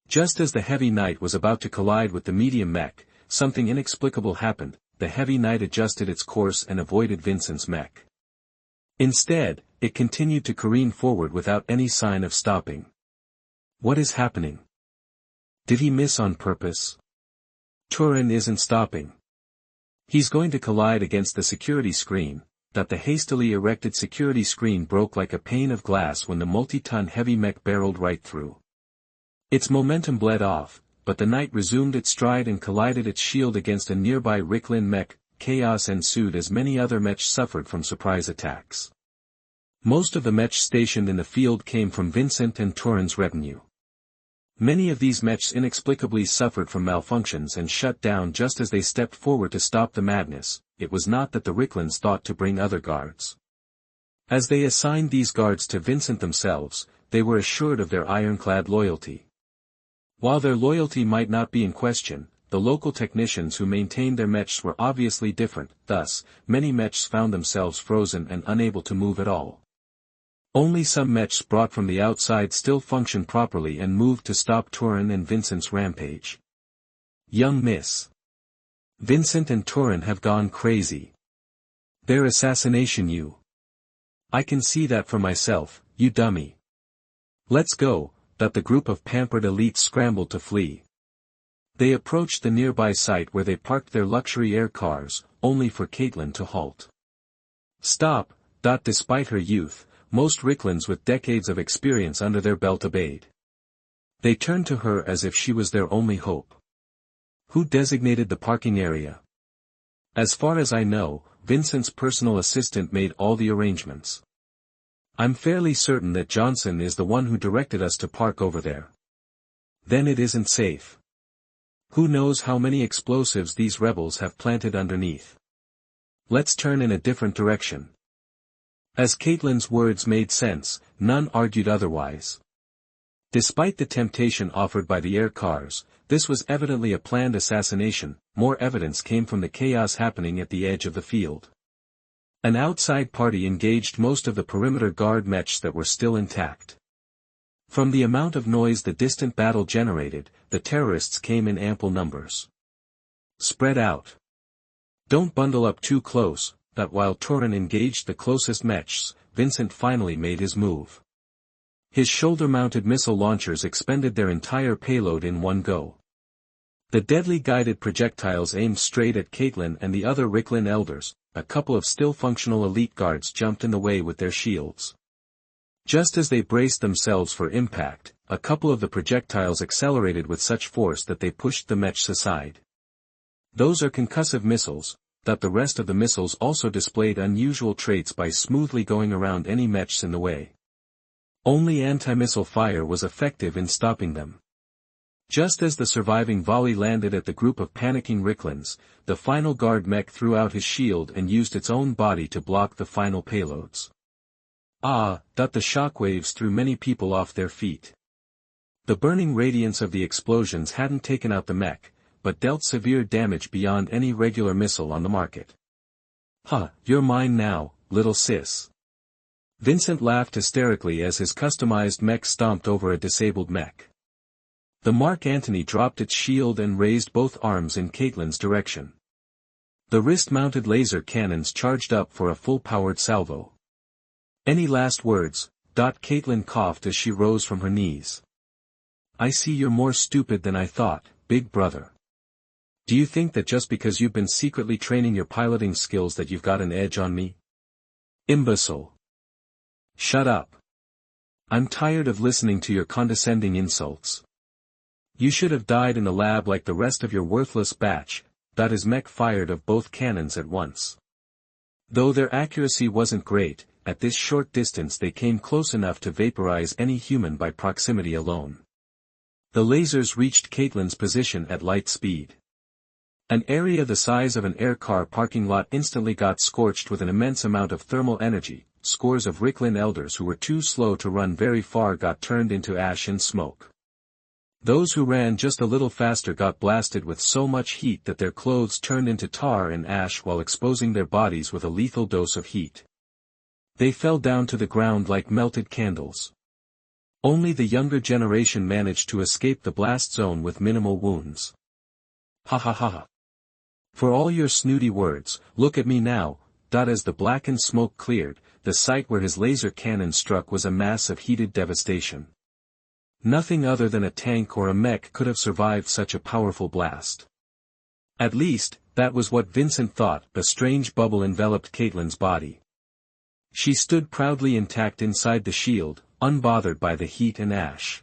Just as the heavy knight was about to collide with the medium mech, something inexplicable happened. The heavy knight adjusted its course and avoided Vincent's mech. Instead, it continued to careen forward without any sign of stopping. What is happening? Did he miss on purpose? Turin isn't stopping. He's going to collide against the security screen. That the hastily erected security screen broke like a pane of glass when the multi-ton heavy mech barreled right through. Its momentum bled off, but the knight resumed its stride and collided its shield against a nearby Ricklin mech. Chaos ensued as many other mechs suffered from surprise attacks. Most of the mechs stationed in the field came from Vincent and Turin's retinue. Many of these mechs inexplicably suffered from malfunctions and shut down just as they stepped forward to stop the madness. It was not that the Ricklins thought to bring other guards. As they assigned these guards to Vincent themselves, they were assured of their ironclad loyalty. While their loyalty might not be in question, the local technicians who maintained their mechs were obviously different. Thus, many mechs found themselves frozen and unable to move at all. Only some mechs brought from the outside still functioned properly and moved to stop Turin and Vincent's rampage. Young Miss. Vincent and Turin have gone crazy. Their assassination you. I can see that for myself, you dummy. Let's go. That the group of pampered elites scrambled to flee. They approached the nearby site where they parked their luxury air cars, only for Caitlin to halt. Stop. Despite her youth, most Ricklins with decades of experience under their belt obeyed. They turned to her as if she was their only hope. Who designated the parking area? As far as I know, Vincent's personal assistant made all the arrangements. I'm fairly certain that Johnson is the one who directed us to park over there. Then it isn't safe. Who knows how many explosives these rebels have planted underneath. Let's turn in a different direction. As Caitlin's words made sense, none argued otherwise. Despite the temptation offered by the air cars, this was evidently a planned assassination. More evidence came from the chaos happening at the edge of the field. An outside party engaged most of the perimeter guard mechs that were still intact. From the amount of noise the distant battle generated, the terrorists came in ample numbers. Spread out. Don't bundle up too close. That while Turin engaged the closest mechs, Vincent finally made his move. His shoulder-mounted missile launchers expended their entire payload in one go. The deadly guided projectiles aimed straight at Caitlin and the other Ricklin elders. A couple of still functional elite guards jumped in the way with their shields. Just as they braced themselves for impact, a couple of the projectiles accelerated with such force that they pushed the mechs aside. Those are concussive missiles, that the rest of the missiles also displayed unusual traits by smoothly going around any mechs in the way. Only anti-missile fire was effective in stopping them. Just as the surviving volley landed at the group of panicking Ricklins, the final guard mech threw out his shield and used its own body to block the final payloads. The shockwaves threw many people off their feet. The burning radiance of the explosions hadn't taken out the mech, but dealt severe damage beyond any regular missile on the market. You're mine now, little sis. Vincent laughed hysterically as his customized mech stomped over a disabled mech. The Mark Antony dropped its shield and raised both arms in Caitlin's direction. The wrist-mounted laser cannons charged up for a full-powered salvo. Any last words? Caitlin coughed as she rose from her knees. I see you're more stupid than I thought, big brother. Do you think that just because you've been secretly training your piloting skills that you've got an edge on me? Imbecile. Shut up. I'm tired of listening to your condescending insults. You should have died in the lab like the rest of your worthless batch. His mech fired of both cannons at once. Though their accuracy wasn't great, at this short distance they came close enough to vaporize any human by proximity alone. The lasers reached Caitlin's position at light speed. An area the size of an air car parking lot instantly got scorched with an immense amount of thermal energy. Scores of Ricklin elders who were too slow to run very far got turned into ash and smoke. Those who ran just a little faster got blasted with so much heat that their clothes turned into tar and ash while exposing their bodies with a lethal dose of heat. They fell down to the ground like melted candles. Only the younger generation managed to escape the blast zone with minimal wounds. Ha ha ha ha. For all your snooty words, look at me now. As the blackened smoke cleared, the site where his laser cannon struck was a mass of heated devastation. Nothing other than a tank or a mech could have survived such a powerful blast. At least, that was what Vincent thought. A strange bubble enveloped Caitlin's body. She stood proudly intact inside the shield, unbothered by the heat and ash.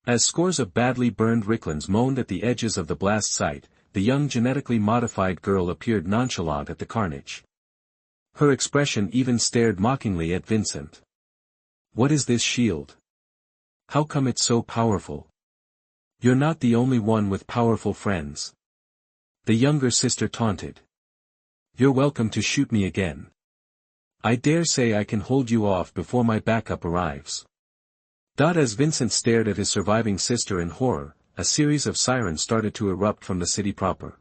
As scores of badly burned Ricklins moaned at the edges of the blast site, the young genetically modified girl appeared nonchalant at the carnage. Her expression even stared mockingly at Vincent. What is this shield? How come it's so powerful? You're not the only one with powerful friends. The younger sister taunted. You're welcome to shoot me again. I dare say I can hold you off before my backup arrives. As Vincent stared at his surviving sister in horror, a series of sirens started to erupt from the city proper.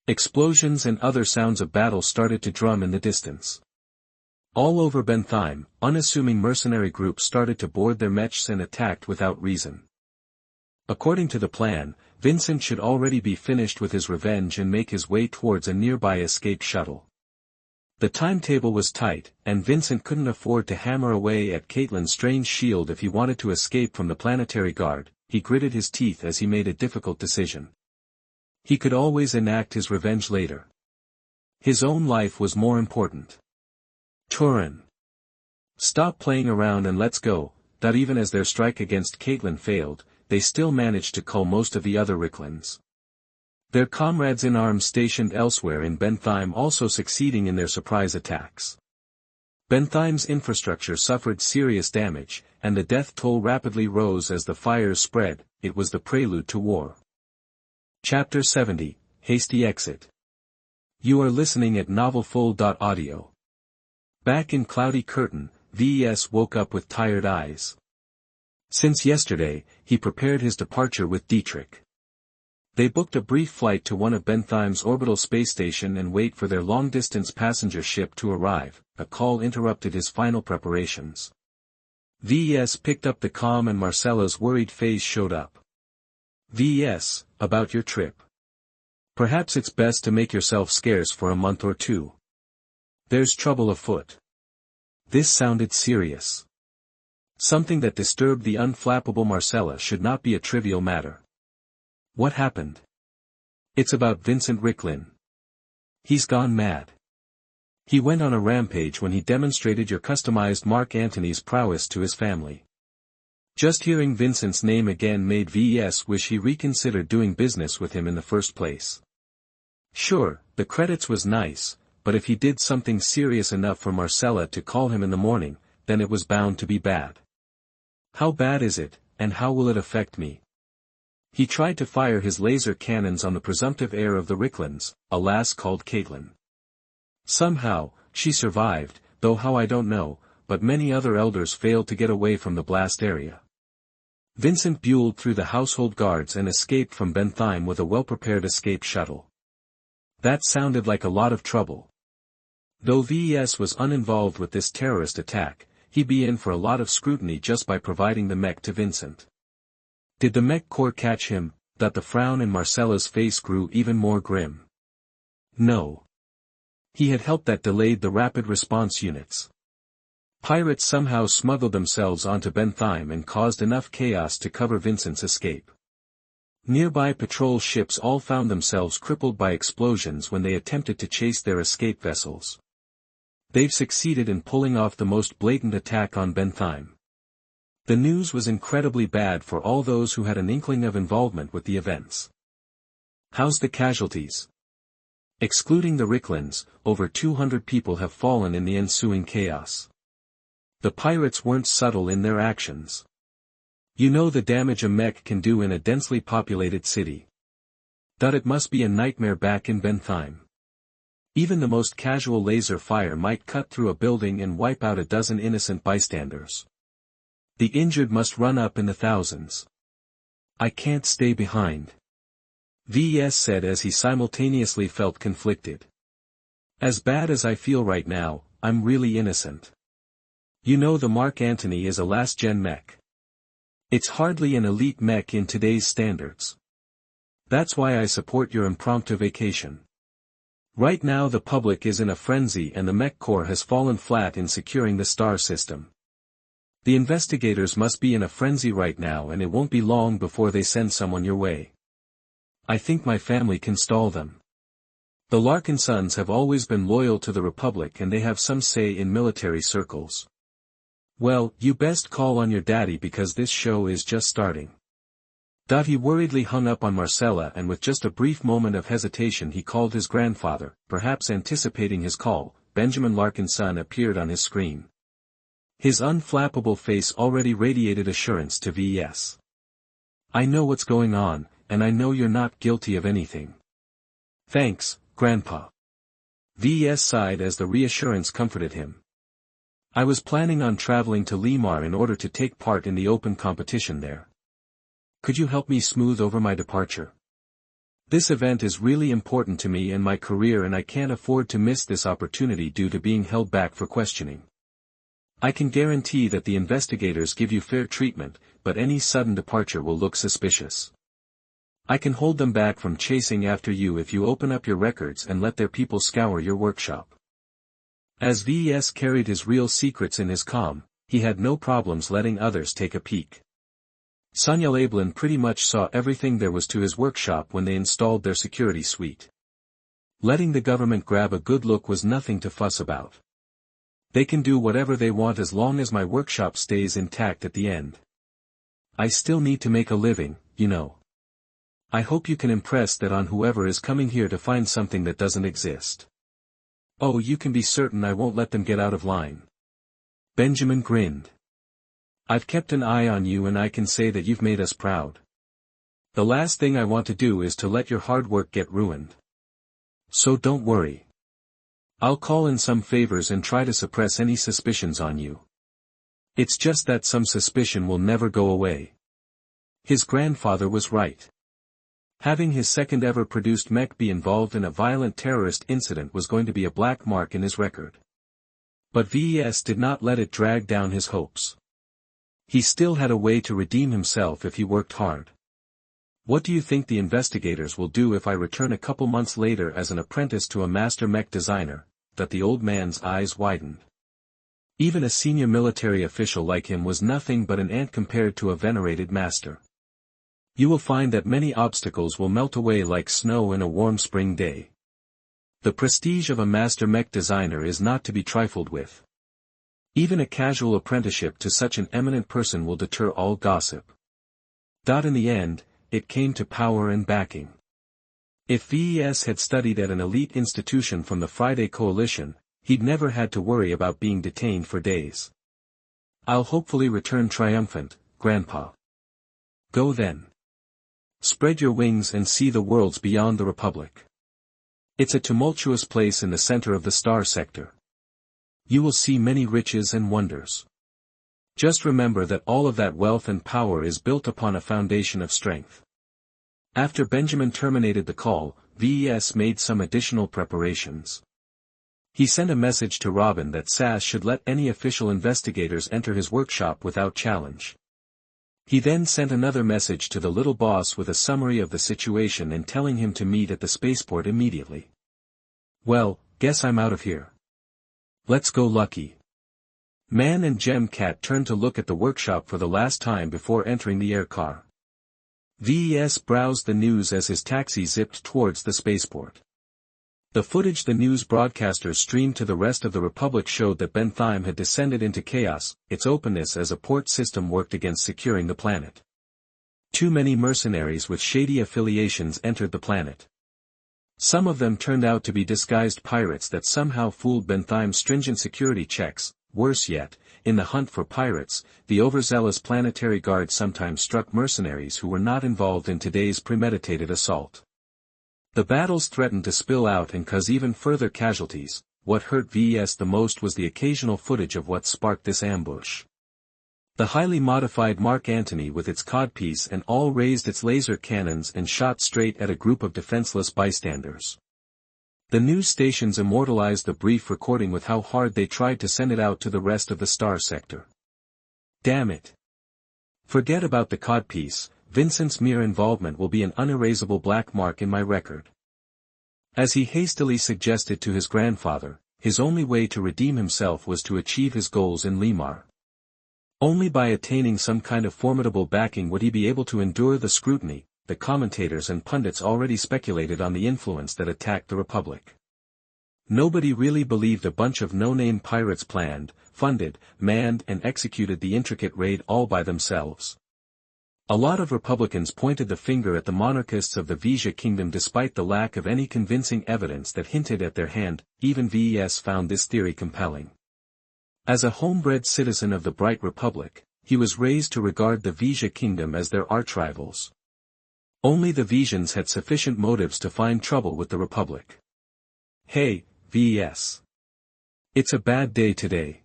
Explosions and other sounds of battle started to drum in the distance. All over Bentheim, unassuming mercenary groups started to board their mechs and attacked without reason. According to the plan, Vincent should already be finished with his revenge and make his way towards a nearby escape shuttle. The timetable was tight, and Vincent couldn't afford to hammer away at Caitlin's strange shield if he wanted to escape from the planetary guard. He gritted his teeth as he made a difficult decision. He could always enact his revenge later. His own life was more important. Turin. Stop playing around and let's go. Even as their strike against Caitlin failed, they still managed to cull most of the other Ricklins. Their comrades in arms stationed elsewhere in Bentheim also succeeding in their surprise attacks. Bentheim's infrastructure suffered serious damage, and the death toll rapidly rose as the fires spread. It was the prelude to war. Chapter 70, Hasty Exit. You are listening at novelfull.audio. Back in Cloudy Curtain, Ves woke up with tired eyes. Since yesterday, he prepared his departure with Dietrich. They booked a brief flight to one of Bentheim's orbital space station and wait for their long-distance passenger ship to arrive. A call interrupted his final preparations. Ves picked up the comm and Marcella's worried face showed up. Ves, about your trip. Perhaps it's best to make yourself scarce for a month or two. There's trouble afoot. This sounded serious. Something that disturbed the unflappable Marcella should not be a trivial matter. What happened? It's about Vincent Ricklin. He's gone mad. He went on a rampage when he demonstrated your customized Mark Antony's prowess to his family. Just hearing Vincent's name again made Ves wish he reconsidered doing business with him in the first place. Sure, the credits was nice, but if he did something serious enough for Marcella to call him in the morning, then it was bound to be bad. How bad is it, and how will it affect me? He tried to fire his laser cannons on the presumptive heir of the Ricklins, a lass called Caitlin. Somehow, she survived, though how I don't know, but many other elders failed to get away from the blast area. Vincent buelled through the household guards and escaped from Bentheim with a well-prepared escape shuttle. That sounded like a lot of trouble. Though Ves was uninvolved with this terrorist attack, he'd be in for a lot of scrutiny just by providing the mech to Vincent. Did the mech corps catch him? That the frown in Marcella's face grew even more grim. No. He had helped that delayed the rapid response units. Pirates somehow smuggled themselves onto Bentheim and caused enough chaos to cover Vincent's escape. Nearby patrol ships all found themselves crippled by explosions when they attempted to chase their escape vessels. They've succeeded in pulling off the most blatant attack on Bentheim. The news was incredibly bad for all those who had an inkling of involvement with the events. How's the casualties? Excluding the Ricklins, over 200 people have fallen in the ensuing chaos. The pirates weren't subtle in their actions. You know the damage a mech can do in a densely populated city. It must be a nightmare back in Bentheim. Even the most casual laser fire might cut through a building and wipe out a dozen innocent bystanders. The injured must run up in the thousands. I can't stay behind. Ves said as he simultaneously felt conflicted. As bad as I feel right now, I'm really innocent. You know the Mark Antony is a last-gen mech. It's hardly an elite mech in today's standards. That's why I support your impromptu vacation. Right now the public is in a frenzy and the mech corps has fallen flat in securing the star system. The investigators must be in a frenzy right now and it won't be long before they send someone your way. I think my family can stall them. The Larkinsons have always been loyal to the Republic and they have some say in military circles. Well, you best call on your daddy because this show is just starting. He worriedly hung up on Marcella and with just a brief moment of hesitation he called his grandfather, perhaps anticipating his call. Benjamin Larkinson appeared on his screen. His unflappable face already radiated assurance to Ves. I know what's going on, and I know you're not guilty of anything. Thanks, Grandpa. Ves sighed as the reassurance comforted him. I was planning on traveling to Limar in order to take part in the open competition there. Could you help me smooth over my departure? This event is really important to me and my career and I can't afford to miss this opportunity due to being held back for questioning. I can guarantee that the investigators give you fair treatment, but any sudden departure will look suspicious. I can hold them back from chasing after you if you open up your records and let their people scour your workshop. As Ves carried his real secrets in his comm, he had no problems letting others take a peek. Sonia Lablin pretty much saw everything there was to his workshop when they installed their security suite. Letting the government grab a good look was nothing to fuss about. They can do whatever they want as long as my workshop stays intact at the end. I still need to make a living, you know. I hope you can impress that on whoever is coming here to find something that doesn't exist. Oh, you can be certain I won't let them get out of line. Benjamin grinned. I've kept an eye on you and I can say that you've made us proud. The last thing I want to do is to let your hard work get ruined. So don't worry. I'll call in some favors and try to suppress any suspicions on you. It's just that some suspicion will never go away. His grandfather was right. Having his second ever produced mech be involved in a violent terrorist incident was going to be a black mark in his record. But Ves did not let it drag down his hopes. He still had a way to redeem himself if he worked hard. What do you think the investigators will do if I return a couple months later as an apprentice to a master mech designer? That the old man's eyes widened. Even a senior military official like him was nothing but an ant compared to a venerated master. You will find that many obstacles will melt away like snow in a warm spring day. The prestige of a master mech designer is not to be trifled with. Even a casual apprenticeship to such an eminent person will deter all gossip. In the end, it came to power and backing. If Ves had studied at an elite institution from the Friday Coalition, he'd never had to worry about being detained for days. I'll hopefully return triumphant, Grandpa. Go then. Spread your wings and see the worlds beyond the Republic. It's a tumultuous place in the center of the star sector. You will see many riches and wonders. Just remember that all of that wealth and power is built upon a foundation of strength. After Benjamin terminated the call, Ves made some additional preparations. He sent a message to Robin that Sass should let any official investigators enter his workshop without challenge. He then sent another message to the little boss with a summary of the situation and telling him to meet at the spaceport immediately. Well, guess I'm out of here. Let's go, Lucky. Man and Gem Cat turned to look at the workshop for the last time before entering the air car. Ves browsed the news as his taxi zipped towards the spaceport. The footage the news broadcasters streamed to the rest of the Republic showed that Bentheim had descended into chaos, its openness as a port system worked against securing the planet. Too many mercenaries with shady affiliations entered the planet. Some of them turned out to be disguised pirates that somehow fooled Bentheim's stringent security checks. Worse yet, in the hunt for pirates, the overzealous planetary guard sometimes struck mercenaries who were not involved in today's premeditated assault. The battles threatened to spill out and cause even further casualties. What hurt Ves the most was the occasional footage of what sparked this ambush. The highly modified Mark Antony with its codpiece and all raised its laser cannons and shot straight at a group of defenseless bystanders. The news stations immortalized the brief recording with how hard they tried to send it out to the rest of the star sector. Damn it. Forget about the codpiece, Vincent's mere involvement will be an unerasable black mark in my record. As he hastily suggested to his grandfather, his only way to redeem himself was to achieve his goals in Limar. Only by attaining some kind of formidable backing would he be able to endure the scrutiny. The commentators and pundits already speculated on the influence that attacked the Republic. Nobody really believed a bunch of no-name pirates planned, funded, manned and executed the intricate raid all by themselves. A lot of Republicans pointed the finger at the monarchists of the Vesia kingdom despite the lack of any convincing evidence that hinted at their hand. Even Ves found this theory compelling. As a homebred citizen of the Bright Republic, he was raised to regard the Vesia kingdom as their archrivals. Only the Vesians had sufficient motives to find trouble with the Republic. Hey, Ves. It's a bad day today.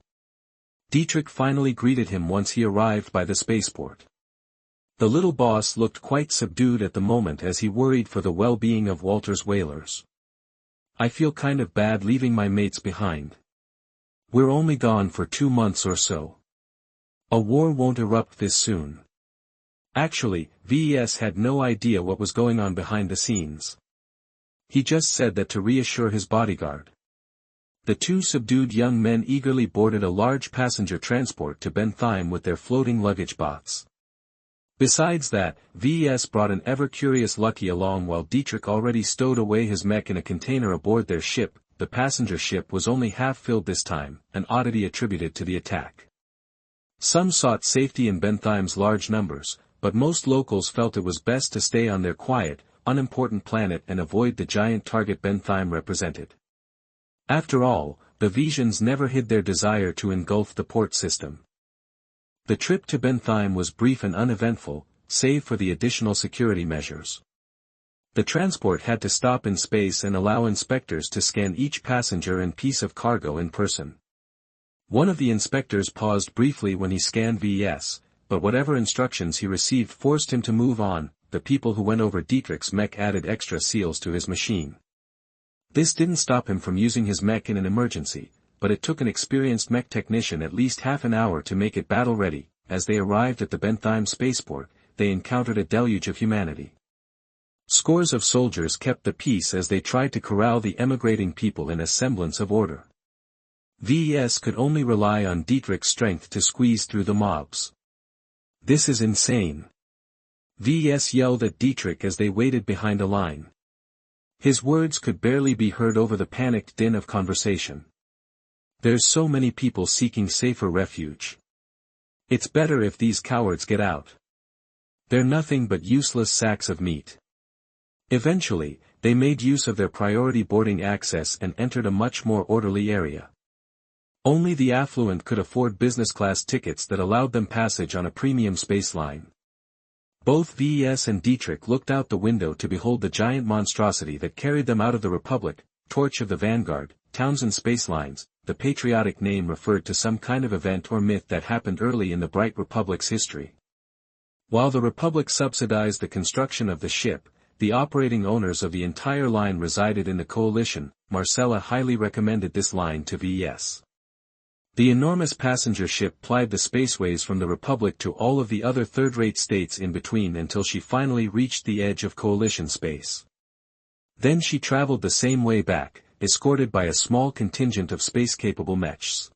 Dietrich finally greeted him once he arrived by the spaceport. The little boss looked quite subdued at the moment as he worried for the well-being of Walter's whalers. I feel kind of bad leaving my mates behind. We're only gone for 2 months or so. A war won't erupt this soon. Actually, Ves had no idea what was going on behind the scenes. He just said that to reassure his bodyguard. The two subdued young men eagerly boarded a large passenger transport to Bentheim with their floating luggage bots. Besides that, Ves brought an ever-curious Lucky along while Dietrich already stowed away his mech in a container aboard their ship. The passenger ship was only half filled this time, an oddity attributed to the attack. Some sought safety in Bentheim's large numbers, but most locals felt it was best to stay on their quiet, unimportant planet and avoid the giant target Bentheim represented. After all, the Vesians never hid their desire to engulf the port system. The trip to Bentheim was brief and uneventful, save for the additional security measures. The transport had to stop in space and allow inspectors to scan each passenger and piece of cargo in person. One of the inspectors paused briefly when he scanned Ves, but whatever instructions he received forced him to move on. The people who went over Dietrich's mech added extra seals to his machine. This didn't stop him from using his mech in an emergency, but it took an experienced mech technician at least half an hour to make it battle-ready. as they arrived at the Bentheim spaceport, they encountered a deluge of humanity. Scores of soldiers kept the peace as they tried to corral the emigrating people in a semblance of order. Ves could only rely on Dietrich's strength to squeeze through the mobs. "This is insane," Ves yelled at Dietrich as they waited behind a line. His words could barely be heard over the panicked din of conversation. "There's so many people seeking safer refuge. It's better if these cowards get out. They're nothing but useless sacks of meat." Eventually, they made use of their priority boarding access and entered a much more orderly area. Only the affluent could afford business-class tickets that allowed them passage on a premium space line. Both Ves and Dietrich looked out the window to behold the giant monstrosity that carried them out of the Republic, Torch of the Vanguard, Townsend Space Lines. The patriotic name referred to some kind of event or myth that happened early in the Bright Republic's history. While the Republic subsidized the construction of the ship, the operating owners of the entire line resided in the Coalition. Marcella highly recommended this line to Ves. The enormous passenger ship plied the spaceways from the Republic to all of the other third-rate states in between until she finally reached the edge of Coalition space. Then she traveled the same way back, escorted by a small contingent of space-capable mechs.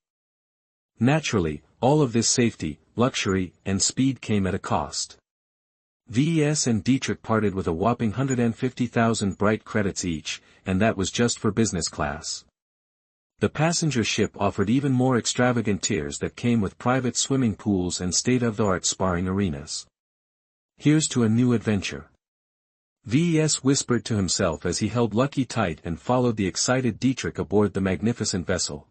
Naturally, all of this safety, luxury, and speed came at a cost. Ves and Dietrich parted with a whopping 150,000 bright credits each, and that was just for business class. The passenger ship offered even more extravagant tiers that came with private swimming pools and state-of-the-art sparring arenas. "Here's to a new adventure," Ves whispered to himself as he held Lucky tight and followed the excited Dietrich aboard the magnificent vessel.